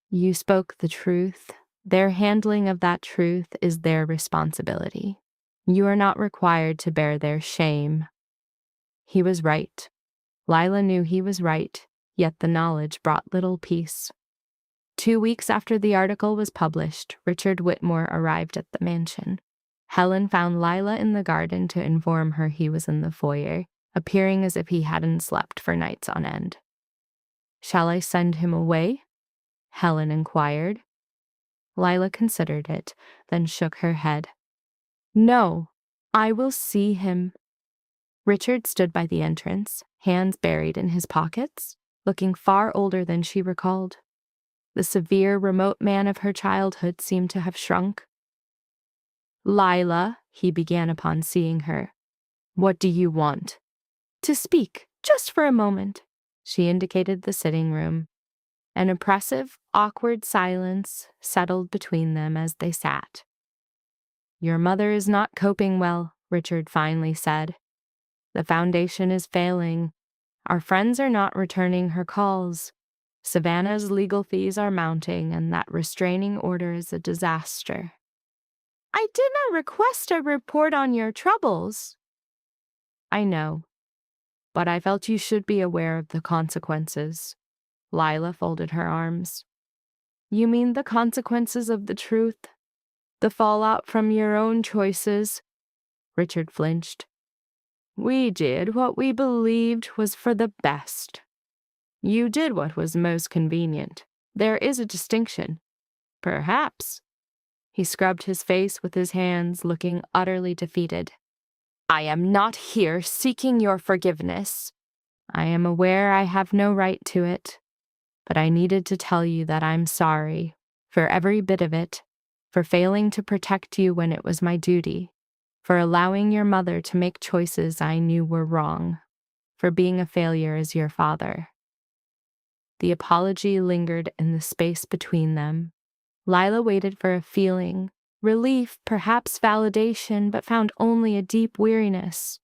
"You spoke the truth. Their handling of that truth is their responsibility. You are not required to bear their shame." He was right. Lila knew he was right, yet the knowledge brought little peace. 2 weeks after the article was published, Richard Whitmore arrived at the mansion. Helen found Lila in the garden to inform her he was in the foyer, appearing as if he hadn't slept for nights on end. "Shall I send him away?" Helen inquired. Lila considered it, then shook her head. "No, I will see him." Richard stood by the entrance, hands buried in his pockets, looking far older than she recalled. The severe, remote man of her childhood seemed to have shrunk. "Lila," he began upon seeing her. "What do you want?" "To speak, just for a moment." She indicated the sitting room. An oppressive, awkward silence settled between them as they sat. "Your mother is not coping well," Richard finally said. "The foundation is failing. Our friends are not returning her calls. Savannah's legal fees are mounting, and that restraining order is a disaster." "I did not request a report on your troubles." "I know, but I felt you should be aware of the consequences." Lila folded her arms. "You mean the consequences of the truth? The fallout from your own choices?" Richard flinched. "We did what we believed was for the best. You did what was most convenient. There is a distinction." "Perhaps." He scrubbed his face with his hands, looking utterly defeated. "I am not here seeking your forgiveness." "I am aware I have no right to it, but I needed to tell you that I'm sorry, for every bit of it, for failing to protect you when it was my duty, for allowing your mother to make choices I knew were wrong, for being a failure as your father." The apology lingered in the space between them. Lila waited for a feeling, relief, perhaps validation, but found only a deep weariness.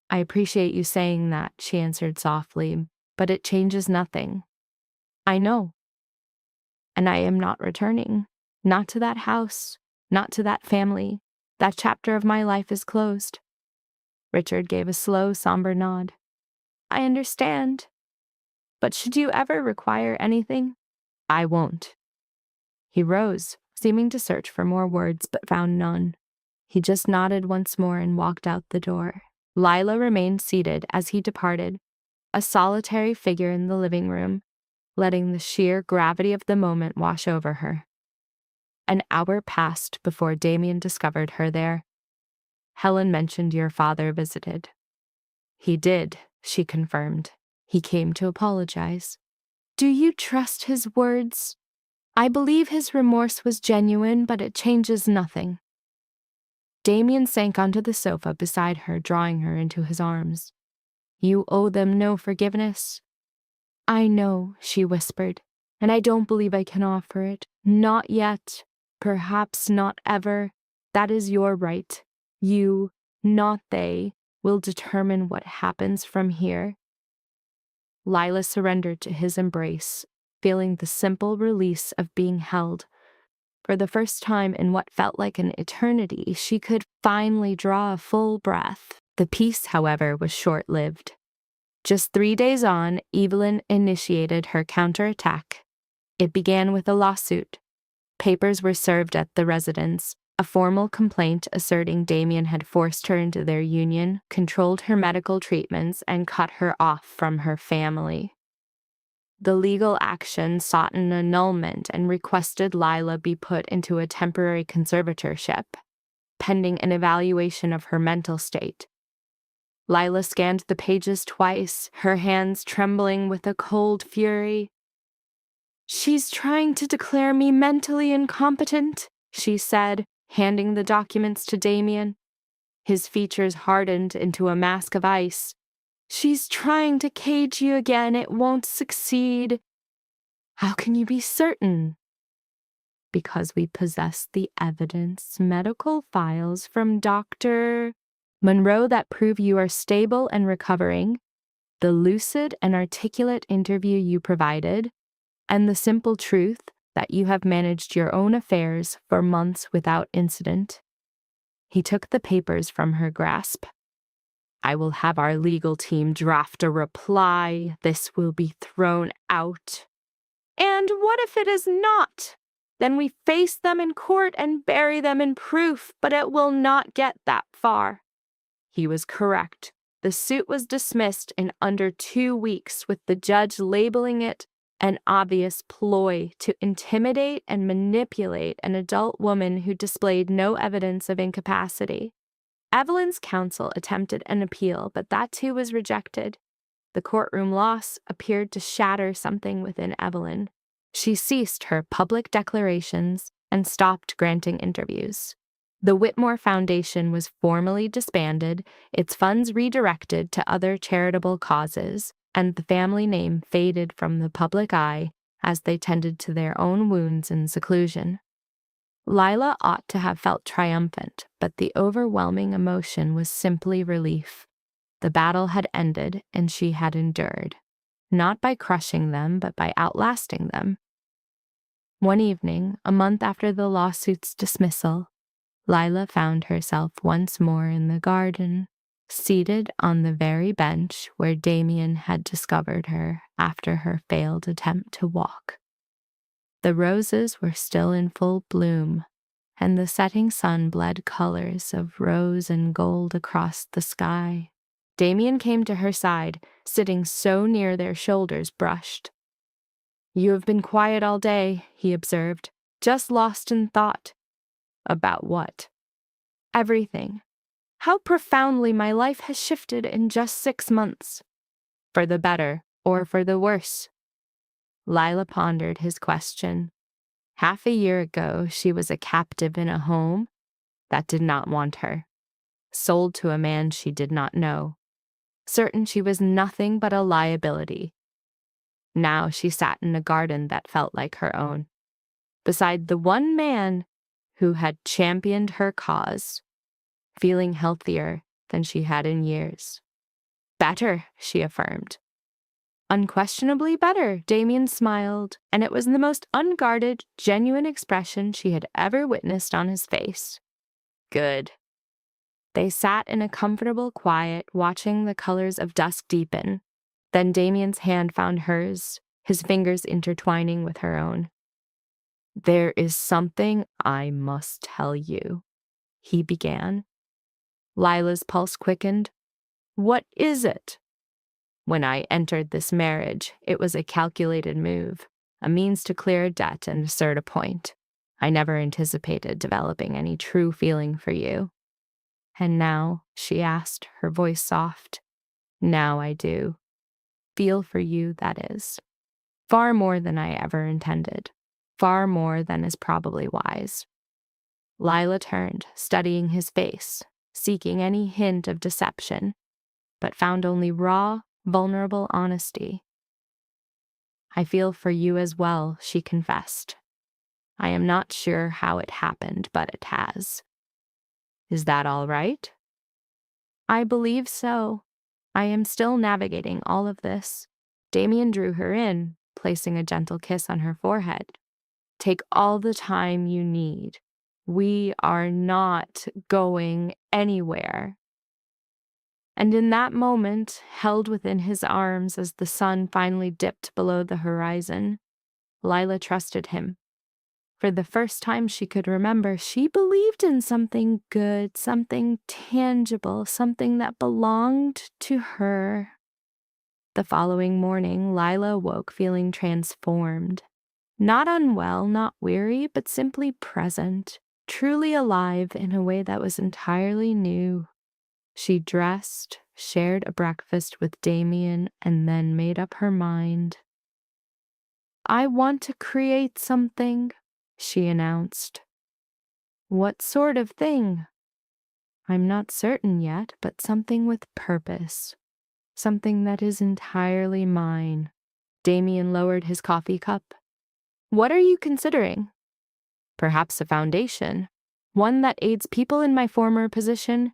"I appreciate you saying that," she answered softly, "but it changes nothing." "I know. And I am not returning. Not to that house, not to that family. That chapter of my life is closed." Richard gave a slow, somber nod. "I understand. But should you ever require anything, I won't." He rose, seeming to search for more words, but found none. He just nodded once more and walked out the door. Lila remained seated as he departed, a solitary figure in the living room, letting the sheer gravity of the moment wash over her. An hour passed before Damien discovered her there. "Helen mentioned your father visited." "He did," she confirmed. "He came to apologize." Do you trust his words? I believe his remorse was genuine, but it changes nothing. Damien sank onto the sofa beside her, drawing her into his arms. You owe them no forgiveness. I know, she whispered, and I don't believe I can offer it. Not yet. Perhaps not ever. That is your right. You, not they, will determine what happens from here. Lila surrendered to his embrace, feeling the simple release of being held. For the first time in what felt like an eternity, she could finally draw a full breath. The peace, however, was short-lived. Just 3 days on, Evelyn initiated her counterattack. It began with a lawsuit. Papers were served at the residence, a formal complaint asserting Damien had forced her into their union, controlled her medical treatments, and cut her off from her family. The legal action sought an annulment and requested Lila be put into a temporary conservatorship, pending an evaluation of her mental state. Lila scanned the pages twice, her hands trembling with a cold fury. She's trying to declare me mentally incompetent, she said, handing the documents to Damien. His features hardened into a mask of ice. She's trying to cage you again. It won't succeed. How can you be certain? Because we possess the evidence, medical files from Dr. Monroe that prove you are stable and recovering, the lucid and articulate interview you provided, and the simple truth that you have managed your own affairs for months without incident. He took the papers from her grasp. I will have our legal team draft a reply. This will be thrown out. And what if it is not? Then we face them in court and bury them in proof, but it will not get that far. He was correct. The suit was dismissed in under 2 weeks, with the judge labeling it an obvious ploy to intimidate and manipulate an adult woman who displayed no evidence of incapacity. Evelyn's counsel attempted an appeal, but that too was rejected. The courtroom loss appeared to shatter something within Evelyn. She ceased her public declarations and stopped granting interviews. The Whitmore Foundation was formally disbanded, its funds redirected to other charitable causes, and the family name faded from the public eye as they tended to their own wounds in seclusion. Lila ought to have felt triumphant, but the overwhelming emotion was simply relief. The battle had ended, and she had endured, not by crushing them, but by outlasting them. One evening, a month after the lawsuit's dismissal, Lila found herself once more in the garden, seated on the very bench where Damien had discovered her after her failed attempt to walk. The roses were still in full bloom, and the setting sun bled colors of rose and gold across the sky. Damien came to her side, sitting so near their shoulders brushed. You have been quiet all day, he observed, just lost in thought. About what? Everything. How profoundly my life has shifted in just 6 months. For the better or for the worse? Lila pondered his question. Half a year ago, she was a captive in a home that did not want her, sold to a man she did not know, certain she was nothing but a liability. Now she sat in a garden that felt like her own, beside the one man who had championed her cause, feeling healthier than she had in years. Better, she affirmed. Unquestionably better, Damien smiled, and it was the most unguarded, genuine expression she had ever witnessed on his face. Good. They sat in a comfortable quiet, watching the colors of dusk deepen. Then Damien's hand found hers, his fingers intertwining with her own. There is something I must tell you, he began. Lila's pulse quickened. What is it? When I entered this marriage, it was a calculated move, a means to clear a debt and assert a point. I never anticipated developing any true feeling for you. And now, she asked, her voice soft, now I do. Feel for you, that is. Far more than I ever intended. Far more than is probably wise. Lila turned, studying his face, seeking any hint of deception, but found only raw, vulnerable honesty. I feel for you as well, she confessed. I am not sure how it happened, but it has. Is that all right? I believe so. I am still navigating all of this. Damien drew her in, placing a gentle kiss on her forehead. Take all the time you need. We are not going anywhere. And in that moment, held within his arms as the sun finally dipped below the horizon, Lila trusted him. For the first time she could remember, she believed in something good, something tangible, something that belonged to her. The following morning, Lila woke feeling transformed. Not unwell, not weary, but simply present, truly alive in a way that was entirely new. She dressed, shared a breakfast with Damien, and then made up her mind. I want to create something, she announced. What sort of thing? I'm not certain yet, but something with purpose. Something that is entirely mine. Damien lowered his coffee cup. What are you considering? Perhaps a foundation. One that aids people in my former position,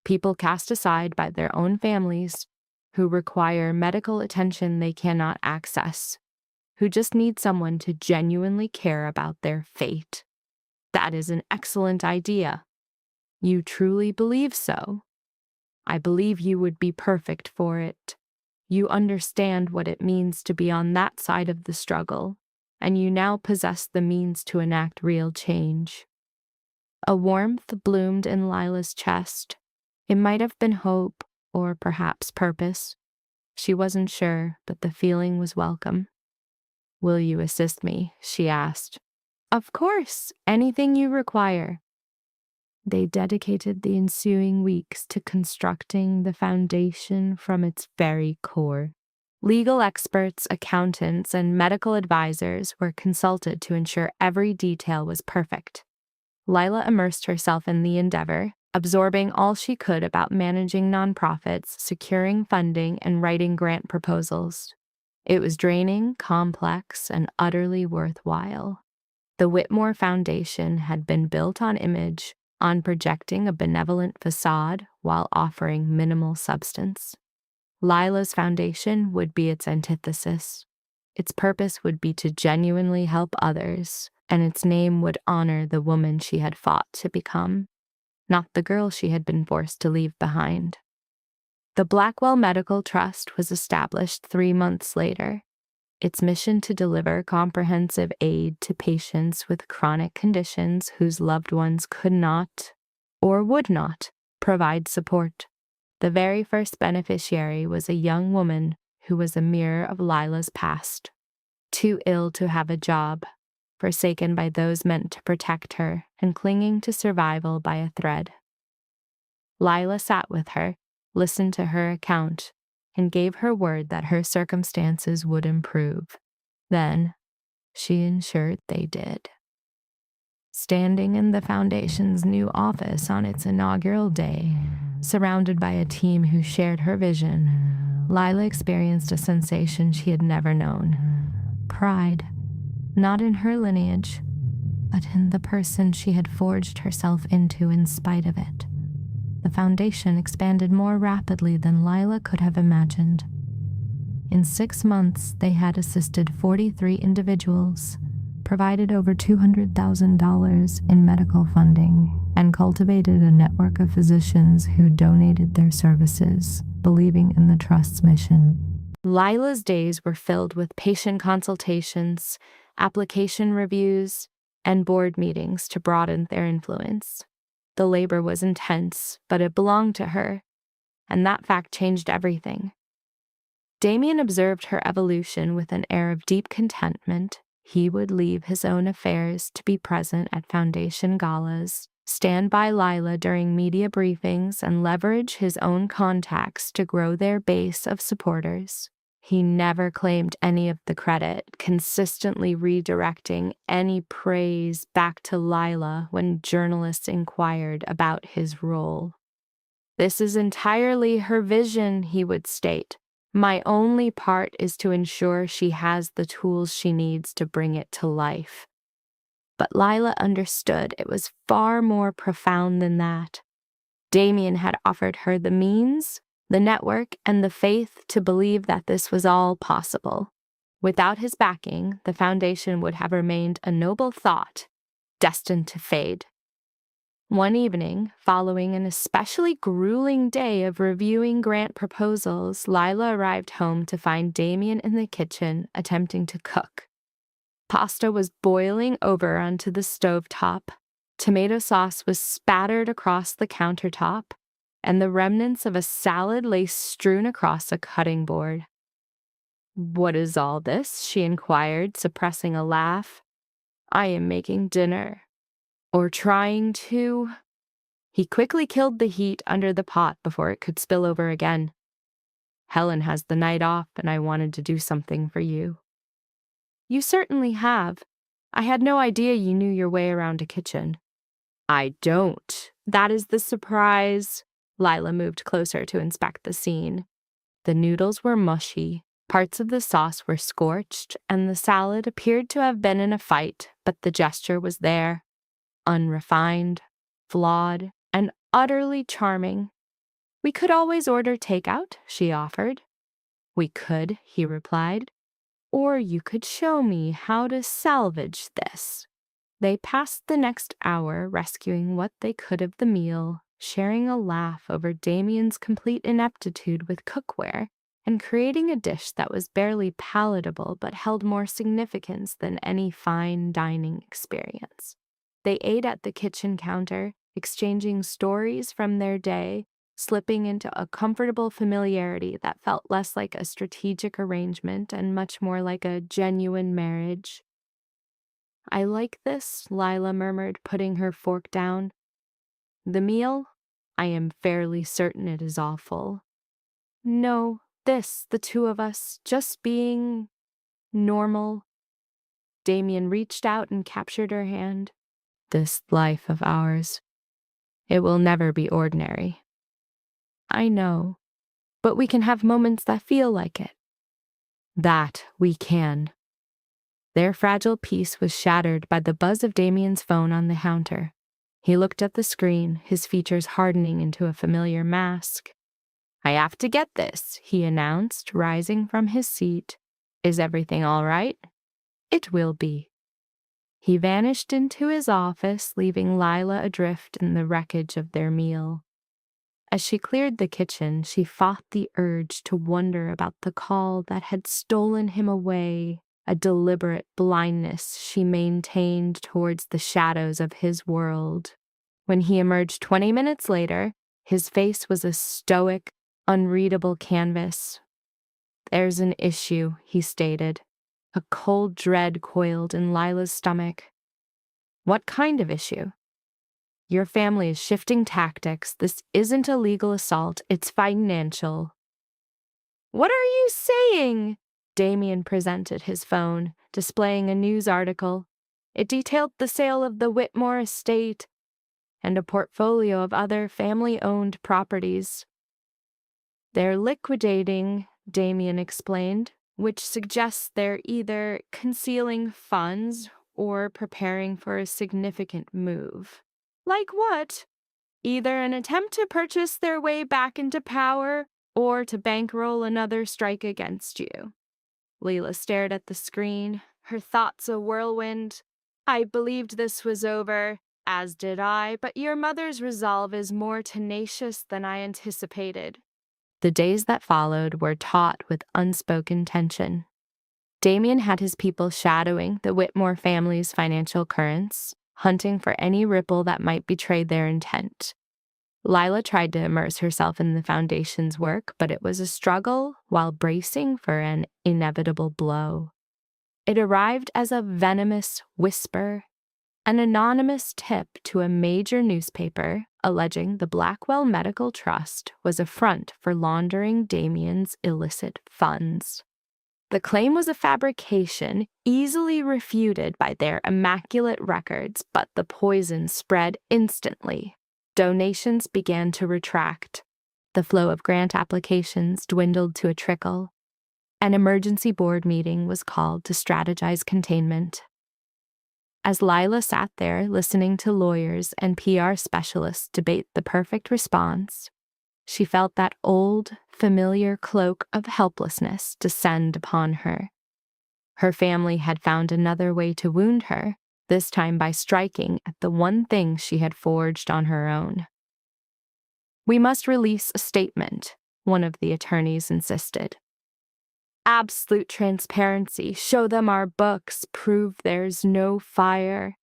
people cast aside by their own families, who require medical attention they cannot access, who just need someone to genuinely care about their fate. That is an excellent idea. You truly believe so? I believe you would be perfect for it. You understand what it means to be on that side of the struggle, and you now possess the means to enact real change. A warmth bloomed in Lila's chest. It might have been hope, or perhaps purpose. She wasn't sure, but the feeling was welcome. Will you assist me? She asked. Of course, anything you require. They dedicated the ensuing weeks to constructing the foundation from its very core. Legal experts, accountants, and medical advisors were consulted to ensure every detail was perfect. Lila immersed herself in the endeavor, absorbing all she could about managing nonprofits, securing funding, and writing grant proposals. It was draining, complex, and utterly worthwhile. The Whitmore Foundation had been built on image, on projecting a benevolent facade while offering minimal substance. Lila's foundation would be its antithesis. Its purpose would be to genuinely help others, and its name would honor the woman she had fought to become, not the girl she had been forced to leave behind. The Blackwell Medical Trust was established 3 months later, its mission to deliver comprehensive aid to patients with chronic conditions whose loved ones could not, or would not, provide support. The very first beneficiary was a young woman who was a mirror of Lila's past, too ill to have a job, forsaken by those meant to protect her and clinging to survival by a thread. Lila sat with her, listened to her account, and gave her word that her circumstances would improve. Then, she ensured they did. Standing in the Foundation's new office on its inaugural day, surrounded by a team who shared her vision, Lila experienced a sensation she had never known. Pride, not in her lineage, but in the person she had forged herself into in spite of it. The Foundation expanded more rapidly than Lila could have imagined. In 6 months, they had assisted 43 individuals, provided over $200,000 in medical funding, and cultivated a network of physicians who donated their services, believing in the Trust's mission. Lila's days were filled with patient consultations, application reviews, and board meetings to broaden their influence. The labor was intense, but it belonged to her, and that fact changed everything. Damien observed her evolution with an air of deep contentment. He would leave his own affairs to be present at Foundation galas, stand by Lila during media briefings, and leverage his own contacts to grow their base of supporters. He never claimed any of the credit, consistently redirecting any praise back to Lila when journalists inquired about his role. "This is entirely her vision," he would state. "My only part is to ensure she has the tools she needs to bring it to life." But Lila understood it was far more profound than that. Damien had offered her the means, the network, and the faith to believe that this was all possible. Without his backing, the foundation would have remained a noble thought, destined to fade. One evening, following an especially grueling day of reviewing grant proposals, Lila arrived home to find Damien in the kitchen attempting to cook. Pasta was boiling over onto the stovetop. Tomato sauce was spattered across the countertop, and the remnants of a salad lay strewn across a cutting board. "What is all this?" she inquired, suppressing a laugh. "I am making dinner. Or trying to." He quickly killed the heat under the pot before it could spill over again. "Helen has the night off, and I wanted to do something for you." "You certainly have. I had no idea you knew your way around a kitchen." "I don't. That is the surprise." Lila moved closer to inspect the scene. The noodles were mushy, parts of the sauce were scorched, and the salad appeared to have been in a fight, but the gesture was there. Unrefined, flawed, and utterly charming. "We could always order takeout," she offered. "We could," he replied. "Or you could show me how to salvage this." They passed the next hour rescuing what they could of the meal, sharing a laugh over Damien's complete ineptitude with cookware, and creating a dish that was barely palatable but held more significance than any fine dining experience. They ate at the kitchen counter, exchanging stories from their day, slipping into a comfortable familiarity that felt less like a strategic arrangement and much more like a genuine marriage. "I like this," Lila murmured, putting her fork down. "The meal? I am fairly certain it is awful." "No, this, the two of us, just being normal." Damien reached out and captured her hand. "This life of ours, it will never be ordinary." "I know, but we can have moments that feel like it." "That we can." Their fragile peace was shattered by the buzz of Damien's phone on the counter. He looked at the screen, his features hardening into a familiar mask. "I have to get this," he announced, rising from his seat. "Is everything all right?" "It will be." He vanished into his office, leaving Lila adrift in the wreckage of their meal. As she cleared the kitchen, she fought the urge to wonder about the call that had stolen him away, a deliberate blindness she maintained towards the shadows of his world. When he emerged 20 minutes later, his face was a stoic, unreadable canvas. "There's an issue," he stated. A cold dread coiled in Lila's stomach. "What kind of issue?" "Your family is shifting tactics. This isn't a legal assault, it's financial." "What are you saying?" Damien presented his phone, displaying a news article. It detailed the sale of the Whitmore estate and a portfolio of other family-owned properties. "They're liquidating," Damien explained, "which suggests they're either concealing funds or preparing for a significant move." "Like what?" "Either an attempt to purchase their way back into power or to bankroll another strike against you." Lila stared at the screen, her thoughts a whirlwind. "I believed this was over, as did I, but your mother's resolve is more tenacious than I anticipated." The days that followed were taut with unspoken tension. Damien had his people shadowing the Whitmore family's financial currents, hunting for any ripple that might betray their intent. Lila tried to immerse herself in the foundation's work, but it was a struggle while bracing for an inevitable blow. It arrived as a venomous whisper, an anonymous tip to a major newspaper alleging the Blackwell Medical Trust was a front for laundering Damien's illicit funds. The claim was a fabrication, easily refuted by their immaculate records, but the poison spread instantly. Donations began to retract. The flow of grant applications dwindled to a trickle. An emergency board meeting was called to strategize containment. As Lila sat there listening to lawyers and PR specialists debate the perfect response, she felt that old, familiar cloak of helplessness descend upon her. Her family had found another way to wound her, this time by striking at the one thing she had forged on her own. "We must release a statement," one of the attorneys insisted. "Absolute transparency. Show them our books. Prove there's no fire."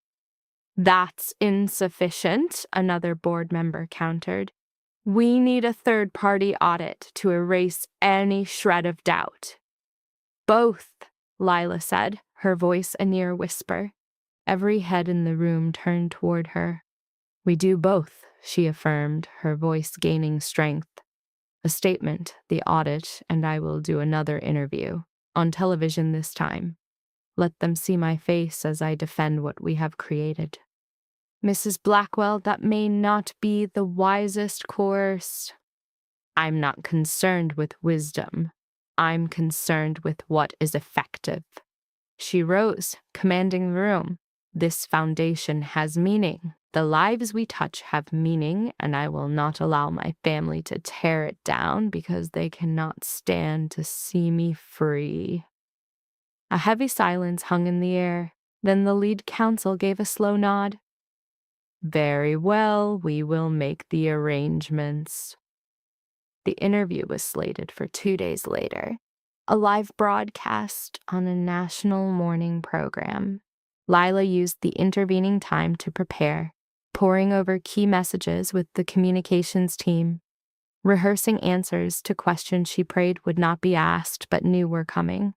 "That's insufficient," another board member countered. "We need a third-party audit to erase any shred of doubt." "Both," Lila said, her voice a near whisper. Every head in the room turned toward her. "We do both," she affirmed, her voice gaining strength. "A statement, the audit, and I will do another interview. On television this time. Let them see my face as I defend what we have created." "Mrs. Blackwell, that may not be the wisest course." "I'm not concerned with wisdom. I'm concerned with what is effective." She rose, commanding the room. "This foundation has meaning. The lives we touch have meaning, and I will not allow my family to tear it down because they cannot stand to see me free." A heavy silence hung in the air. Then the lead counsel gave a slow nod. "Very well, we will make the arrangements." The interview was slated for 2 days later, a live broadcast on a national morning program. Lila used the intervening time to prepare, poring over key messages with the communications team, rehearsing answers to questions she prayed would not be asked but knew were coming.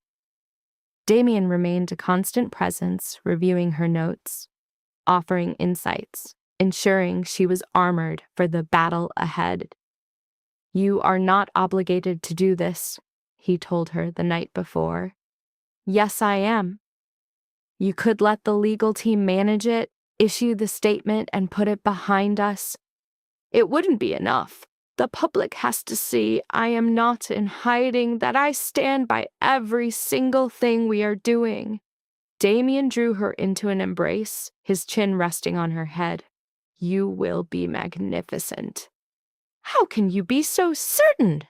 Damien remained a constant presence, reviewing her notes, offering insights, ensuring she was armored for the battle ahead. "You are not obligated to do this," he told her the night before. "Yes, I am. You could let the legal team manage it, issue the statement, and put it behind us. It wouldn't be enough. The public has to see I am not in hiding, that I stand by every single thing we are doing." Damien drew her into an embrace, his chin resting on her head. "You will be magnificent." "How can you be so certain?"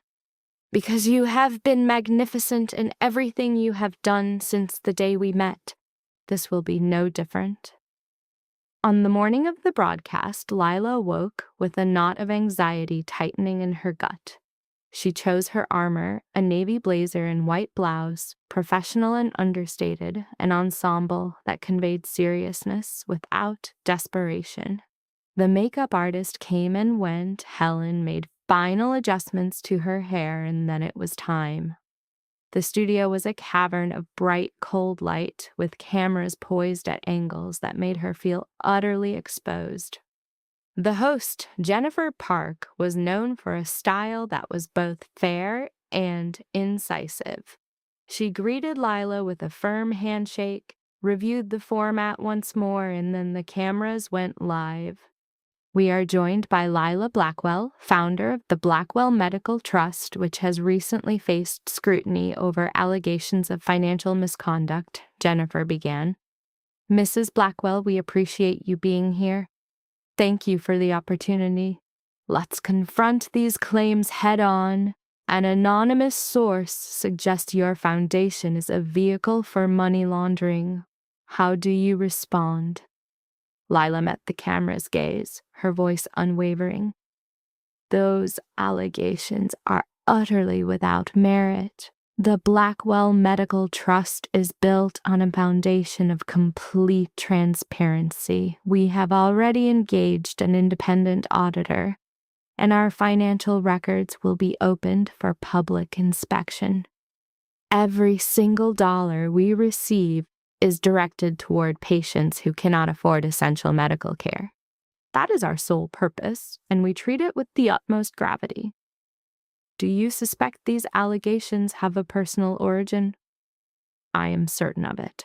"Because you have been magnificent in everything you have done since the day we met. This will be no different." On the morning of the broadcast, Lila awoke with a knot of anxiety tightening in her gut. She chose her armor, a navy blazer and white blouse, professional and understated, an ensemble that conveyed seriousness without desperation. The makeup artist came and went. Helen made final adjustments to her hair, and then it was time. The studio was a cavern of bright, cold light, with cameras poised at angles that made her feel utterly exposed. The host, Jennifer Park, was known for a style that was both fair and incisive. She greeted Lila with a firm handshake, reviewed the format once more, and then the cameras went live. "We are joined by Lila Blackwell, founder of the Blackwell Medical Trust, which has recently faced scrutiny over allegations of financial misconduct," Jennifer began. "Mrs. Blackwell, we appreciate you being here. Thank you for the opportunity. Let's confront these claims head-on. An anonymous source suggests your foundation is a vehicle for money laundering. How do you respond?" Lila met the camera's gaze, her voice unwavering. "Those allegations are utterly without merit. The Blackwell Medical Trust is built on a foundation of complete transparency. We have already engaged an independent auditor, and our financial records will be opened for public inspection. Every single dollar we receive is directed toward patients who cannot afford essential medical care. That is our sole purpose, and we treat it with the utmost gravity. Do you suspect these allegations have a personal origin?" I am certain of it.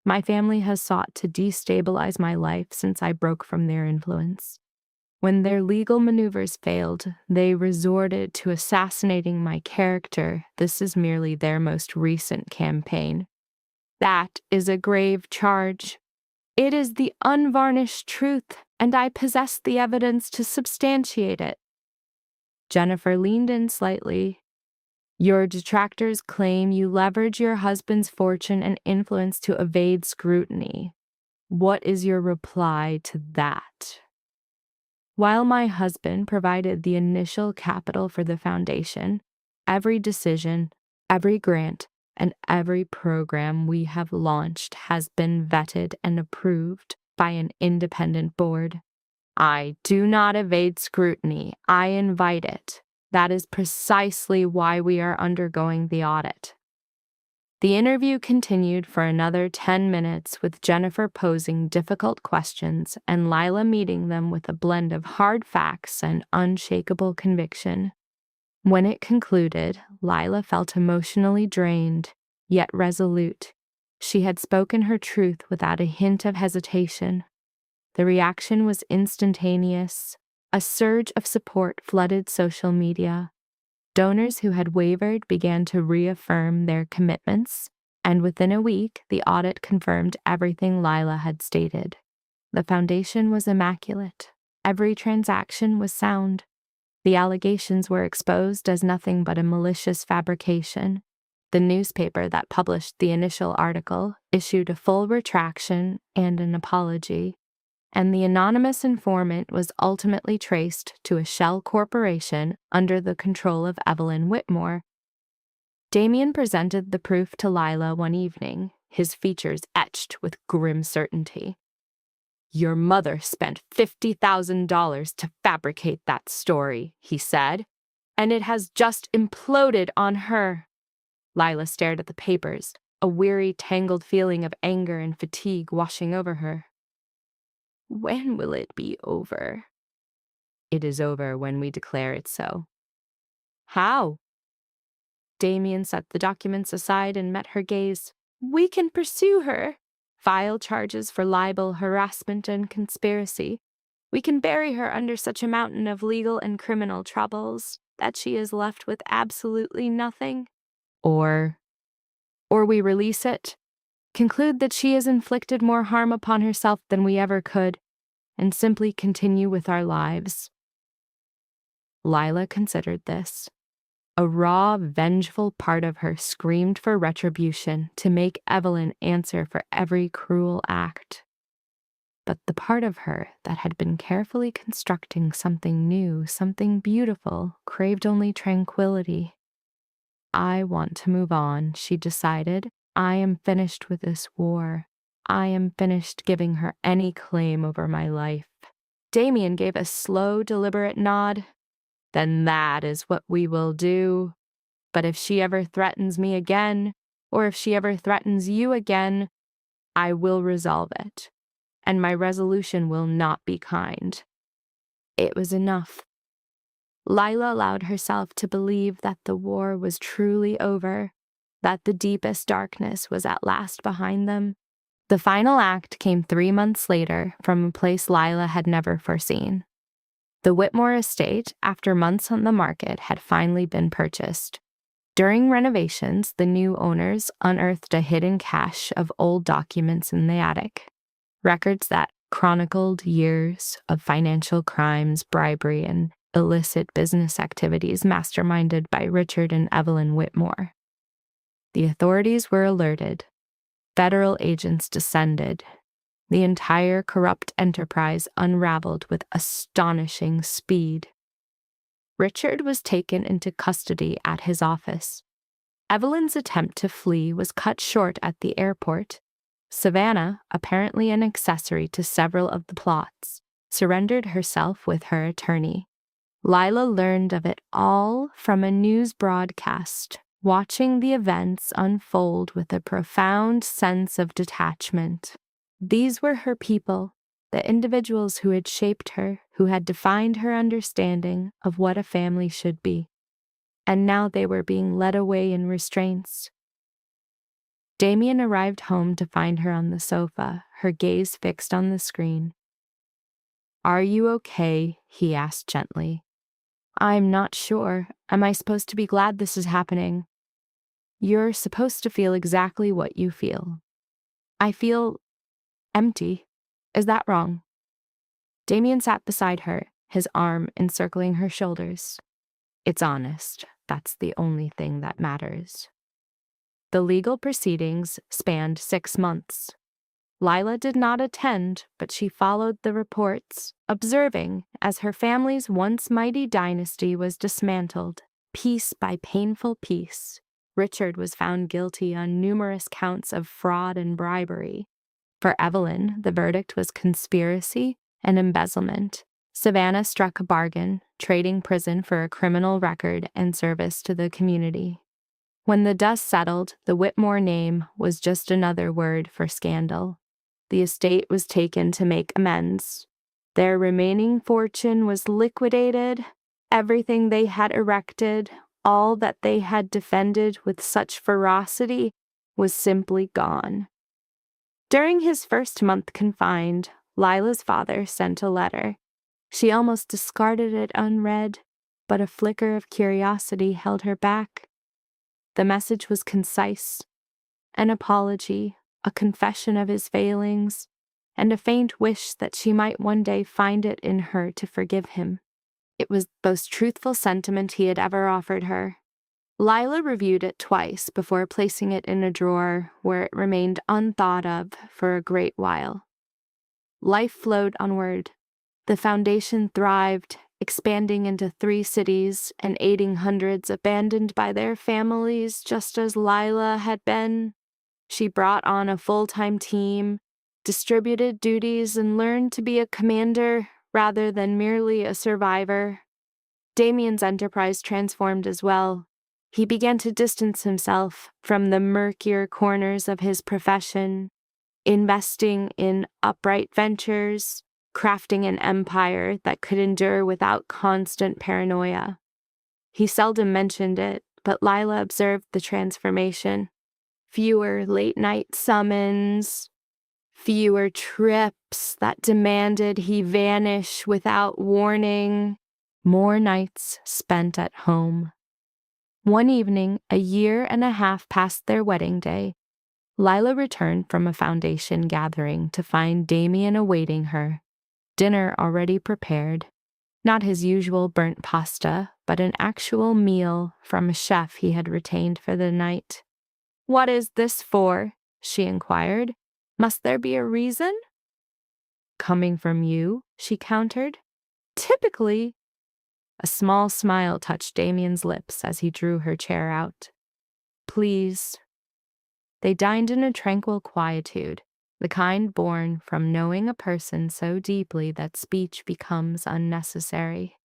My family has sought to destabilize my life since I broke from their influence. When their legal maneuvers failed, they resorted to assassinating my character. This is merely their most recent campaign. That is a grave charge. It is the unvarnished truth, and I possess the evidence to substantiate it. Jennifer leaned in slightly. Your detractors claim you leverage your husband's fortune and influence to evade scrutiny. What is your reply to that? While my husband provided the initial capital for the foundation, every decision, every grant, and every program we have launched has been vetted and approved by an independent board. I do not evade scrutiny. I invite it. That is precisely why we are undergoing the audit. The interview continued for another 10 minutes with Jennifer posing difficult questions and Lila meeting them with a blend of hard facts and unshakable conviction. When it concluded, Lila felt emotionally drained, yet resolute. She had spoken her truth without a hint of hesitation. The reaction was instantaneous. A surge of support flooded social media. Donors who had wavered began to reaffirm their commitments, and within a week, the audit confirmed everything Lila had stated. The foundation was immaculate. Every transaction was sound. The allegations were exposed as nothing but a malicious fabrication. The newspaper that published the initial article issued a full retraction and an apology, and the anonymous informant was ultimately traced to a shell corporation under the control of Evelyn Whitmore. Damien presented the proof to Lila one evening, his features etched with grim certainty. Your mother spent $50,000 to fabricate that story, he said, and it has just imploded on her. Lila stared at the papers, a weary, tangled feeling of anger and fatigue washing over her. When will it be over? It is over when we declare it so. How? Damien set the documents aside and met her gaze. We can pursue her. File charges for libel, harassment, and conspiracy. We can bury her under such a mountain of legal and criminal troubles that she is left with absolutely nothing. Or we release it, conclude that she has inflicted more harm upon herself than we ever could, and simply continue with our lives. Lila considered this. A raw, vengeful part of her screamed for retribution to make Evelyn answer for every cruel act. But the part of her that had been carefully constructing something new, something beautiful, craved only tranquility. I want to move on, she decided. I am finished with this war. I am finished giving her any claim over my life. Damien gave a slow, deliberate nod. Then that is what we will do. But if she ever threatens me again, or if she ever threatens you again, I will resolve it, and my resolution will not be kind. It was enough. Lila allowed herself to believe that the war was truly over, that the deepest darkness was at last behind them. The final act came 3 months later from a place Lila had never foreseen. The Whitmore estate, after months on the market, had finally been purchased. During renovations, the new owners unearthed a hidden cache of old documents in the attic, records that chronicled years of financial crimes, bribery, and illicit business activities masterminded by Richard and Evelyn Whitmore. The authorities were alerted. Federal agents descended. The entire corrupt enterprise unraveled with astonishing speed. Richard was taken into custody at his office. Evelyn's attempt to flee was cut short at the airport. Savannah, apparently an accessory to several of the plots, surrendered herself with her attorney. Lila learned of it all from a news broadcast, watching the events unfold with a profound sense of detachment. These were her people, the individuals who had shaped her, who had defined her understanding of what a family should be. And now they were being led away in restraints. Damien arrived home to find her on the sofa, her gaze fixed on the screen. "Are you okay?" he asked gently. "I'm not sure. Am I supposed to be glad this is happening?" "You're supposed to feel exactly what you feel." "I feel empty. Is that wrong?" Damien sat beside her, his arm encircling her shoulders. "It's honest. That's the only thing that matters." The legal proceedings spanned 6 months. Lila did not attend, but she followed the reports, observing as her family's once mighty dynasty was dismantled, piece by painful piece. Richard was found guilty on numerous counts of fraud and bribery. For Evelyn, the verdict was conspiracy and embezzlement. Savannah struck a bargain, trading prison for a criminal record and service to the community. When the dust settled, the Whitmore name was just another word for scandal. The estate was taken to make amends. Their remaining fortune was liquidated. Everything they had erected, all that they had defended with such ferocity, was simply gone. During his first month confined, Lila's father sent a letter. She almost discarded it unread, but a flicker of curiosity held her back. The message was concise: an apology, a confession of his failings, and a faint wish that she might one day find it in her to forgive him. It was the most truthful sentiment he had ever offered her. Lila reviewed it twice before placing it in a drawer where it remained unthought of for a great while. Life flowed onward. The foundation thrived, expanding into 3 cities and aiding hundreds abandoned by their families just as Lila had been. She brought on a full-time team, distributed duties, and learned to be a commander rather than merely a survivor. Damien's enterprise transformed as well. He began to distance himself from the murkier corners of his profession, investing in upright ventures, crafting an empire that could endure without constant paranoia. He seldom mentioned it, but Lila observed the transformation. Fewer late-night summons, fewer trips that demanded he vanish without warning, more nights spent at home. One evening, 1.5 years past their wedding day, Lila returned from a foundation gathering to find Damien awaiting her, dinner already prepared. Not his usual burnt pasta, but an actual meal from a chef he had retained for the night. "What is this for?" she inquired. "Must there be a reason?" "Coming from you," she countered. "Typically." A small smile touched Damien's lips as he drew her chair out. "Please." They dined in a tranquil quietude, the kind born from knowing a person so deeply that speech becomes unnecessary.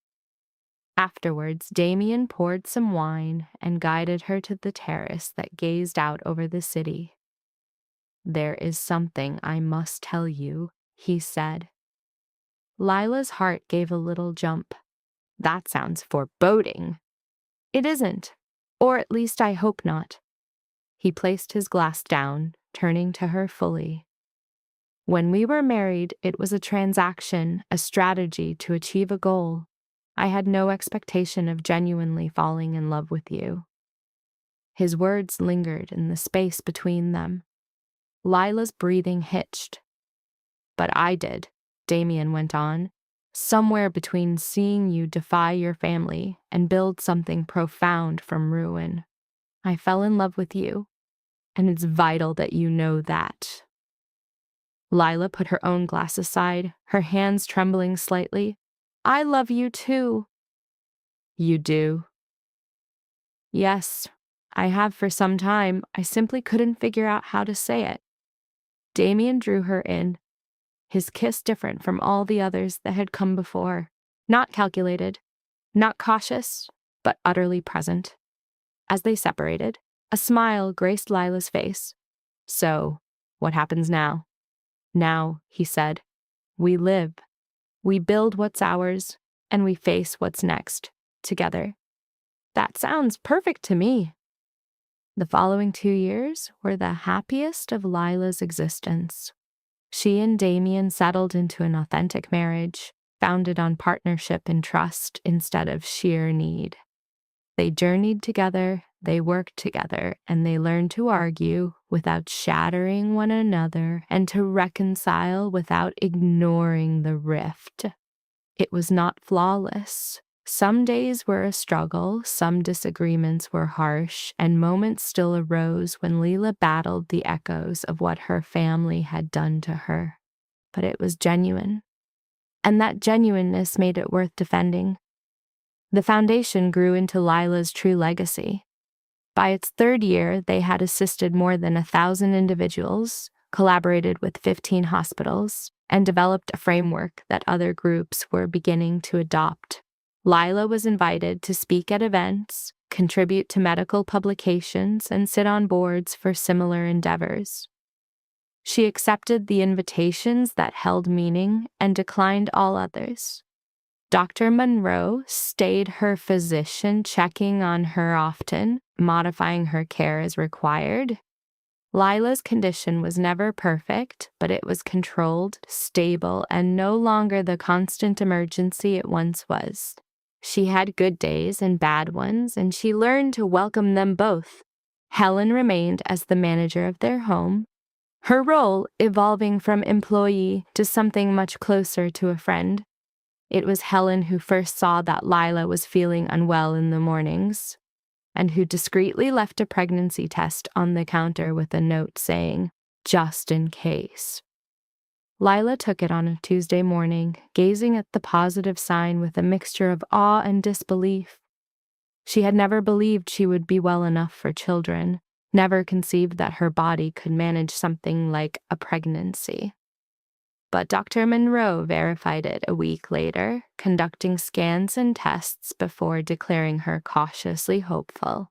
Afterwards, Damien poured some wine and guided her to the terrace that gazed out over the city. "There is something I must tell you," he said. Lila's heart gave a little jump. "That sounds foreboding." "It isn't, or at least I hope not." He placed his glass down, turning to her fully. "When we were married, it was a transaction, a strategy to achieve a goal. I had no expectation of genuinely falling in love with you." His words lingered in the space between them. Lila's breathing hitched. "But I did," Damien went on. "Somewhere between seeing you defy your family and build something profound from ruin. I fell in love with you, and it's vital that you know that." Lila put her own glass aside, her hands trembling slightly. "I love you too." "You do?" "Yes, I have for some time. I simply couldn't figure out how to say it." Damien drew her in, his kiss different from all the others that had come before. Not calculated, not cautious, but utterly present. As they separated, a smile graced Lila's face. "So, what happens now?" "Now," he said, "we live. We build what's ours, and we face what's next, together." "That sounds perfect to me." The following 2 years were the happiest of Lila's existence. She and Damien settled into an authentic marriage, founded on partnership and trust instead of sheer need. They journeyed together, they worked together, and they learned to argue without shattering one another and to reconcile without ignoring the rift. It was not flawless. Some days were a struggle, some disagreements were harsh, and moments still arose when Lila battled the echoes of what her family had done to her. But it was genuine, and that genuineness made it worth defending. The foundation grew into Lila's true legacy. By its 3rd year, they had assisted more than 1,000 individuals, collaborated with 15 hospitals, and developed a framework that other groups were beginning to adopt. Lila was invited to speak at events, contribute to medical publications, and sit on boards for similar endeavors. She accepted the invitations that held meaning and declined all others. Dr. Monroe stayed her physician, checking on her often, modifying her care as required. Lila's condition was never perfect, but it was controlled, stable, and no longer the constant emergency it once was. She had good days and bad ones, and she learned to welcome them both. Helen remained as the manager of their home, her role evolving from employee to something much closer to a friend. It was Helen who first saw that Lila was feeling unwell in the mornings, and who discreetly left a pregnancy test on the counter with a note saying, "Just in case." Lila took it on a Tuesday morning, gazing at the positive sign with a mixture of awe and disbelief. She had never believed she would be well enough for children, never conceived that her body could manage something like a pregnancy. But Dr. Monroe verified it a week later, conducting scans and tests before declaring her cautiously hopeful.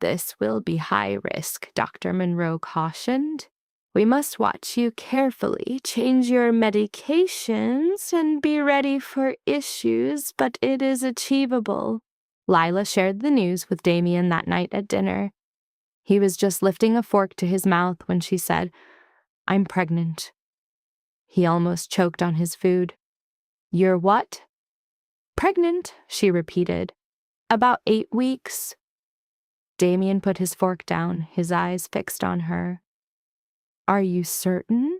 "This will be high risk," Dr. Monroe cautioned. "We must watch you carefully, change your medications, and be ready for issues, but it is achievable." Lila shared the news with Damien that night at dinner. He was just lifting a fork to his mouth when she said, "I'm pregnant." He almost choked on his food. "You're what?" "Pregnant," she repeated. "About 8 weeks." Damien put his fork down, his eyes fixed on her. "Are you certain?"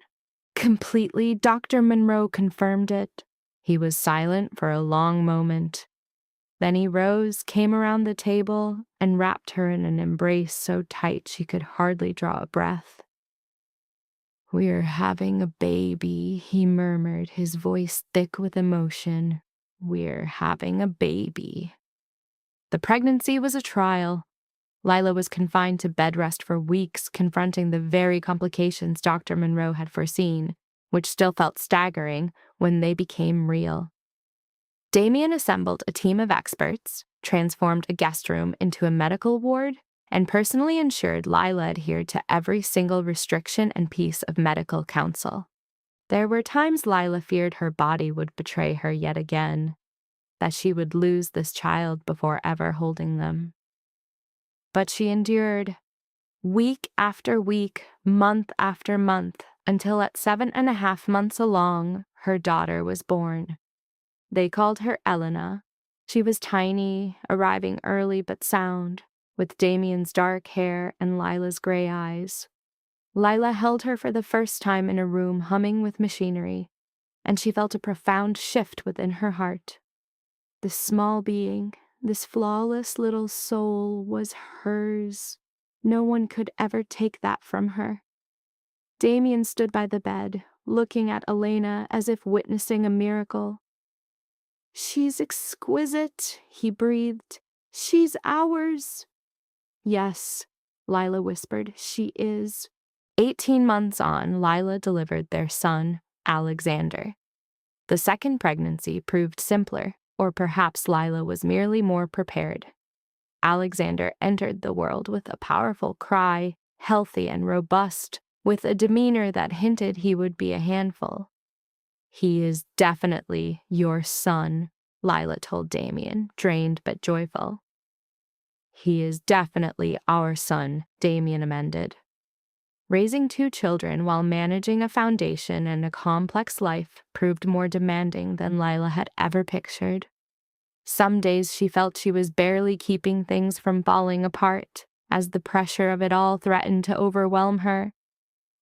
"Completely." Dr. Monroe confirmed it. He was silent for a long moment. Then he rose, came around the table, and wrapped her in an embrace so tight she could hardly draw a breath. "We're having a baby," he murmured, his voice thick with emotion. "We're having a baby." The pregnancy was a trial. Lila was confined to bed rest for weeks, confronting the very complications Dr. Monroe had foreseen, which still felt staggering when they became real. Damien assembled a team of experts, transformed a guest room into a medical ward, and personally ensured Lila adhered to every single restriction and piece of medical counsel. There were times Lila feared her body would betray her yet again, that she would lose this child before ever holding them. But she endured, week after week, month after month, until at 7.5 months along, her daughter was born. They called her Elena. She was tiny, arriving early but sound, with Damien's dark hair and Lila's gray eyes. Lila held her for the first time in a room humming with machinery, and she felt a profound shift within her heart. This small being, this flawless little soul, was hers. No one could ever take that from her. Damien stood by the bed, looking at Elena as if witnessing a miracle. "She's exquisite," he breathed. "She's ours." "Yes," Lila whispered, "she is." 18 months on, Lila delivered their son, Alexander. The second pregnancy proved simpler, or perhaps Lila was merely more prepared. Alexander entered the world with a powerful cry, healthy and robust, with a demeanor that hinted he would be a handful. "He is definitely your son," Lila told Damien, drained but joyful. He is definitely our son, Damien amended. Raising 2 children while managing a foundation and a complex life proved more demanding than Lila had ever pictured. Some days she felt she was barely keeping things from falling apart, as the pressure of it all threatened to overwhelm her.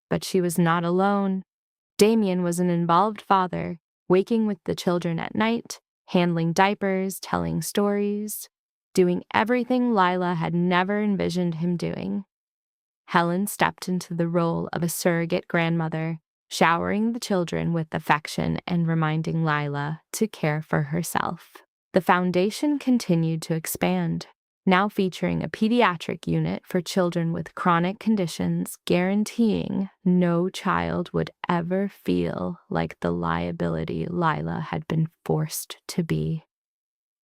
But she was not alone. Damien was an involved father, waking with the children at night, handling diapers, telling stories, doing everything Lila had never envisioned him doing. Helen stepped into the role of a surrogate grandmother, showering the children with affection and reminding Lila to care for herself. The foundation continued to expand, now featuring a pediatric unit for children with chronic conditions, guaranteeing no child would ever feel like the liability Lila had been forced to be.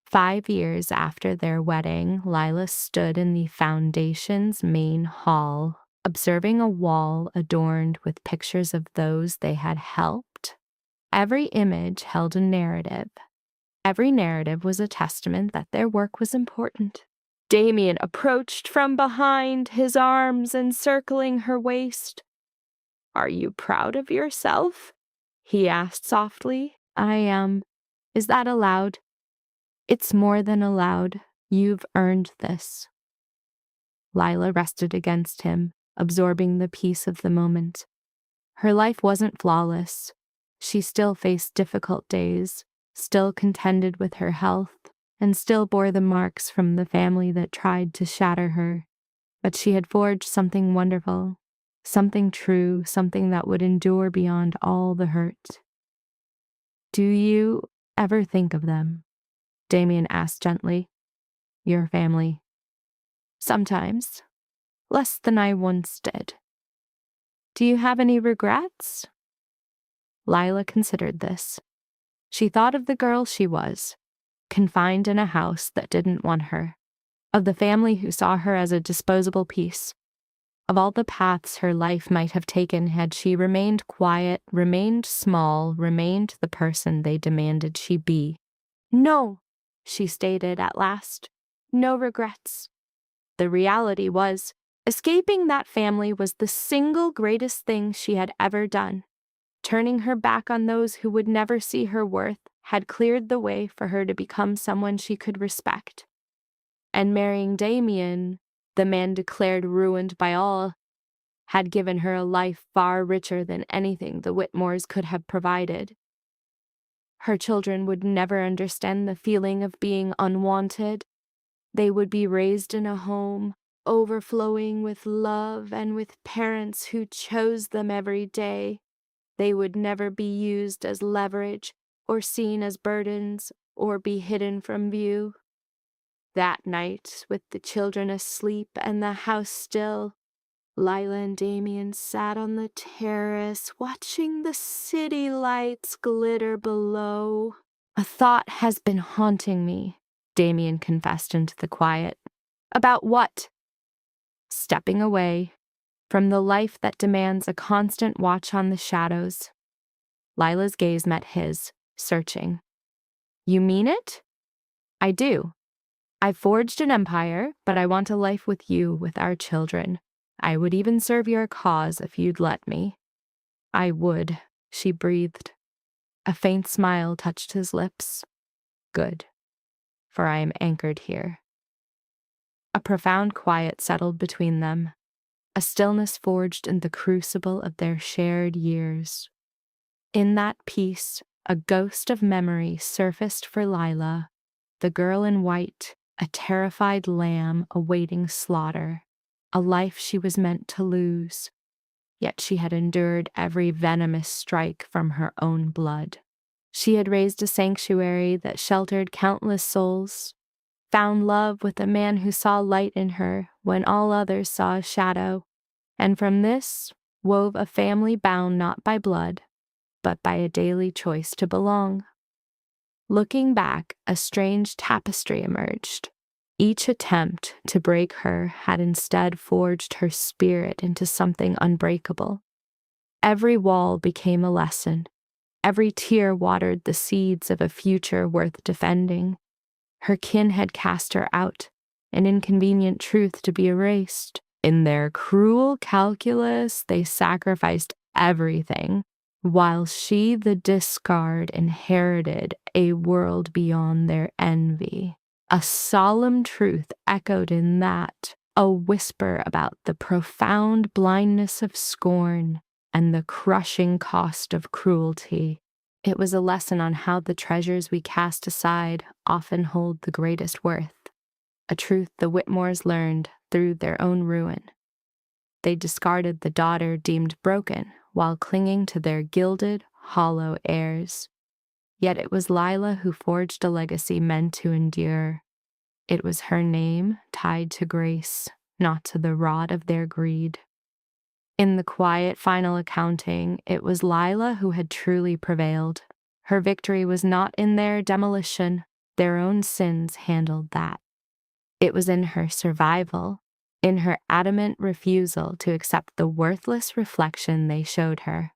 5 years after their wedding, Lila stood in the foundation's main hall, observing a wall adorned with pictures of those they had helped. Every image held a narrative. Every narrative was a testament that their work was important. Damien approached from behind, his arms encircling her waist. "Are you proud of yourself?" he asked softly. "I am. Is that allowed?" "It's more than allowed. You've earned this." Lila rested against him, absorbing the peace of the moment. Her life wasn't flawless. She still faced difficult days, still contended with her health, and still bore the marks from the family that tried to shatter her. But she had forged something wonderful, something true, something that would endure beyond all the hurt. "Do you ever think of them?" Damien asked gently. "Your family?" "Sometimes. Less than I once did." "Do you have any regrets?" Lila considered this. She thought of the girl she was, confined in a house that didn't want her, of the family who saw her as a disposable piece, of all the paths her life might have taken had she remained quiet, remained small, remained the person they demanded she be. "No," she stated at last. "No regrets." The reality was, escaping that family was the single greatest thing she had ever done. Turning her back on those who would never see her worth had cleared the way for her to become someone she could respect. And marrying Damien, the man declared ruined by all, had given her a life far richer than anything the Whitmores could have provided. Her children would never understand the feeling of being unwanted. They would be raised in a home overflowing with love and with parents who chose them every day. They would never be used as leverage or seen as burdens or be hidden from view. That night, with the children asleep and the house still, Lila and Damien sat on the terrace watching the city lights glitter below. "A thought has been haunting me," Damien confessed into the quiet. "About what?" "Stepping away from the life that demands a constant watch on the shadows." Lila's gaze met his, searching. "You mean it?" "I do. I've forged an empire, but I want a life with you, with our children. I would even serve your cause if you'd let me." "I would," she breathed. A faint smile touched his lips. "Good, for I am anchored here." A profound quiet settled between them, a stillness forged in the crucible of their shared years. In that peace, a ghost of memory surfaced for Lila, the girl in white, a terrified lamb awaiting slaughter, a life she was meant to lose. Yet she had endured every venomous strike from her own blood. She had raised a sanctuary that sheltered countless souls, found love with a man who saw light in her when all others saw a shadow, and from this wove a family bound not by blood, but by a daily choice to belong. Looking back, a strange tapestry emerged. Each attempt to break her had instead forged her spirit into something unbreakable. Every wall became a lesson. Every tear watered the seeds of a future worth defending. Her kin had cast her out, an inconvenient truth to be erased. In their cruel calculus, they sacrificed everything, while she, the discard, inherited a world beyond their envy. A solemn truth echoed in that, a whisper about the profound blindness of scorn and the crushing cost of cruelty. It was a lesson on how the treasures we cast aside often hold the greatest worth, a truth the Whitmores learned through their own ruin. They discarded the daughter deemed broken while clinging to their gilded, hollow heirs. Yet it was Lila who forged a legacy meant to endure. It was her name tied to grace, not to the rod of their greed. In the quiet final accounting, it was Lila who had truly prevailed. Her victory was not in their demolition. Their own sins handled that. It was in her survival, in her adamant refusal to accept the worthless reflection they showed her.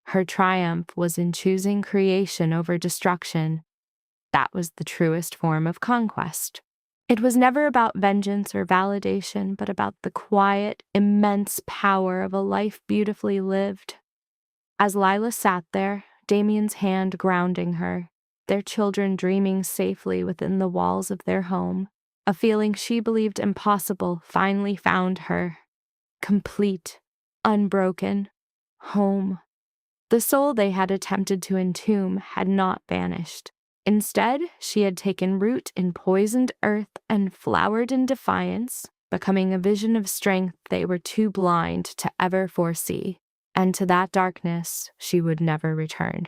Her triumph was in choosing creation over destruction. That was the truest form of conquest. It was never about vengeance or validation, but about the quiet, immense power of a life beautifully lived. As Lila sat there, Damien's hand grounding her, their children dreaming safely within the walls of their home, a feeling she believed impossible finally found her. Complete, unbroken, home. The soul they had attempted to entomb had not vanished. Instead, she had taken root in poisoned earth and flowered in defiance, becoming a vision of strength they were too blind to ever foresee. And to that darkness she would never return.